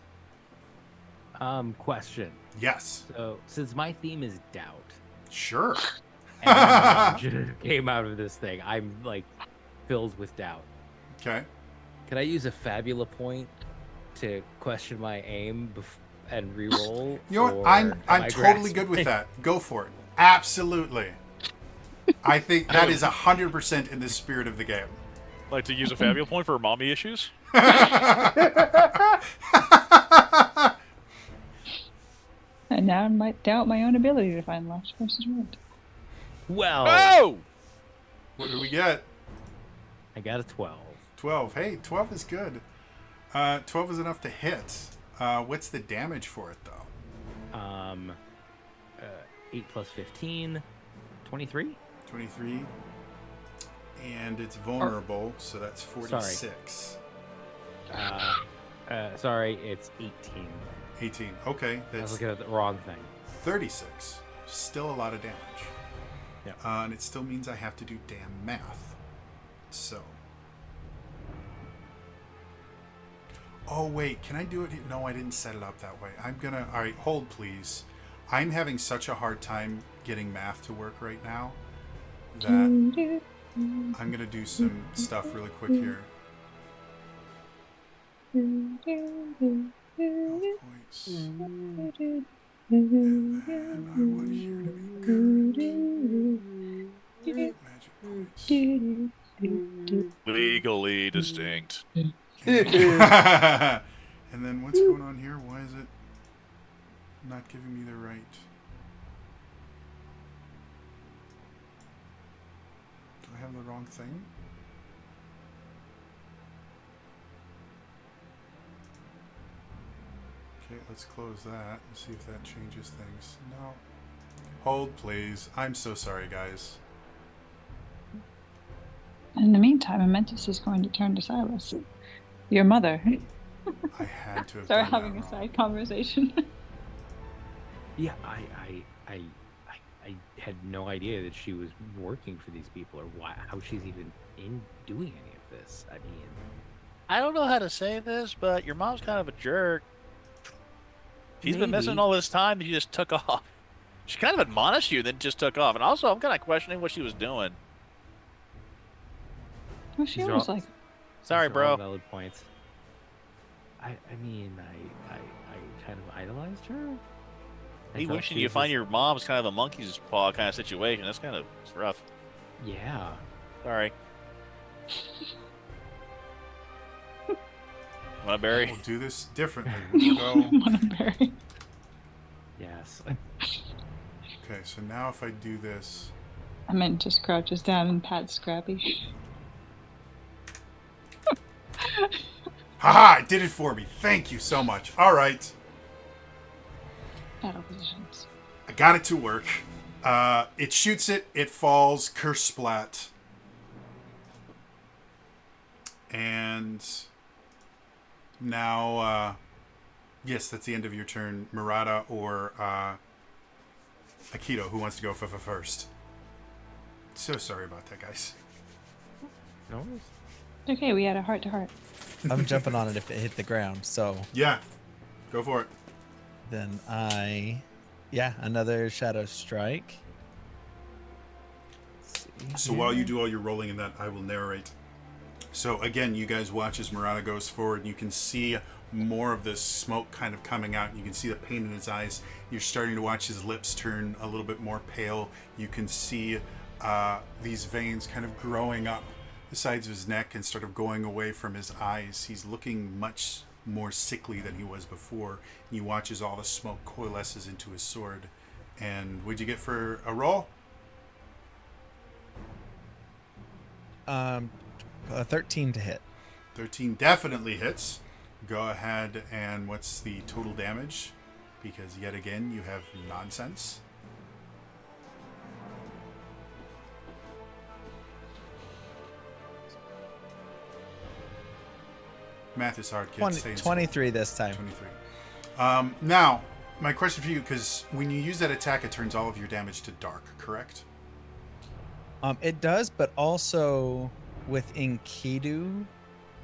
Question. yes, So, since my theme is doubt, sure. and just came out of this thing, I'm like filled with doubt. Okay. Can I use a Fabula point to question my aim and re-roll? You know what? or I'm am I totally good with grasping? that. Go for it. Absolutely. I think that is 100% in the spirit of the game. Like to use a Fabula point for mommy issues? And now I might doubt my own ability to find left versus right. Well, Oh! What do we get? I got a 12. 12. Hey, 12 is good. 12 is enough to hit. What's the damage for it, though? 8 plus 15, 23? 23. And it's vulnerable, so that's 46. Sorry, it's 18. 18. Okay, I was that's looking at the wrong thing. 36. Still a lot of damage. Yeah. And it still means I have to do damn math. So. Oh, wait. Can I do it? No, I didn't set it up that way. I'm going to... All right, hold, please. I'm having such a hard time getting math to work right now that I'm going to do some stuff really quick here. Points. And then I want here to be current. Magic points. Legally distinct. And then what's going on here? Why is it not giving me the right? Do I have the wrong thing? Okay, let's close that and see if that changes things. No. Hold, please. I'm so sorry, guys. In the meantime, Amentus is going to turn to Silas, your mother. I had to have Start done having that a wrong. side conversation. Yeah, I had no idea that she was working for these people or how she's even in doing any of this. I mean, I don't know how to say this, but your mom's kind of a jerk. She's been missing maybe. all this time and she just took off. She kind of admonished you, then just took off. And also, I'm kind of questioning what she was doing. Well, she These are always all- like, Sorry, these are all bro. valid points. I mean, I kind of idolized her. I Me thought wishing she you was find this- your mom's kind of a monkey's paw kind of situation. That's kind of it's rough. Yeah. Sorry. Want a berry? We'll do this differently. We'll go. Monterey. Yes. Okay, so now if I do this, Amentus crouches down and pats Scrappy. haha! It did it for me. Thank you so much. All right, Battle positions. I got it to work. It shoots it. It falls. Curse splat. And now, yes, that's the end of your turn. Murata or Akito, who wants to go first? So sorry about that, guys. No worries. Okay, we had a heart to heart. I'm jumping on it if it hit the ground. So Yeah, go for it. then another shadow strike. Let's see So while you here. do all your rolling in that, I will narrate. So again, you guys watch as Murata goes forward. You can see more of this smoke kind of coming out. You can see the pain in his eyes. You're starting to watch his lips turn a little bit more pale. You can see these veins kind of growing up the sides of his neck and sort of going away from his eyes. He's looking much more sickly than he was before. And you watch as all the smoke coalesces into his sword. And what'd you get for a roll? 13 to hit. 13 definitely hits. Go ahead and what's the total damage? Because yet again, you have nonsense. Math is hard, kids. Stay in school. 23 this time. 23. Now, my question for you, because when you use that attack, it turns all of your damage to dark, correct? It does, but also with Enkidu,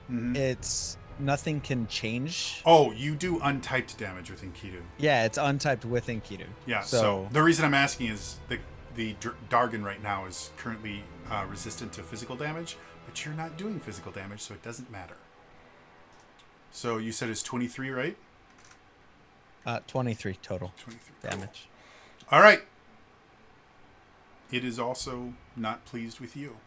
it's nothing can change. Oh, you do untyped damage with Enkidu. Yeah, it's untyped with Enkidu. Yeah, so the reason I'm asking is the Dargon right now is currently resistant to physical damage, but you're not doing physical damage, so it doesn't matter. So you said it's 23, right? 23 total 23 damage. All right. It is also not pleased with you.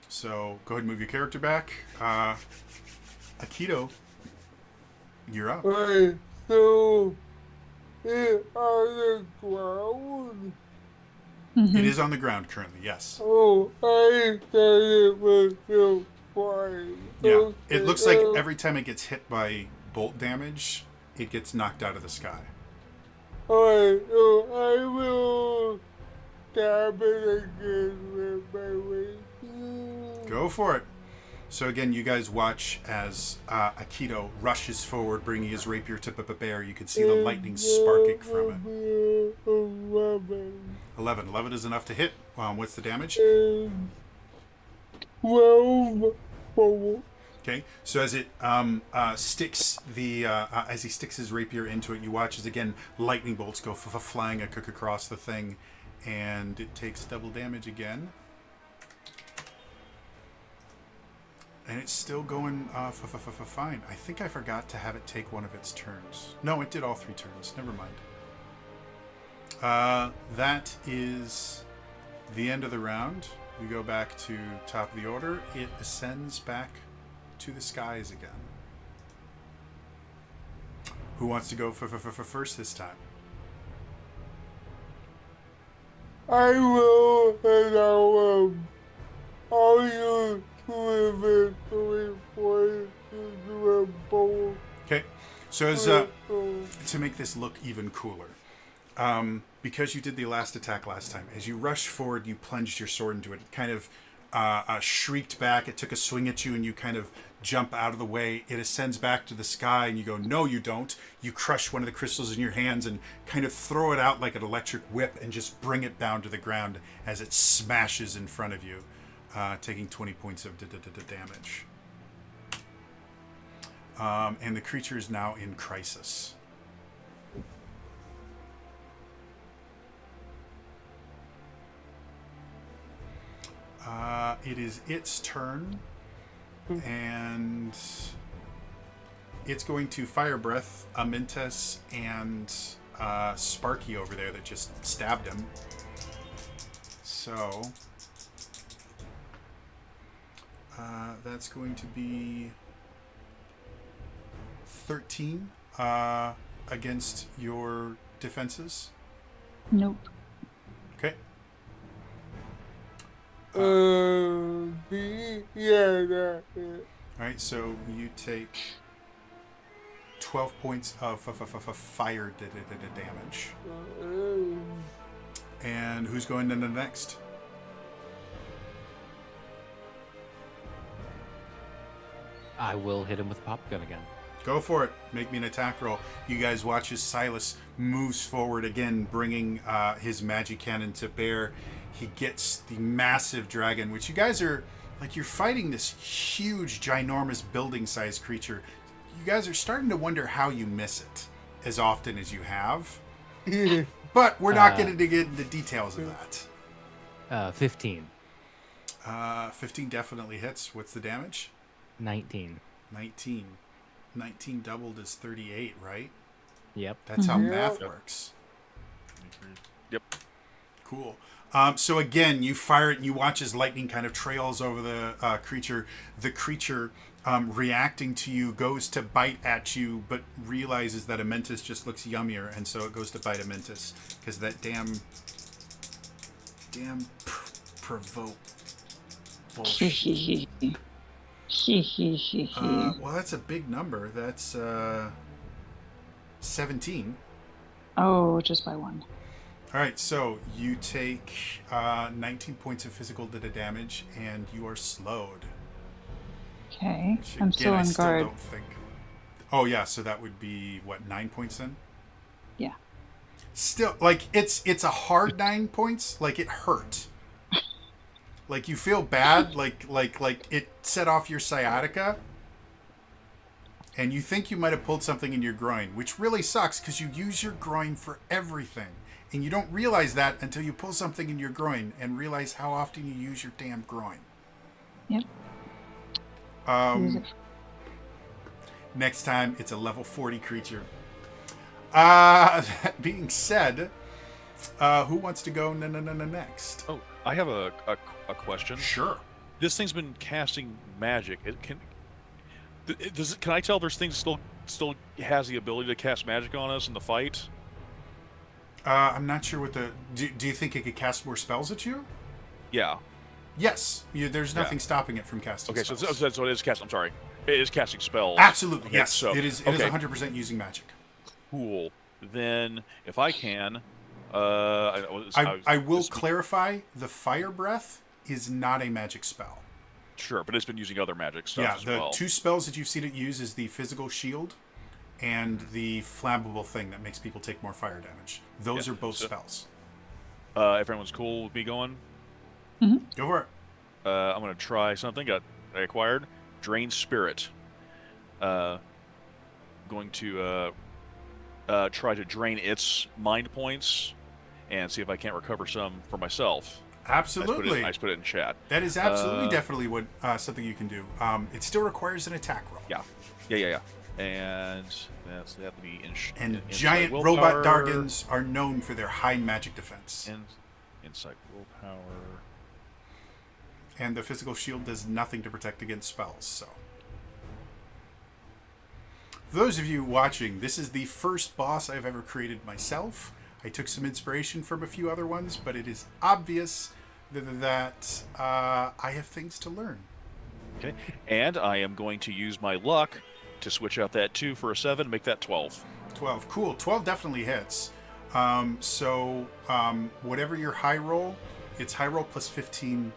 So go ahead and move your character back. Akito, you're up. Wait, so it on the ground? It is on the ground currently, yes. Oh, I thought it was so fine. Yeah. Okay, It looks like every time it gets hit by bolt damage, it gets knocked out of the sky. Alright, so I will stab it again with my rapier. Go for it. So again, you guys watch as Akito rushes forward, bringing his rapier to bear. You can see the lightning sparking from it. 11. 11 is enough to hit. What's the damage? 12. Okay, so as it sticks as he sticks his rapier into it, you watch as again lightning bolts go flying across the thing, and it takes double damage again. And it's still going fine. I think I forgot to have it take one of its turns. No, it did all 3 turns. Never mind. That is the end of the round. We go back to top of the order. It ascends back to the skies again. Who wants to go for first this time? I will, and I'll use 2 inventory points to do a bowl. Okay, so as to make this look even cooler, because you did the last attack last time, as you rushed forward, you plunged your sword into it. It kind of shrieked back. It took a swing at you, and you kind of jump out of the way. It ascends back to the sky, and you go, no, you don't. You crush one of the crystals in your hands and kind of throw it out like an electric whip and just bring it down to the ground as it smashes in front of you, taking 20 points of damage. And the creature is now in crisis. It is its turn, and it's going to Fire Breath Amintus and Sparky over there that just stabbed him. So that's going to be 13 against your defenses. Nope. Okay. Yeah, that's it. All right, so you take 12 points of fire damage. And who's going into next? I will hit him with a pop gun again. Go for it. Make me an attack roll. You guys watch as Silas moves forward again, bringing his magic cannon to bear. He gets the massive dragon, which you guys are like you're fighting this huge, ginormous building-sized creature. You guys are starting to wonder how you miss it as often as you have. But we're not going to get into details of that. 15. 15 definitely hits. What's the damage? 19. 19. 19 doubled is 38, right? Yep. That's how math works. Yep. Cool. So again, you fire it and you watch as lightning kind of trails over the creature. The creature, reacting to you, goes to bite at you, but realizes that Amentus just looks yummier, and so it goes to bite Amentus because that damn provoke bullshit. Well, that's a big number. That's 17. Oh, just by one. All right, so you take 19 points of physical damage, and you are slowed. Okay. Which, I'm again, still I on still guard. don't think. Oh yeah, so that would be what, 9 points then? Yeah. Still, like it's a hard 9 points. Like it hurt. Like you feel bad. Like it set off your sciatica. And you think you might have pulled something in your groin, which really sucks because you use your groin for everything. And you don't realize that until you pull something in your groin and realize how often you use your damn groin. Yep. Use it. Next time, it's a level 40 creature. That being said, who wants to go next? Oh, I have a question. Sure. This thing's been casting magic. Can I tell there's things still has the ability to cast magic on us in the fight? I'm not sure what the... Do you think it could cast more spells at you? Yeah. Yes. There's nothing stopping it from casting Okay, spells. so it is cast. I'm sorry. It is casting spells. Absolutely, Okay, yes. so, It is 100% using magic. Cool. Then, if I can... I will clarify, the fire breath is not a magic spell. Sure, but it's been using other magic stuff Yeah, as the well. two spells that you've seen it use is the physical shield and the flammable thing that makes people take more fire damage. Those are both spells. If everyone's cool with me going, Go for it. I'm going to try something I acquired. Drain Spirit. Going to try to drain its mind points and see if I can't recover some for myself. Absolutely. I just put it in chat. That is absolutely definitely what something you can do. It still requires an attack roll. Yeah. And that's that to be And giant robot Dargans are known for their high magic defense. Insight willpower. And the physical shield does nothing to protect against spells, so. For those of you watching, this is the first boss I've ever created myself. I took some inspiration from a few other ones, but it is obvious that I have things to learn. Okay, and I am going to use my luck to switch out that 2 for a 7, make that 12. 12, cool. 12 definitely hits. Whatever your high roll, it's high roll plus 15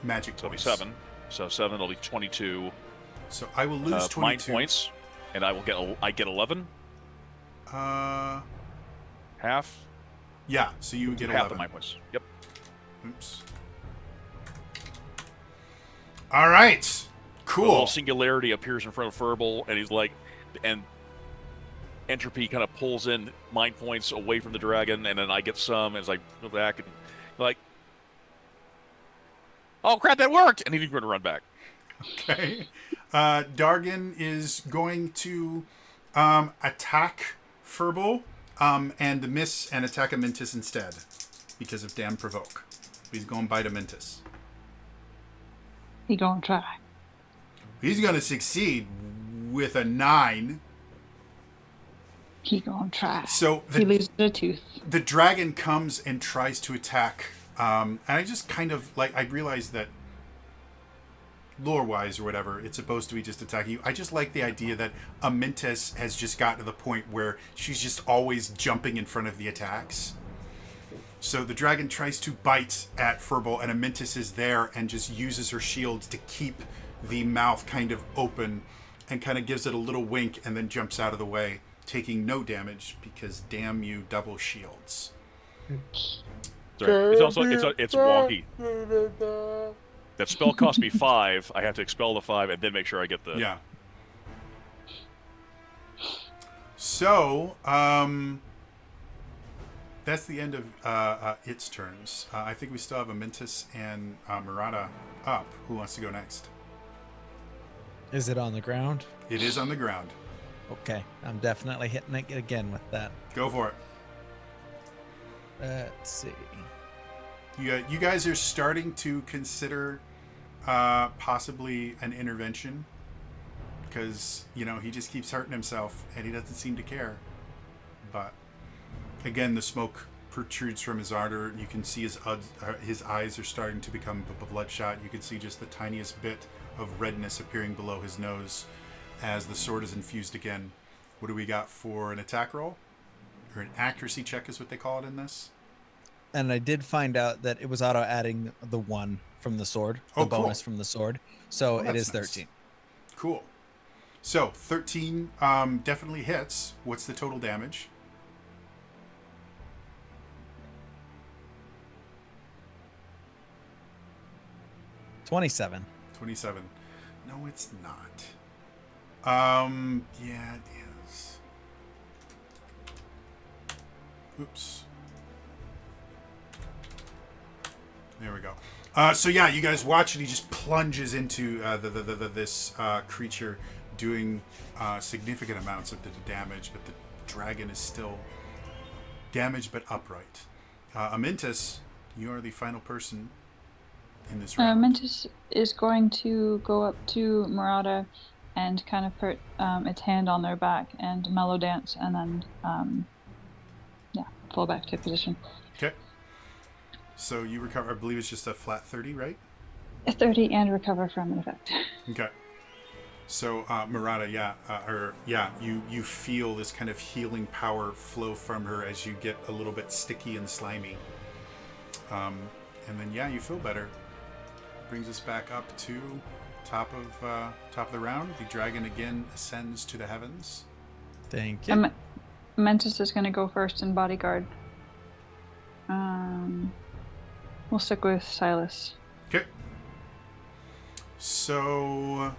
magic So it'll be points. 7. So 7 will be 22 So I will lose 22 mind points, and I get 11. Half. Yeah, so you would get half 11. of mind points. Yep. Oops. All right. A Cool. little singularity appears in front of Furble, and he's like, and entropy kind of pulls in mind points away from the dragon, and then I get some, and it's like, go back, and like, oh crap, that worked! And he's going to run back. Okay. Dargan is going to attack Furble and miss and attack Amentus instead because of damn provoke. He's going to bite Amentus. He gonna try. He's going to succeed with a 9. He gonna try. So He loses a tooth. the dragon comes and tries to attack. And I just kind of like, I realized that lore-wise or whatever, it's supposed to be just attacking you. I just like the idea that Amentus has just gotten to the point where she's just always jumping in front of the attacks. So the dragon tries to bite at Furble, and Amentus is there and just uses her shield to keep the mouth kind of open and kind of gives it a little wink and then jumps out of the way, taking no damage because damn you, double shields. Sorry. It's also it's wonky. That spell cost me 5. I have to expel the 5 and then make sure I get the. Yeah. So, that's the end of its turns. I think we still have Amintus and Murata up. Who wants to go next? Is it on the ground? It is on the ground. Okay, I'm definitely hitting it again with that. Go for it. Let's see. You guys are starting to consider possibly an intervention because, he just keeps hurting himself and he doesn't seem to care. But again, the smoke protrudes from his ardor. You can see his eyes are starting to become bloodshot. You can see just the tiniest bit of redness appearing below his nose as the sword is infused again. What do we got for an attack roll? Or an accuracy check is what they call it in this. And I did find out that it was auto adding the 1 from the sword, the bonus from the sword. So it is 13. Nice. Cool. So 13 definitely hits. What's the total damage? $27. 27. No, it's not. Yeah, it is. Oops. There we go. So yeah, you guys watch and he just plunges into this creature, doing significant amounts of the damage, but the dragon is still damaged but upright. Amintus, you are the final person in this round. Mentis is going to go up to Murata and kind of put its hand on their back and mellow dance, and then fall back to position. Okay. So you recover. I believe it's just a flat 30, right? A 30 and recover from an effect. Okay. So Murata, you feel this kind of healing power flow from her as you get a little bit sticky and slimy. And then you feel better. Brings us back up to top of the round. The dragon again ascends to the heavens. Thank you. Mentis is going to go first in bodyguard. We'll stick with Silas. Okay. So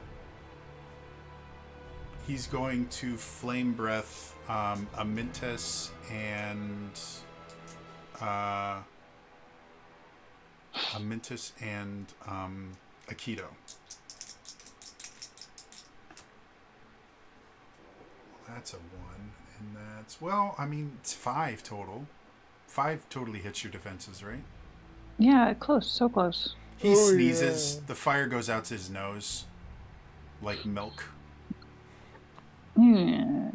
he's going to flame breath Amintus and Aikido. That's a 1, and that's it's 5 total. 5 totally hits your defenses, right? Yeah, close, so close. He sneezes. Yeah. The fire goes out to his nose, like milk. Yeah.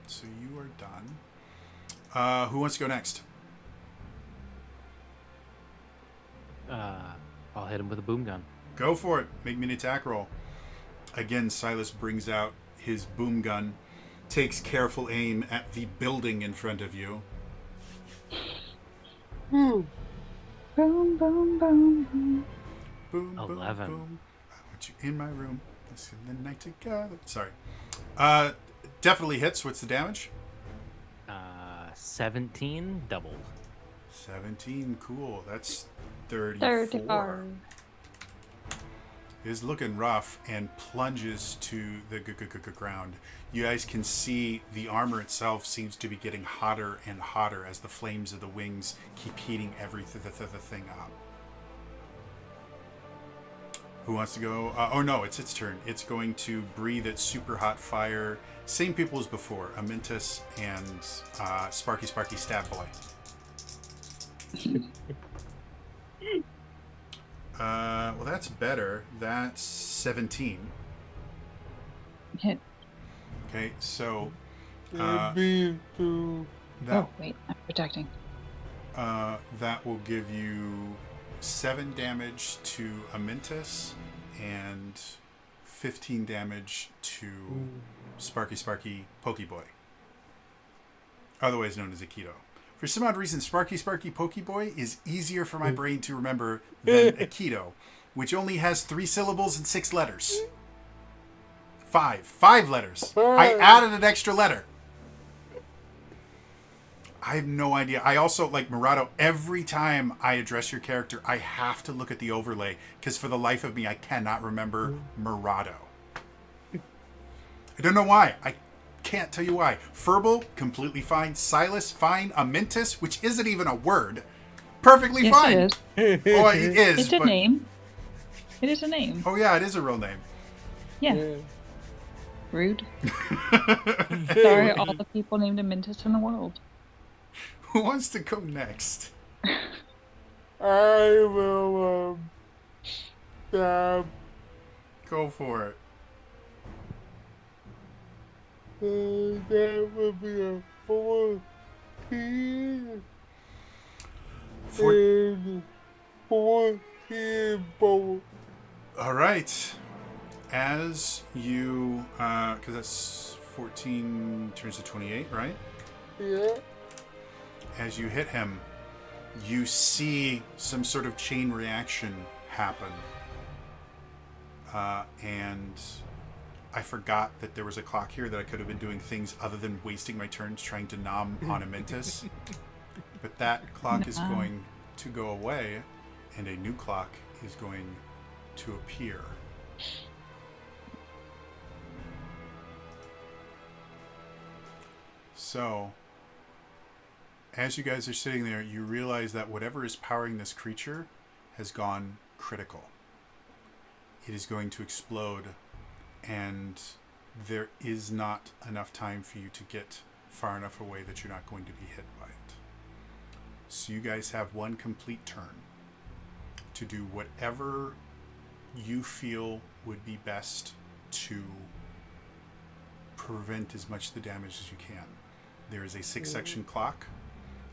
So you are done. Who wants to go next? I'll hit him with a boom gun. Go for it. Make me an attack roll. Again, Silas brings out his boom gun, takes careful aim at the building in front of you. Boom, boom, boom, boom. Boom, 11. Boom, boom. I want you in my room. Let's spend the night together. Sorry. Definitely hits. What's the damage? 17 doubled. 17. Cool. That's 34. Is looking rough and plunges to the ground. You guys can see the armor itself seems to be getting hotter and hotter as the flames of the wings keep heating everything up. Who wants to go? It's its turn. It's going to breathe its super hot fire. Same people as before. Amintus and Sparky Stab Boy. Well, that's better. That's 17. Hit. Okay, so Oh, wait, I'm protecting. that will give you 7 damage to Amintus and 15 damage to Sparky Pokeboy, otherwise known as Aikido. For some odd reason, Sparky Pokeboy is easier for my brain to remember than Aikido, which only has 3 syllables and 6 letters. 5 letters. I added an extra letter. I have no idea. I also, like Murado, every time I address your character, I have to look at the overlay because for the life of me, I cannot remember Murado. I don't know why. I can't tell you why. Furball, completely fine. Silas, fine. Amintus, which isn't even a word, perfectly Yes, fine. it is. Oh, it is. It's a but, name. It is a name. Oh, yeah, it is a real name. Yeah. Rude. Sorry, all the people named Amintus in the world. Who wants to go next? I will stop. Go for it. That would be a 14 For- and 14 both. All right. As you, because that's 14 turns to 28, right? Yeah. As you hit him, you see some sort of chain reaction happen. And I forgot that there was a clock here that I could have been doing things other than wasting my turns trying to nom on Amintus. But that clock is going to go away, and a new clock is going to appear. So, as you guys are sitting there, you realize that whatever is powering this creature has gone critical. It is going to explode, and there is not enough time for you to get far enough away that you're not going to be hit by it. So you guys have one complete turn to do whatever you feel would be best to prevent as much of the damage as you can. There is a 6-section clock.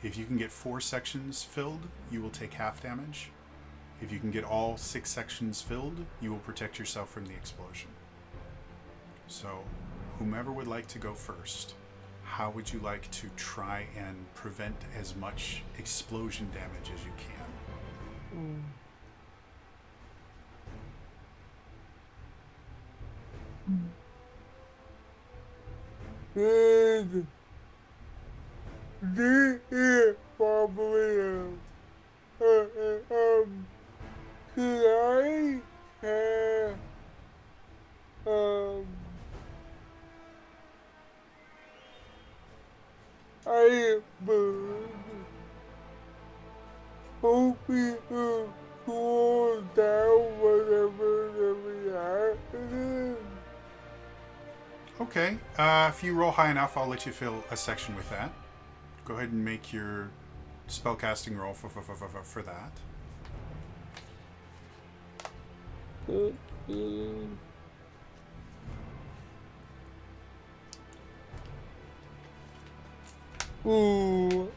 If you can get 4 sections filled, you will take half damage. If you can get all 6 sections filled, you will protect yourself from the explosion. So, whomever would like to go first, how would you like to try and prevent as much explosion damage as you can? And this is probably could I have I would hoping to cool down whatever we are. Okay, if you roll high enough, I'll let you fill a section with that. Go ahead and make your spellcasting roll for that. Ooh,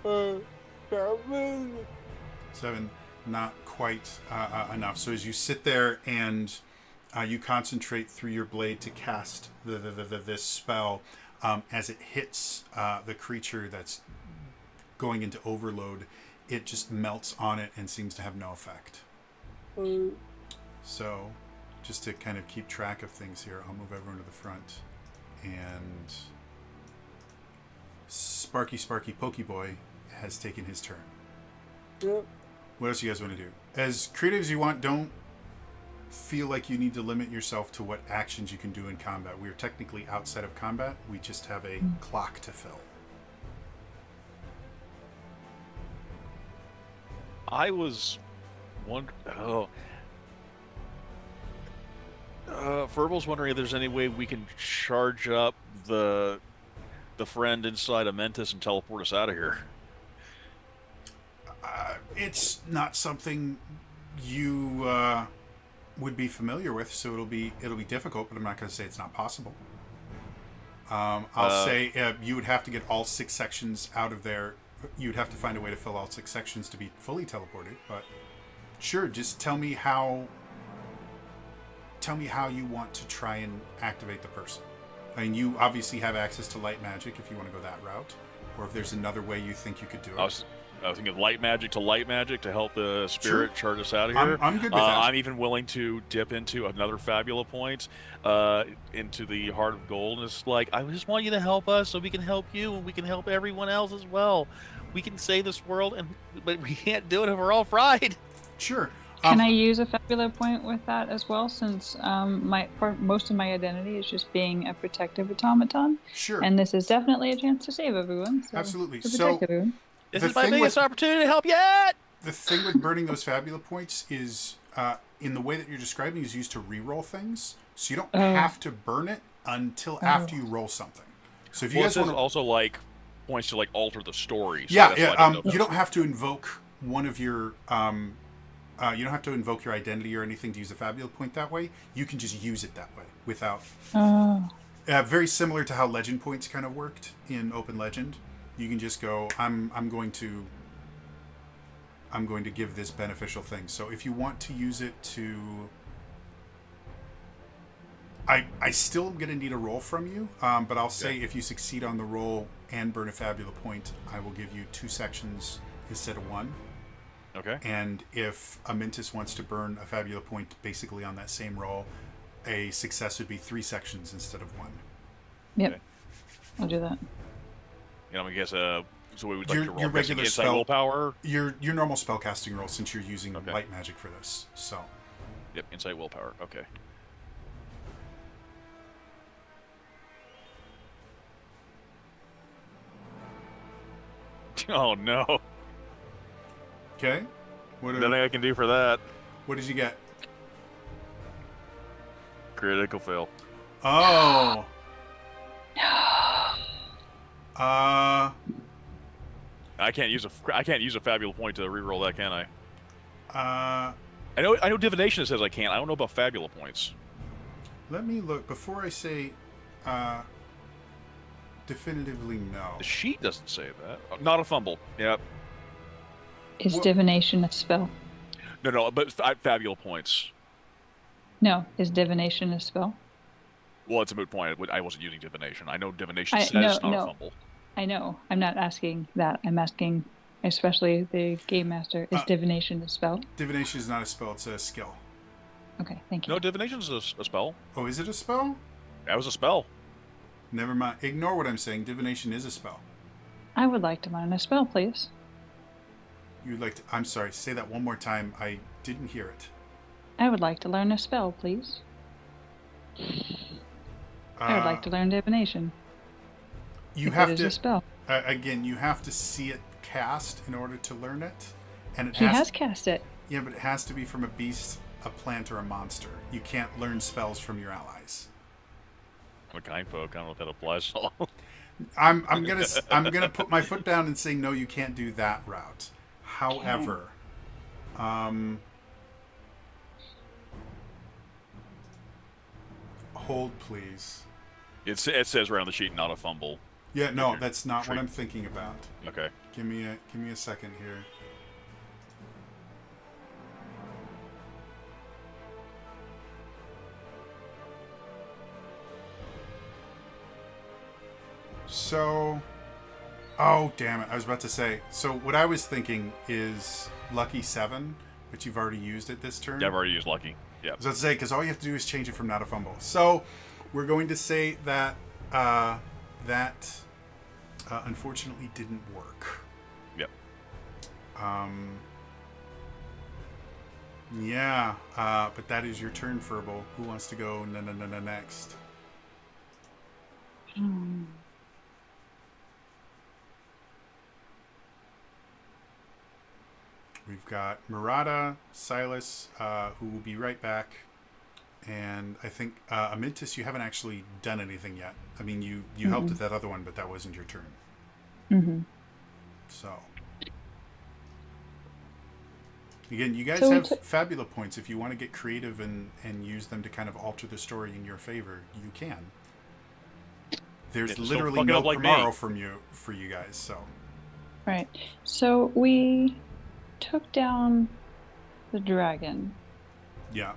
7. 7, not quite enough. So as you sit there and you concentrate through your blade to cast this spell, as it hits the creature that's going into overload, it just melts on it and seems to have no effect. So, just to kind of keep track of things here, I'll move everyone to the front. And Sparky Pokeboy has taken his turn. Yep. What else do you guys want to do? As creative as you want, don't feel like you need to limit yourself to what actions you can do in combat. We are technically outside of combat. We just have a clock to fill. I was wondering. Furbal's wondering if there's any way we can charge up the friend inside of Mentis and teleport us out of here. It's not something you would be familiar with, so it'll be difficult. But I'm not going to say it's not possible. I'll say you would have to get all 6 sections out of there. You'd have to find a way to fill all 6 sections to be fully teleported. But sure, just tell me how you want to try and activate the person. I mean, you obviously have access to light magic if you want to go that route, or if there's another way you think you could do it. I was thinking light magic to help the spirit charge us out of here. I'm good with that. I'm even willing to dip into another Fabula point, into the Heart of Gold. And it's like, I just want you to help us so we can help you and we can help everyone else as well. we can save this world, but we can't do it if we're all fried. Sure. Can I use a Fabula point with that as well, since most of my identity is just being a protective automaton, Sure. and this is definitely a chance to save everyone. So Absolutely. to So protect everyone. This the is my thing biggest with opportunity to help yet. the thing with burning those Fabula points is, in the way that you're describing, is used to re-roll things. So you don't have to burn it until after you roll something. So if you Well, guys this is want to, also like points to like alter the story. So yeah, that's why I yeah, didn't know if you that don't was- have to invoke one of your, you don't have to invoke your identity or anything to use a Fabula point that way. You can just use it that way without. Oh. Very similar to how legend points kind of worked in Open Legend. You can just go, I'm going to give this beneficial thing. So if you want to use it to, I still am going to need a roll from you, but I'll say if you succeed on the roll and burn a Fabula point, I will give you 2 sections instead of 1. Okay. And if Amintus wants to burn a Fabula point basically on that same roll, a success would be 3 sections instead of 1. Yep. Okay. I'll do that. I guess so we would like Your- to roll your I'm guessing regular insight spell- willpower. Your normal spellcasting roll, since you're using Okay. light magic for this. So Yep, insight willpower. Okay. Oh no! okay, what Nothing I can do for that. what did you get? Critical fail. Oh. Uh. I can't use a Fabula point to reroll that, can I? Uh. I know divination says I can't. I don't know about Fabula points. Let me look before I say. Definitively no. The sheet doesn't say that. Not a fumble. Yep. Is Well- divination a spell? No, but Fabula points. No. Is divination a spell? Well, it's a moot point. I wasn't using divination. I know divination I- says no, it's not no. a fumble. I know. I'm not asking that. I'm asking, especially the game master, is divination a spell? Divination is not a spell; it's a skill. Okay, thank you. No, divination's a spell. Oh, is it a spell? That was a spell. Never mind. Ignore what I'm saying. Divination is a spell. I would like to learn a spell, please. You'd like to. I'm sorry. Say that one more time. I didn't hear it. I would like to learn a spell, please. I would like to learn divination. You if have it is to. a spell. Again, you have to see it cast in order to learn it, and it He has. has cast it. Yeah, but it has to be from a beast, a plant, or a monster. You can't learn spells from your allies. I'm a kind folk. I don't know if that applies. At all. I'm gonna put my foot down and say no. You can't do that route. However, hold please. It says right on the sheet, not a fumble. Yeah, no, Okay. that's not what Treat- I'm thinking about. Okay. Give me a second here. So, oh damn it! I was about to say. So what I was thinking is Lucky 7, but you've already used it this turn. Yeah, I've already used lucky. Yeah. I was about to say, because all you have to do is change it from not a fumble. So we're going to say that that unfortunately didn't work. Yep. Yeah, but that is your turn, Furball. Who wants to go next? We've got Murata, Silas, who will be right back. And I think, Amintus, you haven't actually done anything yet. I mean, you helped with that other one, but that wasn't your turn. Mm-hmm. So. Again, you guys So we have took- Fabula points. If you want to get creative and use them to kind of alter the story in your favor, you can. There's Yeah, just don't literally fuck it no up like me. tomorrow for you guys, so. Right. So we took down the dragon. Yeah.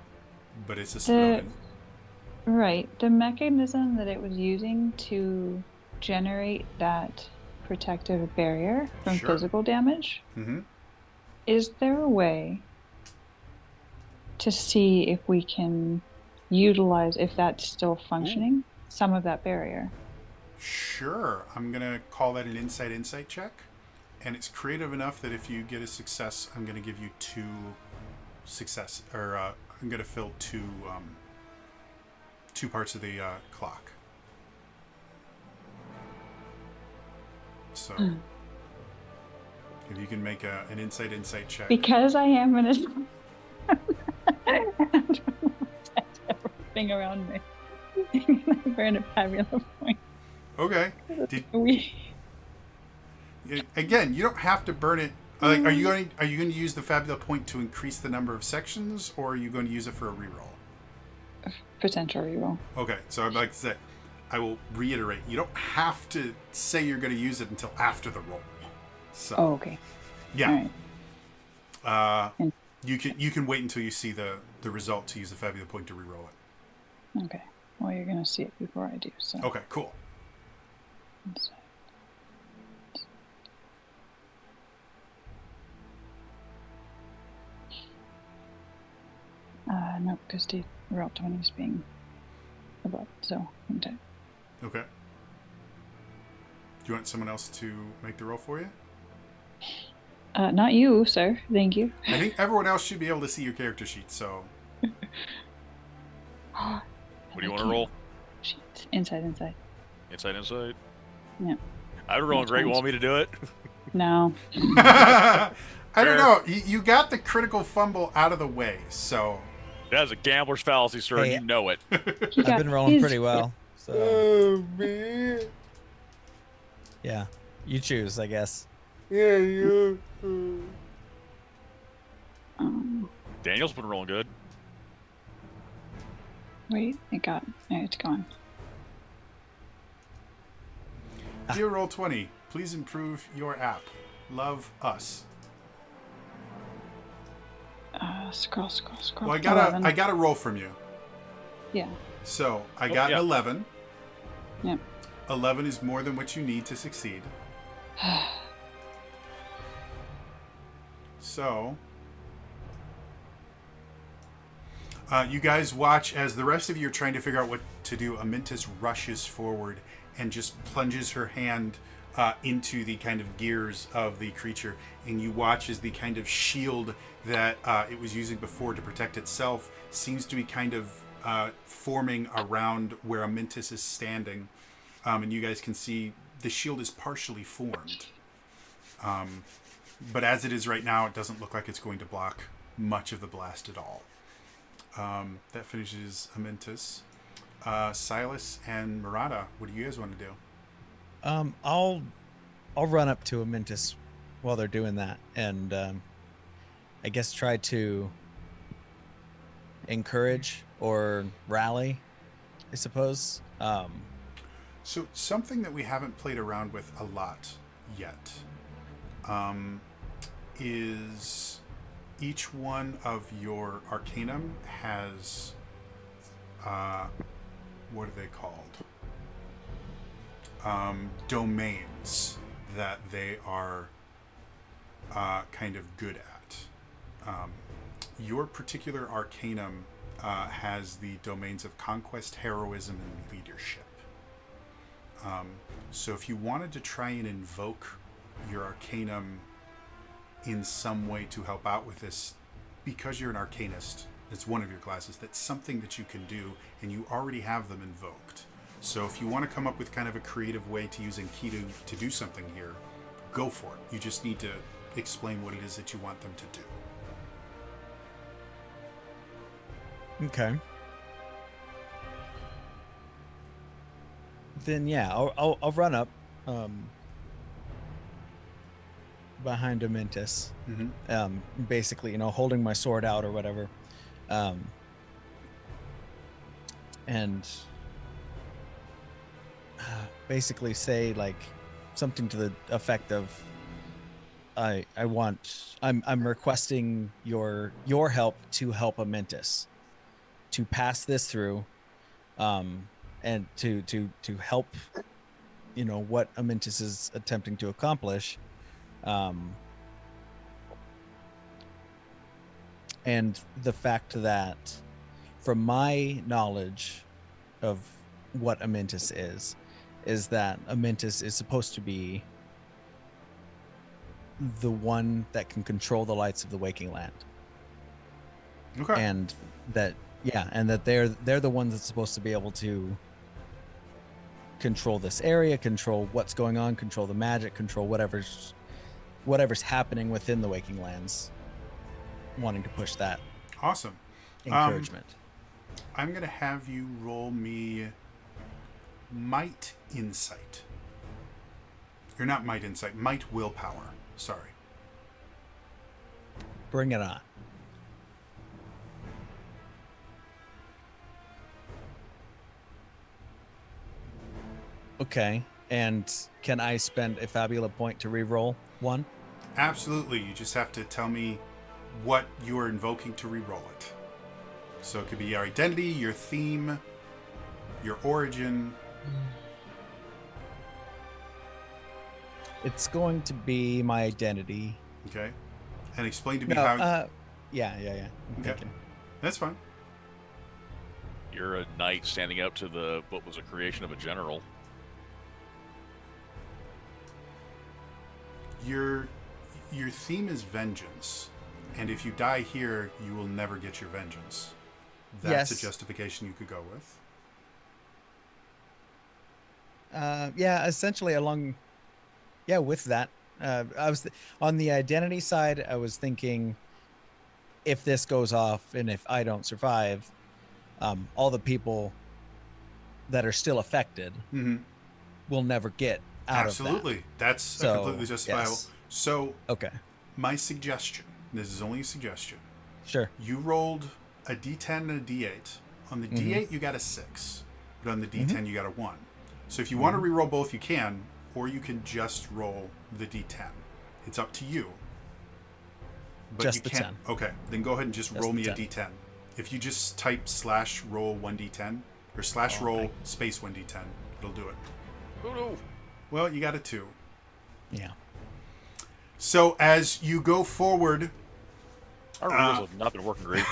But it's a The slogan. right. The mechanism that it was using to generate that protective barrier from Sure. physical damage. Mm-hmm. Is there a way to see if we can utilize, if that's still functioning, some of that barrier? Sure. I'm going to call that an insight check. and it's creative enough that if you get a success, I'm going to give you 2 success, or I'm going to fill 2 parts of the clock. So, if you can make an insight check. Because I am in a everything around me. I burn a Fabula point. Okay. Again, you don't have to burn it. Like, are you going to use the Fabula point to increase the number of sections, or are you going to use it for a reroll? Potential reroll. Okay, so I'd like to say, I will reiterate, you don't have to say you're going to use it until after the roll. So, Oh, okay. yeah. All right. You can wait until you see the result to use the Fabula point to reroll it. Okay. Well, you're gonna see it before I do. So. Okay, cool. No, because the roll 20 is being above, so okay. Okay. Do you want someone else to make the roll for you? Not you, sir. Thank you. I think everyone else should be able to see your character sheet, so... What do you want to roll? Sheet. Inside. Inside? Yeah. I would roll great. Want me to do it? No. I don't know. You got the critical fumble out of the way, so... That's a gambler's fallacy, sir, and Hey. you know it. I've been rolling pretty well. So Oh, man. yeah, you choose, I guess. Yeah, you. Daniel's been rolling good. Wait, it's gone. Dear Roll20, please improve your app. Love us. Scroll. Well, I 11. got a roll from you. Yeah. So I got an 11. Yep. 11 is more than what you need to succeed. So you guys watch as the rest of you are trying to figure out what to do. Amintus rushes forward and just plunges her hand into the kind of gears of the creature, and you watch as the kind of shield that it was using before to protect itself seems to be kind of forming around where Amintus is standing, and you guys can see the shield is partially formed. But as it is right now, it doesn't look like it's going to block much of the blast at all. That finishes Amintus. Silas and Murata, what do you guys want to do? I'll run up to Amintus while they're doing that, and I guess try to encourage or rally, I suppose. So something that we haven't played around with a lot yet is each one of your Arcanum has what are they called? Domains that they are kind of good at. Your particular Arcanum has the domains of conquest, heroism, and leadership. So if you wanted to try and invoke your Arcanum in some way to help out with this, because you're an Arcanist, it's one of your classes, that's something that you can do, and you already have them invoked. So if you want to come up with kind of a creative way to use Enkidu to do something here, go for it. You just need to explain what it is that you want them to do. Okay. Then yeah, I'll run up behind Amintus, basically, holding my sword out or whatever, and basically say like something to the effect of, I'm requesting your help to help Amintus to pass this through, and to help, what Amintus is attempting to accomplish, and the fact that, from my knowledge of what Amintus is that Amintus is supposed to be the one that can control the lights of the waking land. Okay. And that they're the ones that's supposed to be able to control this area, control what's going on, control the magic, control whatever's happening within the waking lands, wanting to push that Awesome. encouragement. I'm going to have you roll me Might Insight. Or not Might Insight, Might Willpower. Sorry. Bring it on. Okay. And can I spend a Fabula point to re-roll one? Absolutely. You just have to tell me what you are invoking to re-roll it. So it could be your identity, your theme, your origin. It's going to be my identity. Okay. And explain to me No, how... yeah. I'm Okay. thinking. That's fine. You're a knight standing up to what was a creation of a general. Your theme is vengeance. And if you die here, you will never get your vengeance. That's a Yes. justification you could go with. Essentially with that. I was on the identity side, I was thinking if this goes off and if I don't survive, all the people that are still affected Mm-hmm. will never get out Absolutely. of that. That's So, completely justifiable. yes. So Okay. my suggestion, this is only a suggestion, Sure. you rolled a d10 and a d8. On the Mm-hmm. d8, you got a 6. But on the d10, you got a 1. So if you want to re-roll both, you can. Or you can just roll the d10. It's up to you. But Just you the can't. 10. Okay, then go ahead and just Just roll the me a 10. d10. If you just type /roll 1d10, or /roll space 1d10, it'll do it. Oh no! Well, you got a 2. Yeah. So as you go forward, Our rules have not been working great.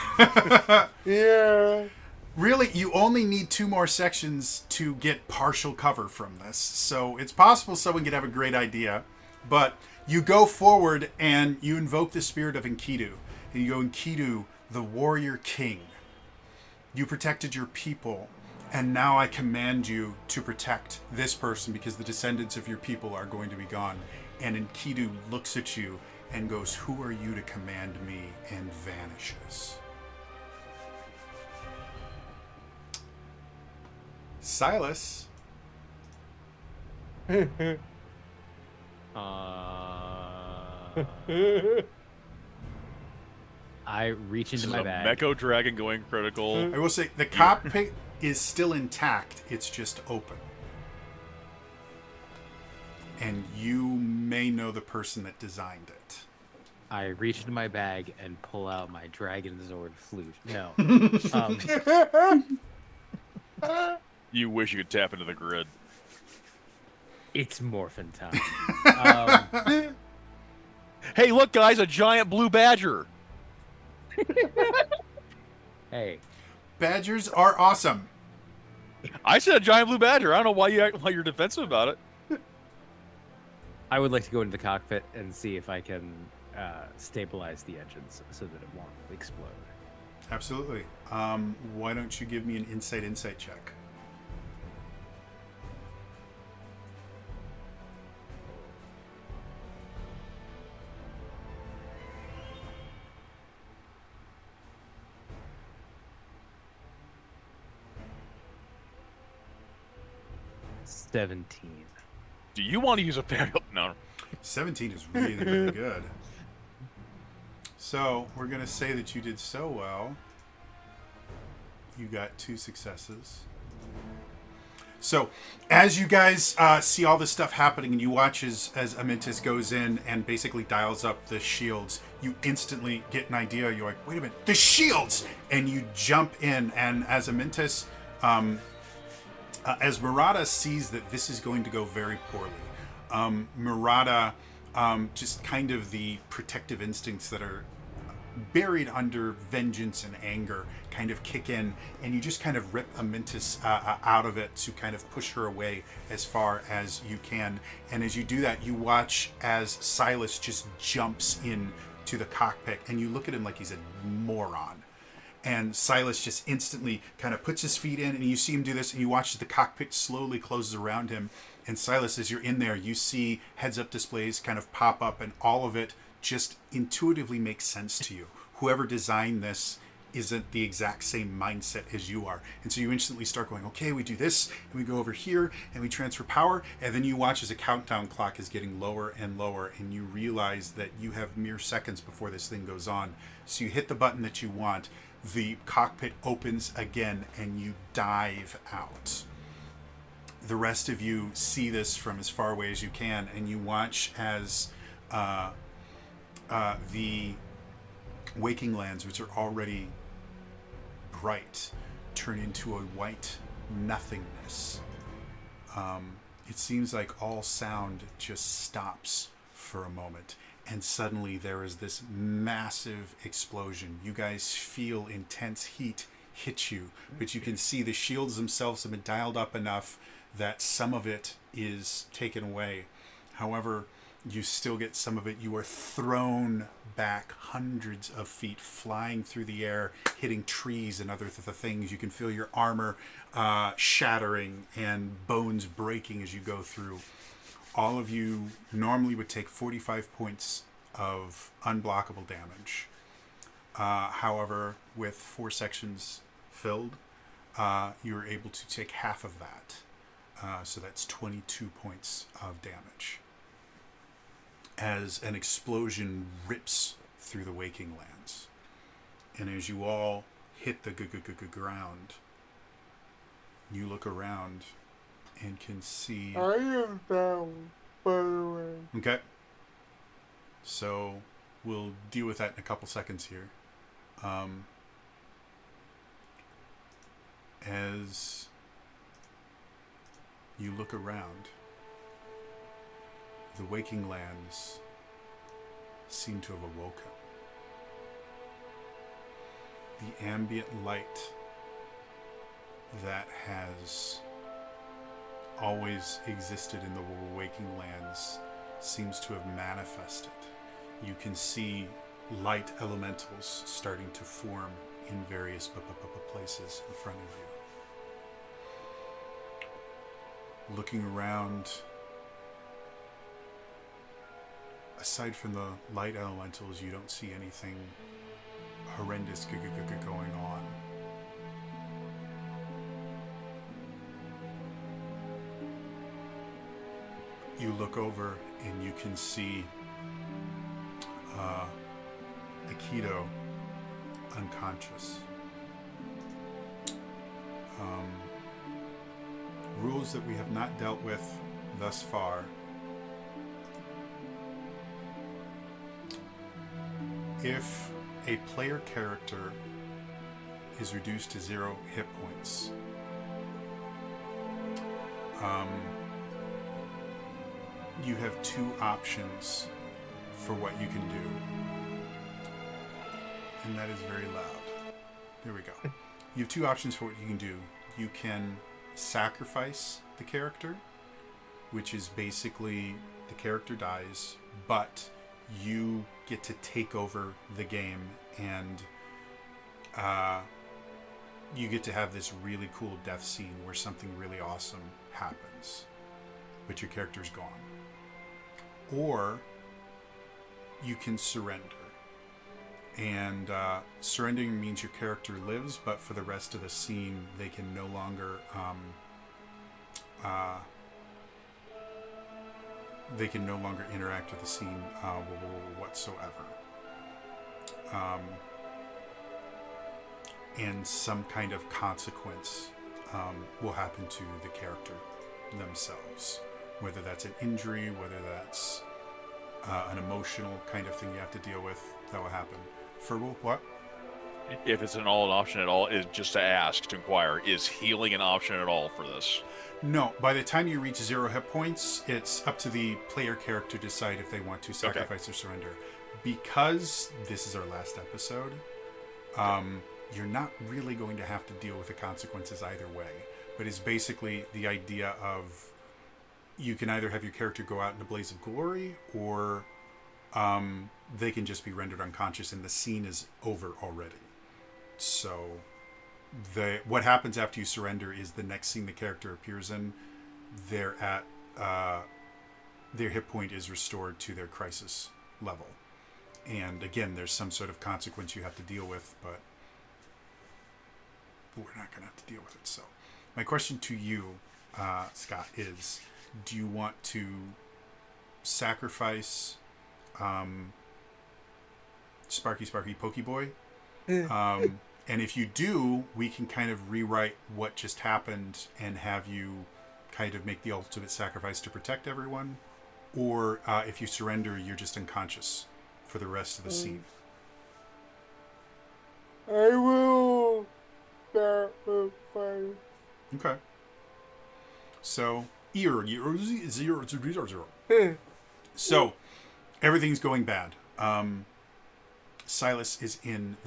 Yeah. really, you only need 2 more sections to get partial cover from this. So it's possible someone could have a great idea. But you go forward and you invoke the spirit of Enkidu. And you go, Enkidu, the warrior king. You protected your people. And now I command you to protect this person because the descendants of your people are going to be gone. And Enkidu looks at you and goes, who are you to command me? And vanishes. Silas. I reach This into is my a bag. Mecho Dragon going critical. I will say the cockpit is still intact. It's just open. And you may know the person that designed it. I reach into my bag and pull out my Dragon Zord flute. No. You wish you could tap into the grid. It's morphin' time. Hey, look, guys, a giant blue badger. Hey, Badgers are awesome. I said a giant blue badger. I don't know why you're defensive about it. I would like to go into the cockpit and see if I can stabilize the engines so that it won't explode. Absolutely. Why don't you give me an insight check? $17. Do you want to use a Fabula? No. 17 is really, really good. So we're going to say that you did so well. You got 2 successes. So as you guys see all this stuff happening and you watch as Amintus goes in and basically dials up the shields, you instantly get an idea. You're like, wait a minute, the shields! And you jump in, and as Amintus, as Murata sees that this is going to go very poorly, Murata, just kind of the protective instincts that are buried under vengeance and anger, kind of kick in, and you just kind of rip Amintus out of it to kind of push her away as far as you can. And as you do that, you watch as Silas just jumps in to the cockpit, and you look at him like he's a moron. And Silas just instantly kind of puts his feet in, and you see him do this, and you watch as the cockpit slowly closes around him. And Silas, as you're in there, you see heads-up displays kind of pop up, and all of it just intuitively makes sense to you. Whoever designed this isn't the exact same mindset as you are. And so you instantly start going, okay, we do this, and we go over here, and we transfer power, and then you watch as a countdown clock is getting lower and lower, and you realize that you have mere seconds before this thing goes on. So you hit the button that you want, the cockpit opens again, and you dive out. The rest of you see this from as far away as you can, and you watch as the waking lands, which are already bright, turn into a white nothingness. It seems like all sound just stops for a moment, and suddenly there is this massive explosion. You guys feel intense heat hit you, but you can see the shields themselves have been dialed up enough that some of it is taken away. However, you still get some of it. You are thrown back hundreds of feet, flying through the air, hitting trees and other things. You can feel your armor shattering and bones breaking as you go through. All of you normally would take 45 points of unblockable damage. However, with 4 sections filled, you are able to take half of that. So that's 22 points of damage, as an explosion rips through the waking lands. And as you all hit the ground, you look around and can see... I am down, by the way. Okay. So we'll deal with that in a couple seconds here. As you look around, the waking lands seem to have awoken. The ambient light that has always existed in the waking lands seems to have manifested. You can see light elementals starting to form in various places in front of you. Looking around, aside from the light elementals, you don't see anything horrendous going on. You look over and you can see Aikido unconscious. Rules that we have not dealt with thus far. If a player character is reduced to 0 hit points, you have 2 options for what you can do. And that is very loud. There we go. You have 2 options for what you can do. You can sacrifice the character, which is basically the character dies, but you get to take over the game, and you get to have this really cool death scene where something really awesome happens, but your character's gone. Or you can surrender. And surrendering means your character lives, but for the rest of the scene, they can no longer interact with the scene whatsoever. And some kind of consequence will happen to the character themselves, whether that's an injury, whether that's an emotional kind of thing you have to deal with. That will happen. Fabula, what? If it's an option at all, is just to ask, to inquire, is healing an option at all for this? No. By the time you reach 0 hit points, it's up to the player character to decide if they want to sacrifice or surrender. because this is our last episode, you're not really going to have to deal with the consequences either way. But it's basically the idea of you can either have your character go out in a blaze of glory, or they can just be rendered unconscious and the scene is over already. So what happens after you surrender is the next scene the character appears in, they're at their hit point is restored to their crisis level. And again, there's some sort of consequence you have to deal with, but we're not going to have to deal with it. So my question to you, Scott, is do you want to sacrifice Sparky Pokeboy? And if you do, we can kind of rewrite what just happened and have you kind of make the ultimate sacrifice to protect everyone. Or if you surrender, you're just unconscious for the rest of the scene. I will sacrifice. Okay. So, so everything's going bad. Silas is in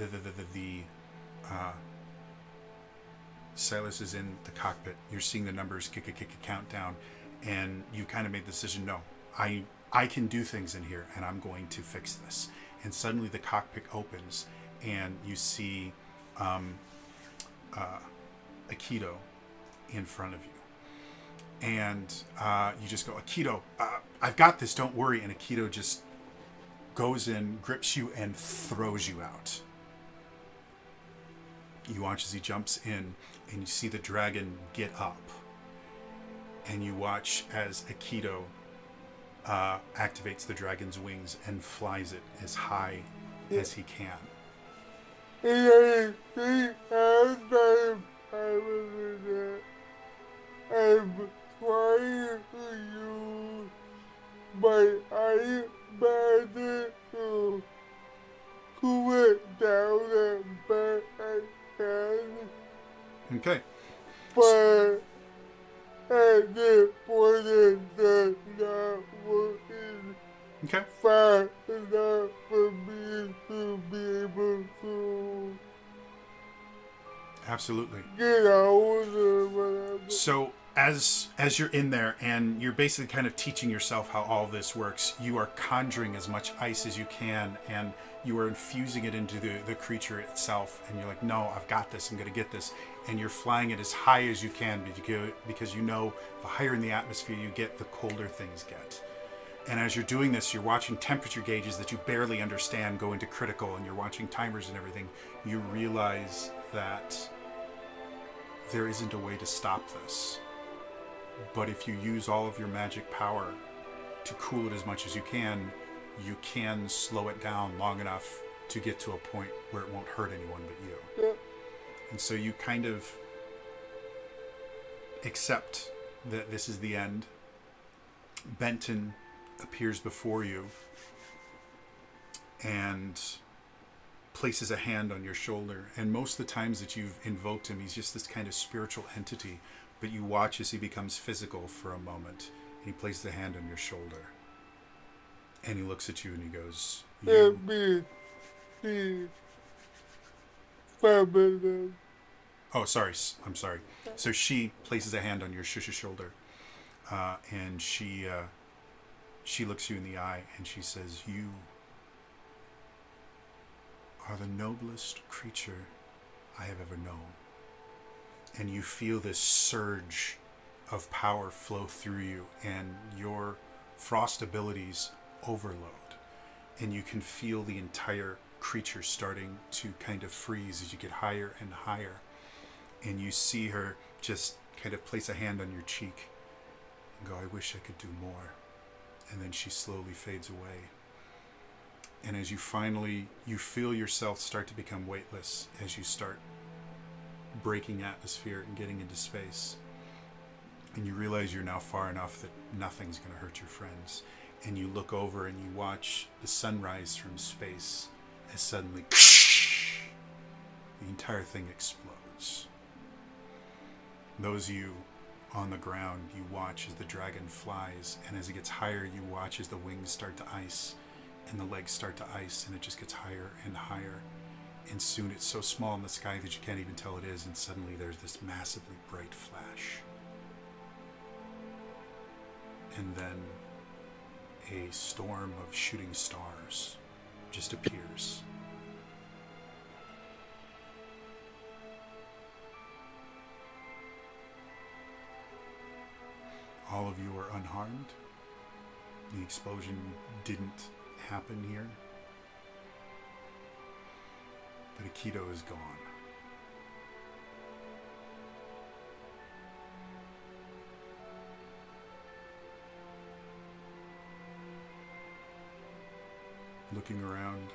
Silas is in the cockpit. You're seeing the numbers kick a countdown, and you kind of made the decision. No, I can do things in here, and I'm going to fix this. And suddenly the cockpit opens, and you see Aikido in front of you. And you just go, Aikido, I've got this, don't worry. And Aikido just goes in, grips you, and throws you out. You watch as he jumps in, and you see the dragon get up. And you watch as Aikido activates the dragon's wings and flies it as high as he can. And I see as I'm trying to use my ice magic to cool it down as best I can. Okay. But at this point it's not working Okay. fast enough for me to be able to Absolutely. get out or whatever. So as you're in there and you're basically kind of teaching yourself how all this works, you are conjuring as much ice as you can, and you are infusing it into the creature itself, and you're like, no, I've got this, I'm going to get this. And you're flying it as high as you can because you know the higher in the atmosphere you get, the colder things get. And as you're doing this, you're watching temperature gauges that you barely understand go into critical, and you're watching timers and everything. You realize that there isn't a way to stop this. But if you use all of your magic power to cool it as much as you can slow it down long enough to get to a point where it won't hurt anyone but you. Yeah. And so you kind of accept that this is the end. Benton appears before you and places a hand on your shoulder. And most of the times that you've invoked him, he's just this kind of spiritual entity. But you watch as he becomes physical for a moment. And he places a hand on your shoulder. And he looks at you and he goes, Let me see Fabula. Oh, sorry. I'm sorry. So she places a hand on your shoulder. And she looks you in the eye and she says, you are the noblest creature I have ever known. And you feel this surge of power flow through you, and your frost abilities overload. And you can feel the entire creature starting to kind of freeze as you get higher and higher. And you see her just kind of place a hand on your cheek and go, I wish I could do more. And then she slowly fades away. And as you feel yourself start to become weightless as you start breaking atmosphere and getting into space. And you realize you're now far enough that nothing's going to hurt your friends. And you look over and you watch the sunrise from space as suddenly the entire thing explodes. Those of you on the ground, you watch as the dragon flies, and as it gets higher, you watch as the wings start to ice, and the legs start to ice, and it just gets higher and higher. And soon it's so small in the sky that you can't even tell it is, and suddenly there's this massively bright flash. And then a storm of shooting stars just appears. All of you are unharmed. The explosion didn't happen here. But Akito is gone. Looking around,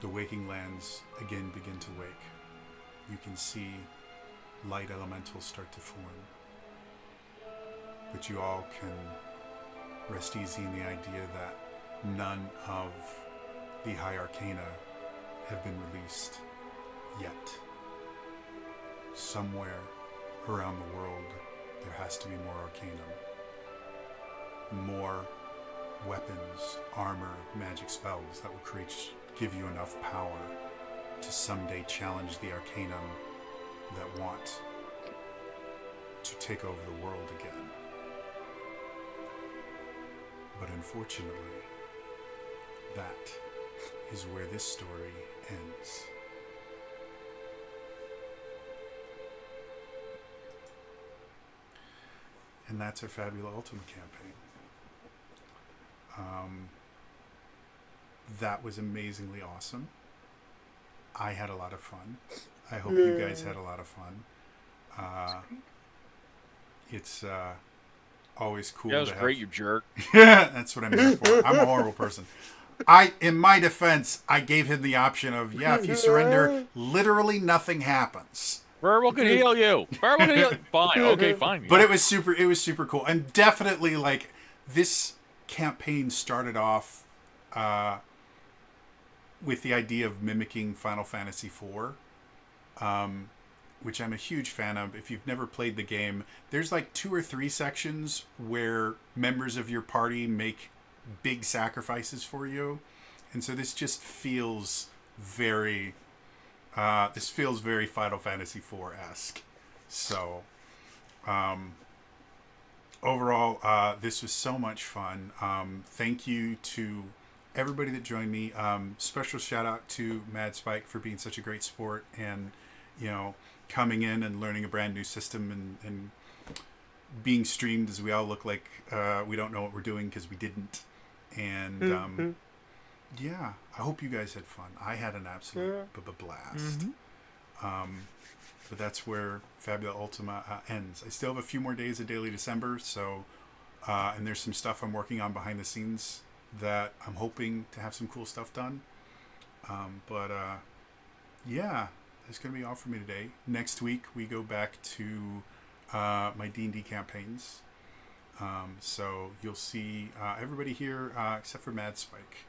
the waking lands again begin to wake. You can see light elementals start to form. But you all can rest easy in the idea that none of the high arcana have been released yet. Somewhere around the world, there has to be more arcanum. More weapons, armor, magic spells that will give you enough power to someday challenge the arcanum that want to take over the world again. But unfortunately, that is where this story ends. And that's our Fabula Ultima campaign. That was amazingly awesome. I had a lot of fun. I hope you guys had a lot of fun. It's always cool. Yeah, it was to great, have... you jerk. That's what I'm here for. I'm a horrible person. In my defense, I gave him the option of, if you surrender, literally nothing happens. Verbal can heal you. Verbal can heal. Fine. Okay, fine. But it was super cool. And definitely, like, this campaign started off with the idea of mimicking Final Fantasy IV, which I'm a huge fan of. If you've never played the game, there's like 2 or 3 sections where members of your party make big sacrifices for you. And so this just feels very Final Fantasy IV-esque. So overall, this was so much fun. Thank you to everybody that joined me. Special shout out to Mad Spike for being such a great sport and, coming in and learning a brand new system and being streamed as we all look like we don't know what we're doing because we didn't. And I hope you guys had fun. I had an absolute blast. But that's where Fabula Ultima ends. I still have a few more days of Daily December, so and there's some stuff I'm working on behind the scenes that I'm hoping to have some cool stuff done. That's going to be all for me today. Next week, we go back to my D&D campaigns. So you'll see everybody here except for Mad Spike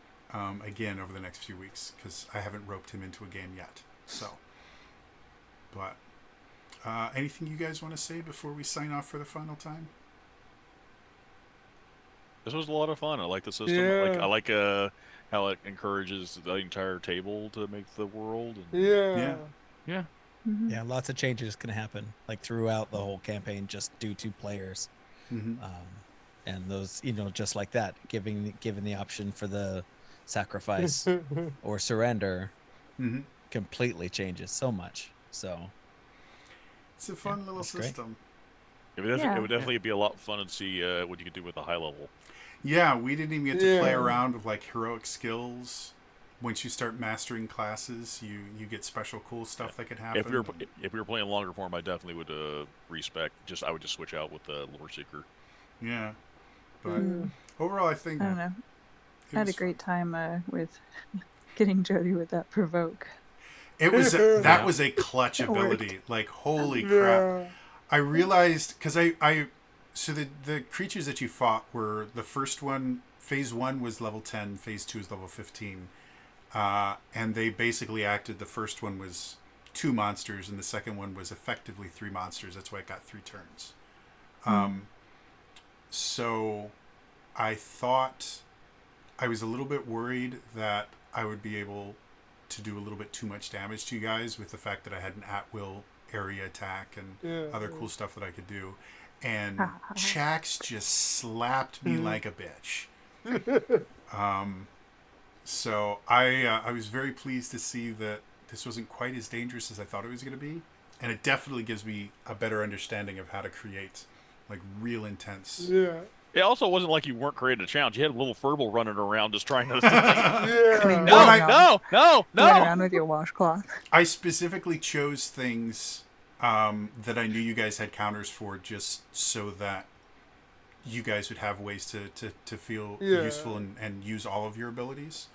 again over the next few weeks because I haven't roped him into a game yet. So, but anything you guys want to say before we sign off for the final time? This was a lot of fun. I like the system. Yeah. I like how it encourages the entire table to make the world. And... Yeah. Yeah. Mm-hmm. Yeah, lots of changes can happen like throughout the whole campaign just due to players. Mm-hmm. And those, just like that, given the option for the sacrifice or surrender completely changes so much. So it's a fun little system. It would definitely be a lot of fun to see what you could do with a high level. Yeah, we didn't even get to play around with like heroic skills. Once you start mastering classes, you get special cool stuff that could happen. If we were playing longer form, I definitely would respec. I would just switch out with the Lore Seeker. Yeah, but overall, I think I don't know. I had a great time with getting Jody with that provoke. It was that was a clutch ability. Like holy crap! I realized because so the creatures that you fought were the first one. Phase 1 was level 10. Phase 2 is level 15. And they basically acted. The first one was 2 monsters, and the second one was effectively 3 monsters. That's why it got 3 turns. So I thought I was a little bit worried that I would be able to do a little bit too much damage to you guys with the fact that I had an at-will area attack and other cool stuff that I could do. And Chax just slapped me like a bitch. So I was very pleased to see that this wasn't quite as dangerous as I thought it was going to be. And it definitely gives me a better understanding of how to create like real intense. Yeah. It also wasn't like you weren't creating a challenge. You had a little Fabula running around just trying to. Yeah. No. Going around with your washcloth. I specifically chose things that I knew you guys had counters for, just so that you guys would have ways to feel useful and use all of your abilities.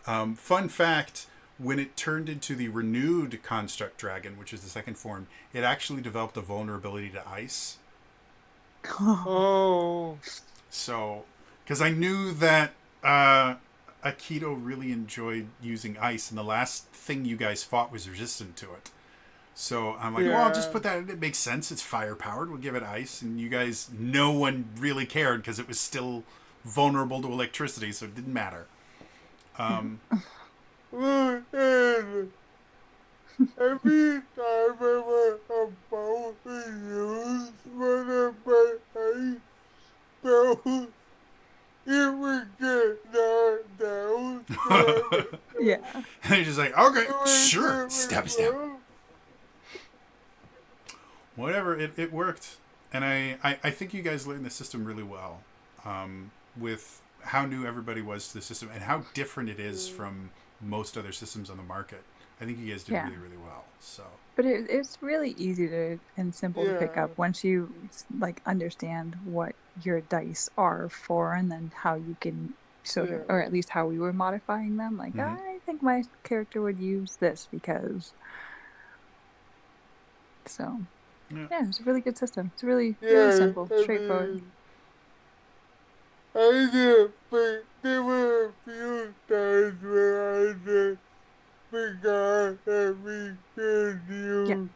Fun fact, when it turned into the renewed Construct Dragon, which is the second form, it actually developed a vulnerability to ice. Oh. So, because I knew that Akito really enjoyed using ice, and the last thing you guys fought was resistant to it. So I'm like, well, I'll just put that in. It makes sense. It's fire-powered. We'll give it ice. And you guys, no one really cared because it was still vulnerable to electricity, so it didn't matter. Every time I was about to use one of my ice spells, it would get knocked down. Yeah. And you're just like, okay, sure, stab. Whatever, it worked. And I think you guys learned the system really well, with how new everybody was to the system and how different it is from most other systems on the market. I think you guys did really, really well. So, but it's really easy to and simple to pick up once you like understand what your dice are for, and then how you can or at least how we were modifying them. Like, I think my character would use this because. So, it's a really good system. It's really simple, straightforward. I did, but there were a few times where I just forgot that we could use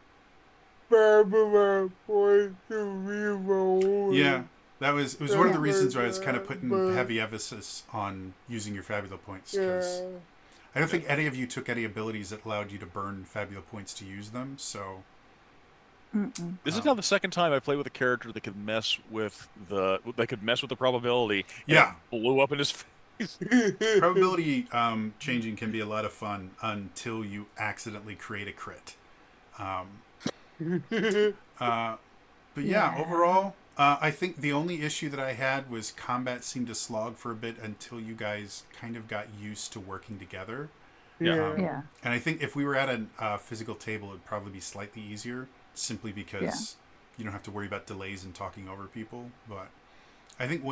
Fabula points to reroll. Yeah, it was one of the reasons why I was kind of putting heavy emphasis on using your Fabula points, because I don't think any of you took any abilities that allowed you to burn Fabula points to use them, so... This is now the second time I played with a character that could mess with the probability. And it blew up in his face. Probability changing can be a lot of fun until you accidentally create a crit. But overall, I think the only issue that I had was combat seemed to slog for a bit until you guys kind of got used to working together. And I think if we were at a physical table, it'd probably be slightly easier, simply because you don't have to worry about delays and talking over people. But I think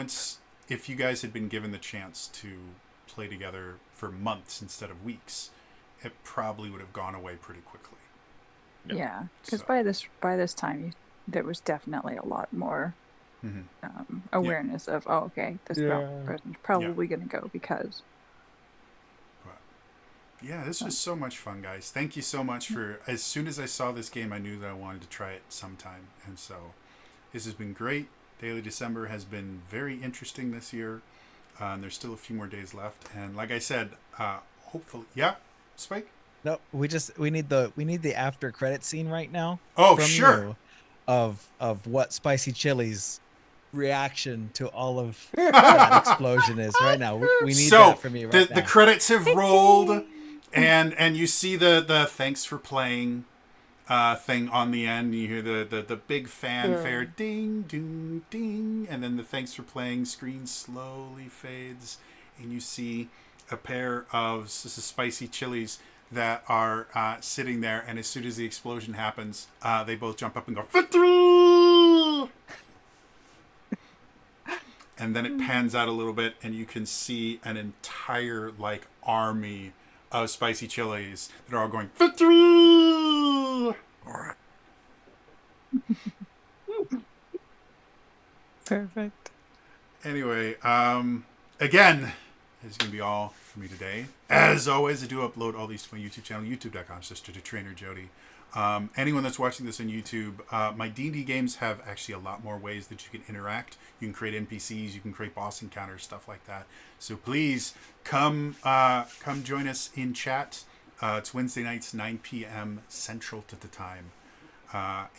if you guys had been given the chance to play together for months instead of weeks, it probably would have gone away pretty quickly. Yeah, because by this time, there was definitely a lot more awareness of, this person's probably going to go because... Yeah, this was so much fun, guys. Thank you so much for... As soon as I saw this game, I knew that I wanted to try it sometime. And so, this has been great. Daily December has been very interesting this year. And there's still a few more days left. And like I said, hopefully... Yeah? Spike? No, we need the after credit scene right now. Oh, sure. Of what Spicy Chili's reaction to all of that explosion is right now. We need that from you right now. The credits have rolled... And you see the thanks for playing thing on the end. You hear the big fanfare, ding, ding, ding. And then the thanks for playing screen slowly fades. And you see a pair of Spicy Chilies that are sitting there. And as soon as the explosion happens, they both jump up and go, Fatru! And then it pans out a little bit. And you can see an entire army of Spicy Chilies that are all going Fatru! Perfect. Anyway, again, this is going to be all for me today. As always, I do upload all these to my YouTube channel, youtube.com/TrainerJody. Anyone that's watching this on YouTube, my D&D games have actually a lot more ways that you can interact. You can create NPCs, you can create boss encounters, stuff like that. So please come join us in chat. It's Wednesday nights, 9 p.m. Central to the time.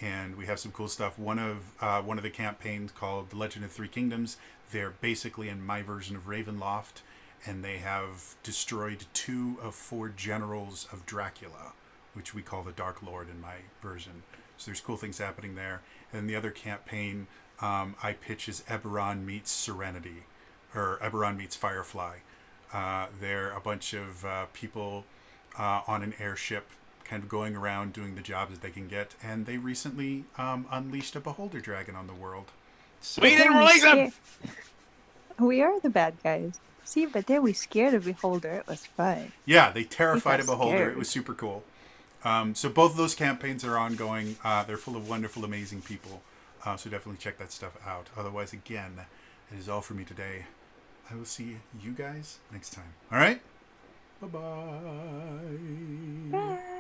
And we have some cool stuff. One of the campaigns called The Legend of Three Kingdoms. They're basically in my version of Ravenloft, and they have destroyed 2 of 4 generals of Dracula, which we call the Dark Lord in my version. So there's cool things happening there. And the other campaign I pitch is Eberron meets Serenity, or Eberron meets Firefly. They're a bunch of people on an airship kind of going around doing the jobs that they can get, and they recently unleashed a beholder dragon on the world. So, We didn't release him! We are the bad guys. See, but then we scared a beholder. It was fun. yeah, they terrified a We got beholder. scared. It was super cool. So both of those campaigns are ongoing. They're full of wonderful, amazing people. So definitely check that stuff out. Otherwise, again, it is all for me today. I will see you guys next time. All right? Bye-bye. Bye.